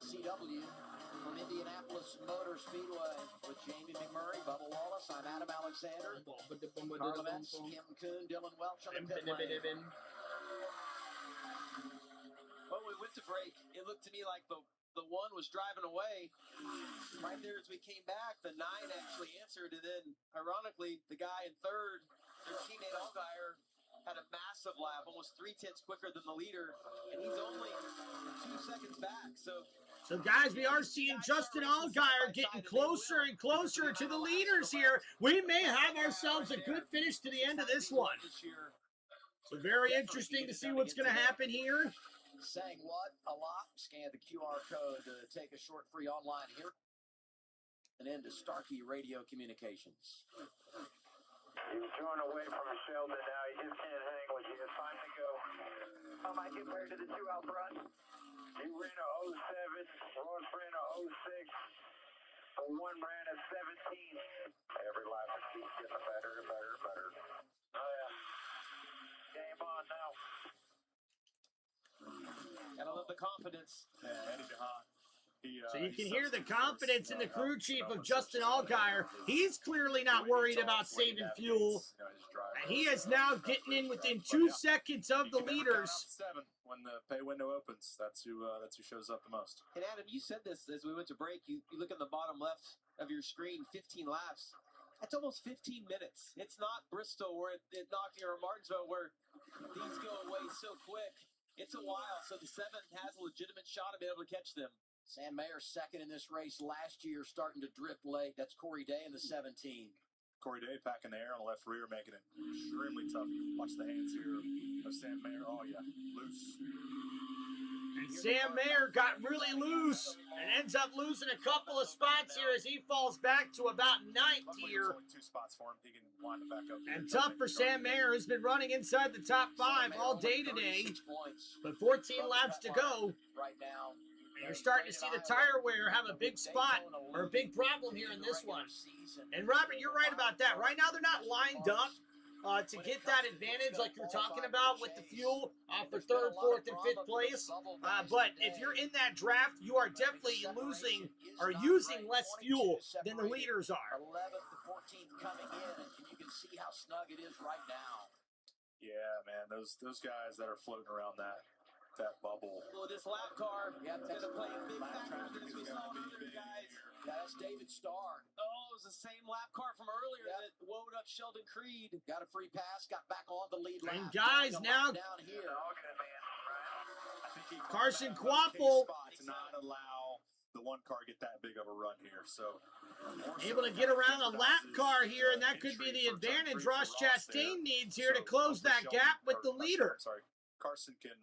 CW from Indianapolis Motor Speedway with Jamie McMurray, Bubba Wallace. I'm Adam Alexander. Carl Metz, Kim Kuhn, Dylan Welch on the pit lane. When we went to break, it looked to me like the one was driving away. Right there as we came back, the 9 actually answered, and then ironically, the guy in third, their teammate Allgaier, had a massive lap, almost 3/10 quicker than the leader, and he's only 2 seconds back. So, guys, we are seeing Justin Allgaier getting closer and closer to the leaders here. We may have ourselves a good finish to the end of this one. So, very interesting to see what's going to happen here. Saying what? A lot. Scan the QR code to take a short free online here. And into Starkey Radio Communications. He's drawn away from Sheldon now. He just can't hang with you. It's time to go. How am I compared to the 2 out front? You ran a 07, Ross ran a 06, the 1 ran a 17. Every lap it keeps getting better and better and better. Oh, yeah. Game on now. Gotta love the confidence. Yeah, Eddie DeHaan. So you can hear the confidence in the crew chief of Justin Allgaier. He's clearly not worried about saving fuel. And he is now getting in within 2 seconds of the leaders. 7 when the pay window opens. That's who shows up the most. And Adam, you said this as we went to break. You look at the bottom left of your screen, 15 laps. That's almost 15 minutes. It's not Bristol or at Knockney or Martinsville where these go away so quick. It's a while, so the 7 has a legitimate shot of being able to catch them. Sam Mayer second in this race last year, starting to drift late. That's Corey Day in the 17. Corey Day packing the air on the left rear, making it extremely tough. Watch the hands here of Sam Mayer. Oh, yeah, loose. And Sam Mayer got really loose and ends up losing a couple of spots here as he falls back to about ninth here. Only 2 spots for him. He can wind it back up here. And tough for Sam Mayer, who's been running inside the top 5 all day today. But 14 laps to go. Right now. And you're starting to see the tire wear have a big spot or a big problem here in this one. And Robert, you're right about that. Right now they're not lined up to get that advantage like you're talking about with the fuel for 3rd, 4th, and 5th place. But if you're in that draft, you are definitely losing or using less fuel than the leaders are. 11th to 14th coming in, and you can see how snug it is right now. Yeah, man, those guys that are floating around that bubble. Well, this lap car is going to play a big factor in this. We saw earlier, guys. That's David Starr. Oh, it was the same lap car from earlier that woed up Sheldon Creed. Got a free pass, got back on the lead lap. And guys, now down here. Carson Quapple to not allow the one car get that big of a run here. So able to get around a lap car here, and that could be the advantage Ross Chastain needs here to close that gap with the leader. Sorry, Carson can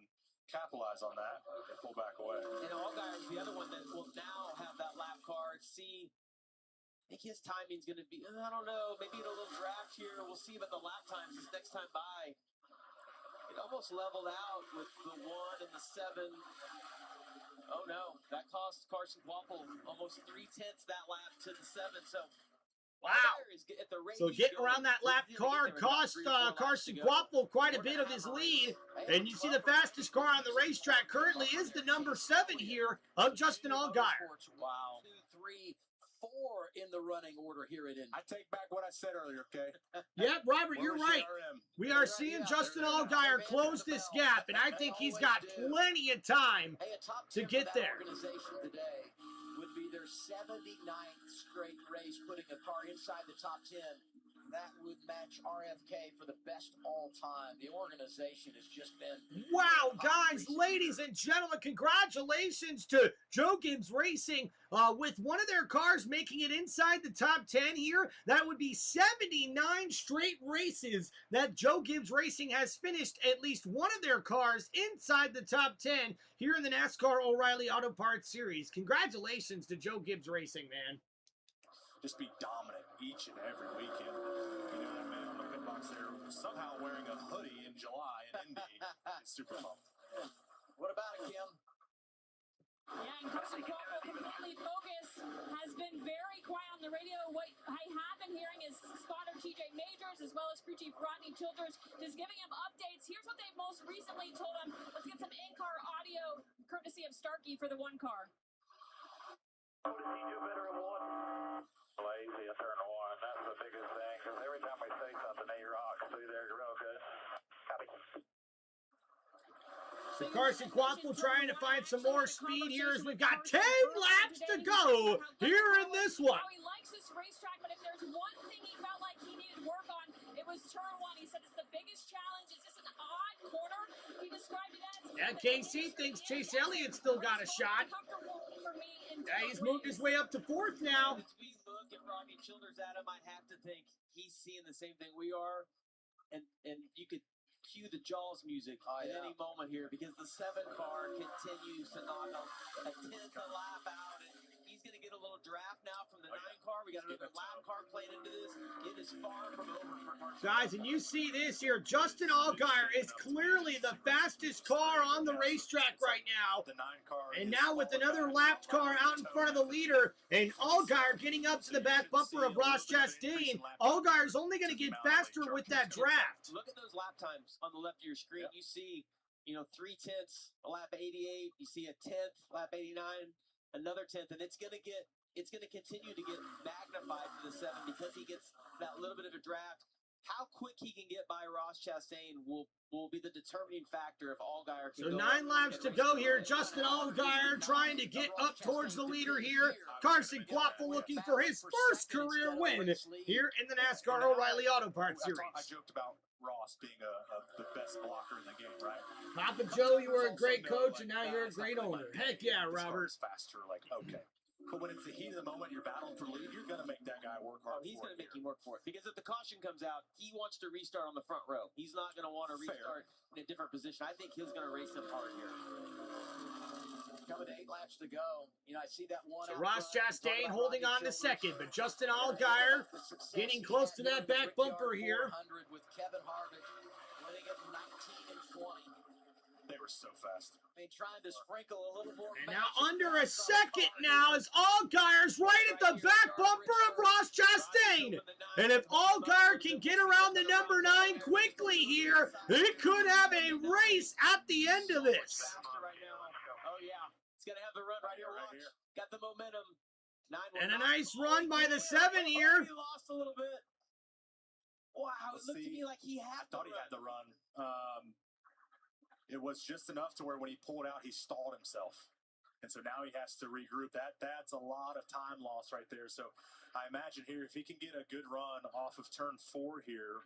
capitalize on that and pull back away. And Allgaier is the other one that will now have that lap car. See, I think his timing's going to be, I don't know, maybe in a little draft here. We'll see about the lap times this next time by. It almost leveled out with the 1 and the 7. Oh, no. That cost Carson Quapple almost 3/10 that lap to the 7. So, wow. So getting around that lap car cost Carson Quapple quite a bit of his lead. And you see the fastest car on the racetrack currently is the number 7 here of Justin Allgaier. Wow. 2, 3, 4 in the running order here at Indy. I take back what I said earlier, okay? Yep, Robert, you're right. We are seeing Justin Allgaier close this gap, and I think he's got plenty of time to get there. Organization today would be their 79th straight race, putting a car inside the top 10. That would match RFK for the best all time. The organization has just been... Wow, guys, ladies and gentlemen, congratulations to Joe Gibbs Racing with one of their cars making it inside the top 10 here. That would be 79 straight races that Joe Gibbs Racing has finished at least one of their cars inside the top 10 here in the NASCAR O'Reilly Auto Parts Series. Congratulations to Joe Gibbs Racing, man. Just be dominant each and every weekend. You know, that man on the pit box there somehow wearing a hoodie in July in Indy is super pumped. What about it, Kim? Yeah, and Carson Quapple, completely focused, has been very quiet on the radio. What I have been hearing is spotter TJ Majors as well as crew chief Rodney Childers just giving him updates. Here's what they most recently told him. Let's get some in-car audio courtesy of Starkey for the 1 car. What does he do better at 1? Lazy at turn 1. That's the biggest thing, because every time I say something, they rock. See there, real good. Copy. So Carson Quapple trying to find some more speed here as we've got 10 laps to go here in this one. He likes this racetrack, but if there's one thing he felt like he needed work on, it was turn 1. He said it's the biggest challenge. It's just an odd corner. He described it as... Yeah, KC thinks Chase Elliott still got a shot. Yeah, he's moved his way up to 4th now. As we look at Rodney Childers, Adam, I have to think he's seeing the same thing we are. And you could cue the Jaws music at any moment here, because the 7 car continues to knock a 10th a lap out. And he's going to get a little draft now from the 9 car. We got another lap car playing into this. It is far from over for Carson. Guys, and you see this here. Justin Allgaier is clearly the fastest car on the racetrack right now. The 9 car. And now with another lapped car out in front of the leader, and Allgaier getting up to the back bumper of Ross Chastain, Allgaier's only going to get faster with that draft. Look at those lap times on the left of your screen. You see, 3/10 lap 88. You see a 10th lap 89, another 10th, and it's going to continue to get magnified for the 7 because he gets that little bit of a draft. How quick he can get by Ross Chastain will be the determining factor if Allgaier can So 9 laps to go here. Justin Allgaier trying to get up towards the leader here. Carson Quapple looking for his first career win here in the NASCAR O'Reilly Auto Parts Series. I joked about Ross being the best blocker in the game, right? Papa Joe, you were a great coach, and now you're a great owner. Heck yeah, Robert. Faster, like, okay. But when it's the heat of the moment, you're battling for the lead, you're going to make that guy work hard. He's going to make him work for it. Because if the caution comes out, he wants to restart on the front row. He's not going to want to restart in a different position. I think he's going to race him hard here. Coming to 8 laps to go. You know, I see that one. So Ross Chastain holding on to second, but Justin Allgaier getting close to that back bumper here. With Kevin Harvick winning at 19 and 20. They were so fast. I mean, trying to sprinkle a little more. And now under a second now as Allgaier's right at the back bumper of Ross Chastain. And if Allgaier can get around the number 9 quickly here, it could have a race at the end of this. Oh, yeah. He's going to have the run right here. Watch. Got the momentum. And a nice run by the 7 here. He lost a little bit. Wow, it looked to me like he had I thought he had the run. It was just enough to where when he pulled out, he stalled himself. And so now he has to regroup. That's a lot of time loss right there. So I imagine here, if he can get a good run off of turn 4 here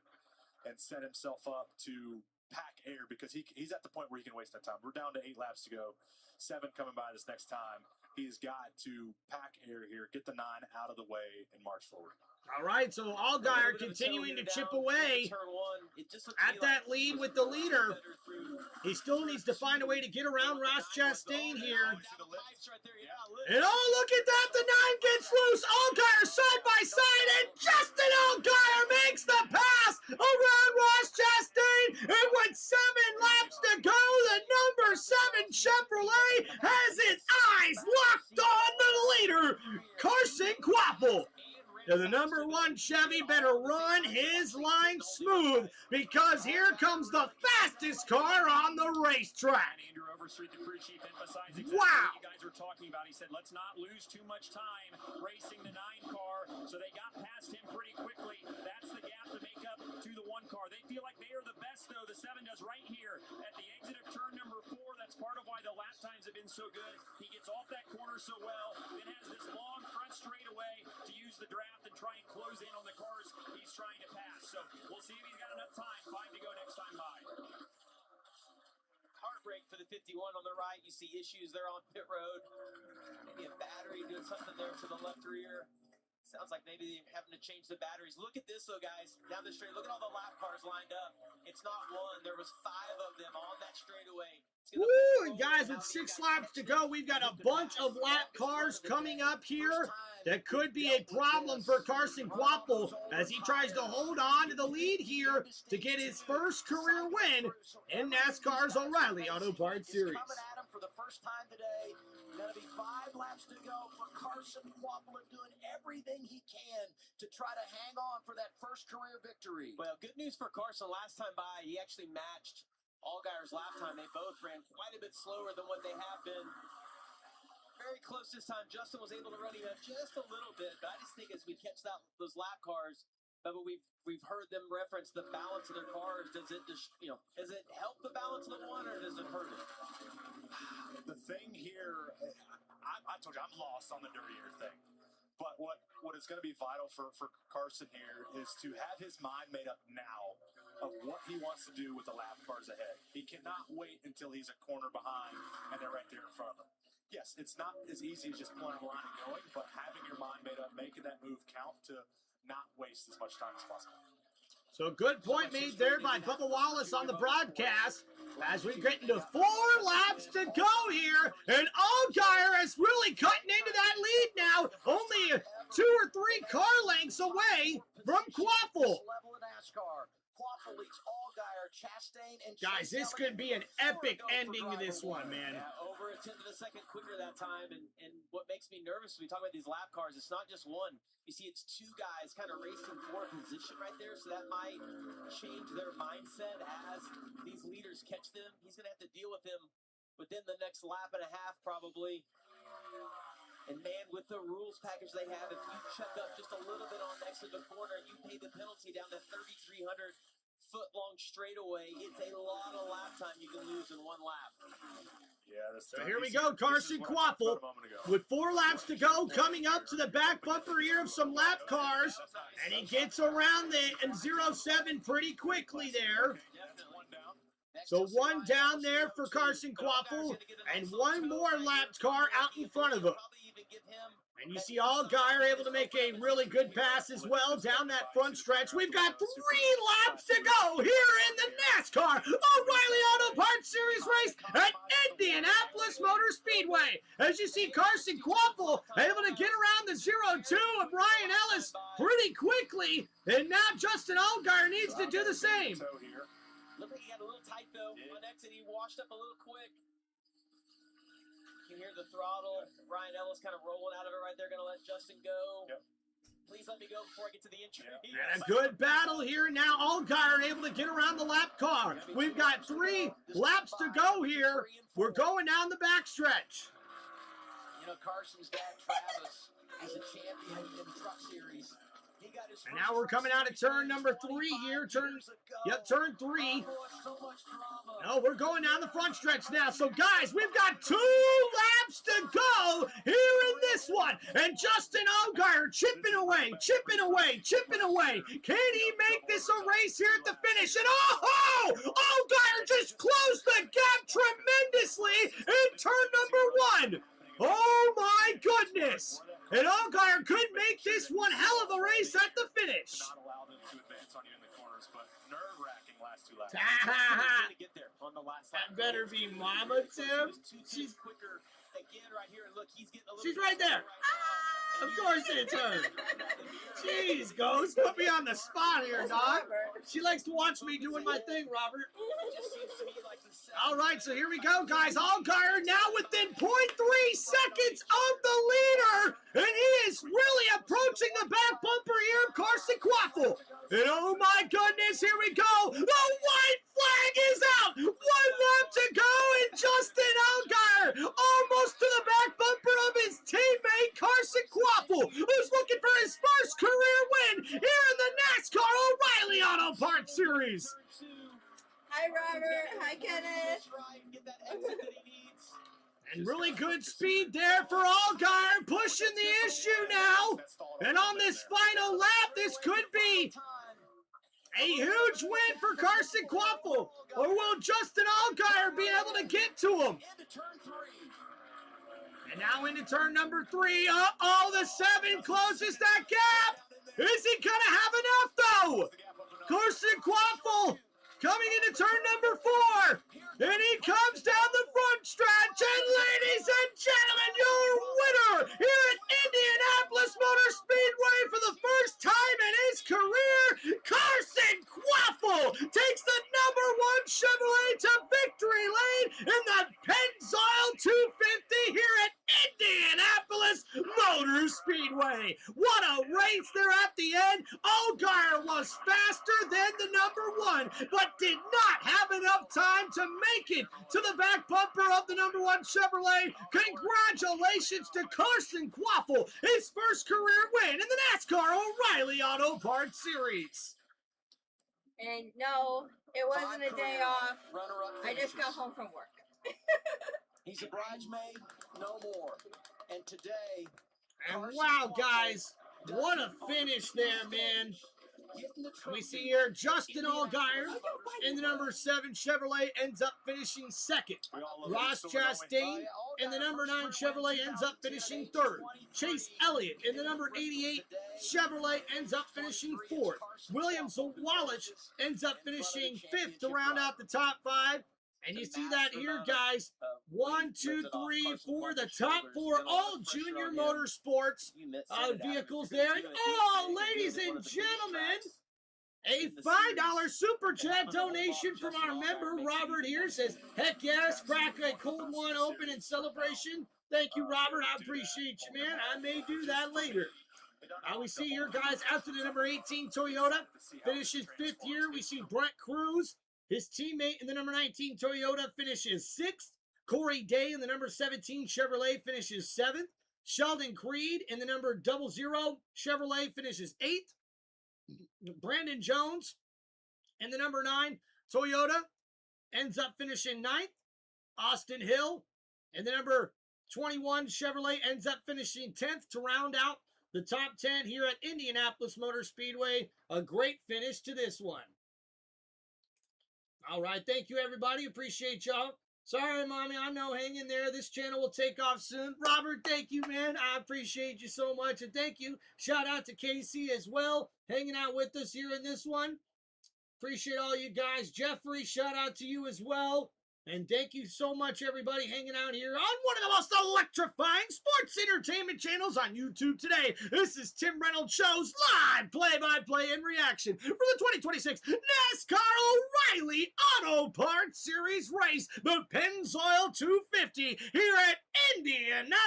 and set himself up to pack air, because he's at the point where he can waste that time. We're down to 8 laps to go. 7 coming by this next time. He's got to pack air here, get the 9 out of the way, and march forward. All right, so Allgaier continuing to chip away at that lead with the leader. He still needs to find a way to get around Ross Chastain here. And oh, look at that, the 9 gets loose. Allgaier side by side, and Justin Allgaier makes the pass around Ross Chastain. And with 7 laps to go, the number 7 Chevrolet has its eyes locked on the leader, Carson Quapple. Now the number 1 Chevy better run his line smooth, because here comes the fastest car on the racetrack. Andrew Overstreet, the crew chief, emphasizing wow. what you guys were talking about. He said, let's not lose too much time racing the 9 car. So they got past him pretty quickly. That's the gap to make up to the 1 car. They feel like they are the best, though. The 7 does right here at the exit of turn number 4. That's part of why the lap times have been so good. He gets off that corner so well, then has this long front straightaway to use the draft and try and close in on the cars he's trying to pass. So we'll see if he's got enough time. 5 to go next time by. Heartbreak for the 51 on the right. You see issues there on pit road. Maybe a battery doing something there to the left rear. Sounds like maybe they're having to change the batteries. Look at this, though, guys. Down the straight. Look at all the lap cars lined up. It's not 1. There was 5 of them on that straightaway. Woo! And guys, with 6 laps to go, we've got a bunch of lap cars coming up here. That could be a problem for Carson Quapple as he tries to hold on to the lead here to get his first career win in NASCAR's O'Reilly Auto Parts Series. Coming at him for the first time today. Going to be 5 laps to go for Carson Quapple, doing everything he can to try to hang on for that first career victory. Well, good news for Carson. Last time by, he actually matched Allgaier's lap time. They both ran quite a bit slower than what they have been. Very close this time. Justin was able to run him up just a little bit, but I just think as we catch those lap cars, but we've heard them reference the balance of their cars. Does it does it help the balance of the one, or does it hurt it? The thing here, I told you I'm lost on the dirty air thing. But what is going to be vital for Carson here is to have his mind made up now of what he wants to do with the lap cars ahead. He cannot wait until he's a corner behind and they're right there in front of him. Yes, it's not as easy as just pulling a line and going, but having your mind made up, making that move count to not waste as much time as possible. So good point made there by Bubba Wallace on the broadcast as we get into 4 laps to go here. And Allgaier is really cutting into that lead now. Only 2 or 3 car lengths away from Quapple. Guys, this could be an epic ending to this one, man. Yeah, over a 10th of a second quicker that time. And what makes me nervous when we talk about these lap cars, it's not just 1. You see it's 2 guys kind of racing for a position right there, so that might change their mindset as these leaders catch them. He's going to have to deal with them within the next lap and a half probably. And man, with the rules package they have, if you check up just a little bit on next to the corner and you pay the penalty down to 3,300 foot-long straightaway, it's a lot of lap time you can lose in 1 lap. Yeah, so here we go, Carson Quapple with 4 laps to go, coming up to the back bumper here of some lap cars, and he gets around the 07 pretty quickly there. So 1 down there for Carson Quapple, and 1 more lapped car out in front of him. Probably even give him And you see Allgaier able to make a really good pass as well down that front stretch. We've got 3 laps to go here in the NASCAR O'Reilly Auto Parts Series race at Indianapolis Motor Speedway. As you see Carson Quaffle able to get around the 0-2 of Ryan Ellis pretty quickly. And now Justin Allgaier needs to do the same. Looked like he got a little tight though on exit. He washed up a little quick. You hear the throttle. Ryan Ellis kind of rolling out of it right there. Going to let Justin go. Yep. Please let me go before I get to the entry. And a good battle here now. Allgaier able to get around the lap car. We've got 3 laps to go here. We're going down the backstretch. You know, Carson's dad, Travis, is a champion in the Truck Series. He got his And now we're coming out of turn number 3 here. Turn 3. No, we're going down the front stretch now. So, guys, we've got 2 laps to go here in this one. And Justin Allgaier chipping away. Can he make this a race here at the finish? And oh! Allgaier just closed the gap tremendously in turn number 1. Oh, my goodness. And Allgaier could make this one hell of a race at the finish. Not allow them to advance on you in the corners, but nerve-wracking last 2 laps. To get there on the last lap. That better be Mama Tim. She's quicker again right here. Look, he's getting a little. She's right there. Of course it's her. Jeez, Ghost, put me on the spot here, dog. She likes to watch me doing my thing, Robert. All right, so here we go, guys. Allgaier now within 0.3 seconds of the leader, and he is really approaching the back bumper here of Carson Quaffle. And oh my goodness, here we go. The white flag is out. 1 lap to go, and Justin Allgaier almost to the back bumper of his teammate Carson Quaffle, who's looking for his first career win here in the NASCAR O'Reilly Auto Parts Series. Hi, Robert. Hi, Kenneth. And really good speed there for Allgaier, pushing the issue now. And on this final lap, this could be a huge win for Carson Quaffle. Or will Justin Allgaier be able to get to him? And now into turn number 3. Uh-oh, the 7 closes that gap. Is he going to have enough, though? Carson Quaffle coming into turn number 4. And he comes down the front stretch. And ladies and gentlemen, your winner here at Indianapolis Motor Speedway for the first time in his career, Carson Quaffle takes the number 1 Chevrolet to victory lane in the Pennzoil 250 here at Indianapolis Motor Speedway. What a race there at the end. Allgaier was faster than the number 1, but did not have enough time to make it to the back bumper of the number 1 Chevrolet. Congratulations to Carson Quaffle, his first career win in the NASCAR O'Reilly Auto Parts Series. And no, it wasn't a day off. I just got home from work. He's a bridesmaid, no more. And today, And wow, guys, what a finish there, man. We see here Justin Allgaier in the number 7 Chevrolet ends up finishing 2nd. Ross Chastain in the number 9 Chevrolet ends up finishing 3rd. Chase Elliott in the number 88 Chevrolet ends up finishing 4th. William Zawalich ends up finishing 5th to round out the top 5. And you see that here, guys. 1, 2, 3, 4. The top 4, all Junior Motorsports vehicles there. And oh, ladies and gentlemen, a $5 Super Chat donation from our member, Robert here. Says, heck yes, crack a cold one open in celebration. Thank you, Robert. I appreciate you, man. I may do that later. We see here, guys, after the number 18 Toyota finishes 5th here. We see Brent Cruz. His teammate in the number 19 Toyota finishes 6th. Corey Day in the number 17 Chevrolet finishes 7th. Sheldon Creed in the number 00 Chevrolet finishes 8th. Brandon Jones in the number 9 Toyota ends up finishing 9th. Austin Hill in the number 21 Chevrolet ends up finishing 10th to round out the top 10 here at Indianapolis Motor Speedway. A great finish to this one. All right, thank you, everybody. Appreciate y'all. Sorry, Mommy. I know. Hang in there. This channel will take off soon. Robert, thank you, man. I appreciate you so much. And thank you. Shout out to Casey as well, hanging out with us here in this one. Appreciate all you guys. Jeffrey, shout out to you as well. And thank you so much, everybody, hanging out here on one of the most electrifying sports entertainment channels on YouTube today. This is Tim Reynolds Show's live play-by-play and reaction for the 2026 NASCAR O'Reilly Auto Parts Series race, the Pennzoil 250, here at Indianapolis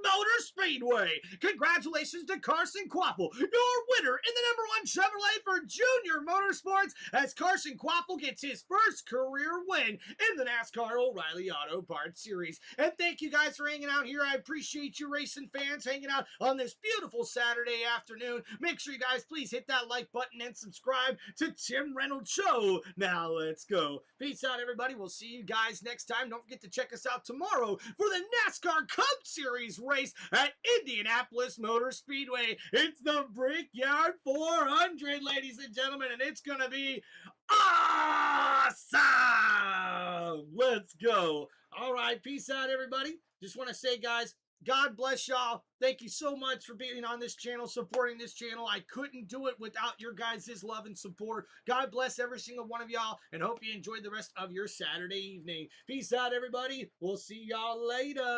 Motor Speedway. Congratulations to Carson Quaffle, your winner in the #1 Chevrolet for Junior Motorsports, as Carson Quaffle gets his first career win in the NASCAR O'Reilly Auto Parts Series. And thank you guys for hanging out here. I appreciate you racing fans hanging out on this beautiful Saturday afternoon. Make sure you guys please hit that like button and subscribe to Tim Reynolds Show. Now let's go. Peace out, everybody. We'll see you guys next time. Don't forget to check us out tomorrow for the NASCAR Cup Series race at Indianapolis Motor Speedway. It's the Brickyard 400, ladies and gentlemen, and it's going to be awesome! Let's go. All right, peace out, everybody. Just want to say, guys, God bless y'all. Thank you so much for being on this channel, supporting this channel. I couldn't do it without your guys' love and support. God bless every single one of y'all, and hope you enjoyed the rest of your Saturday evening. Peace out, everybody. We'll see y'all later.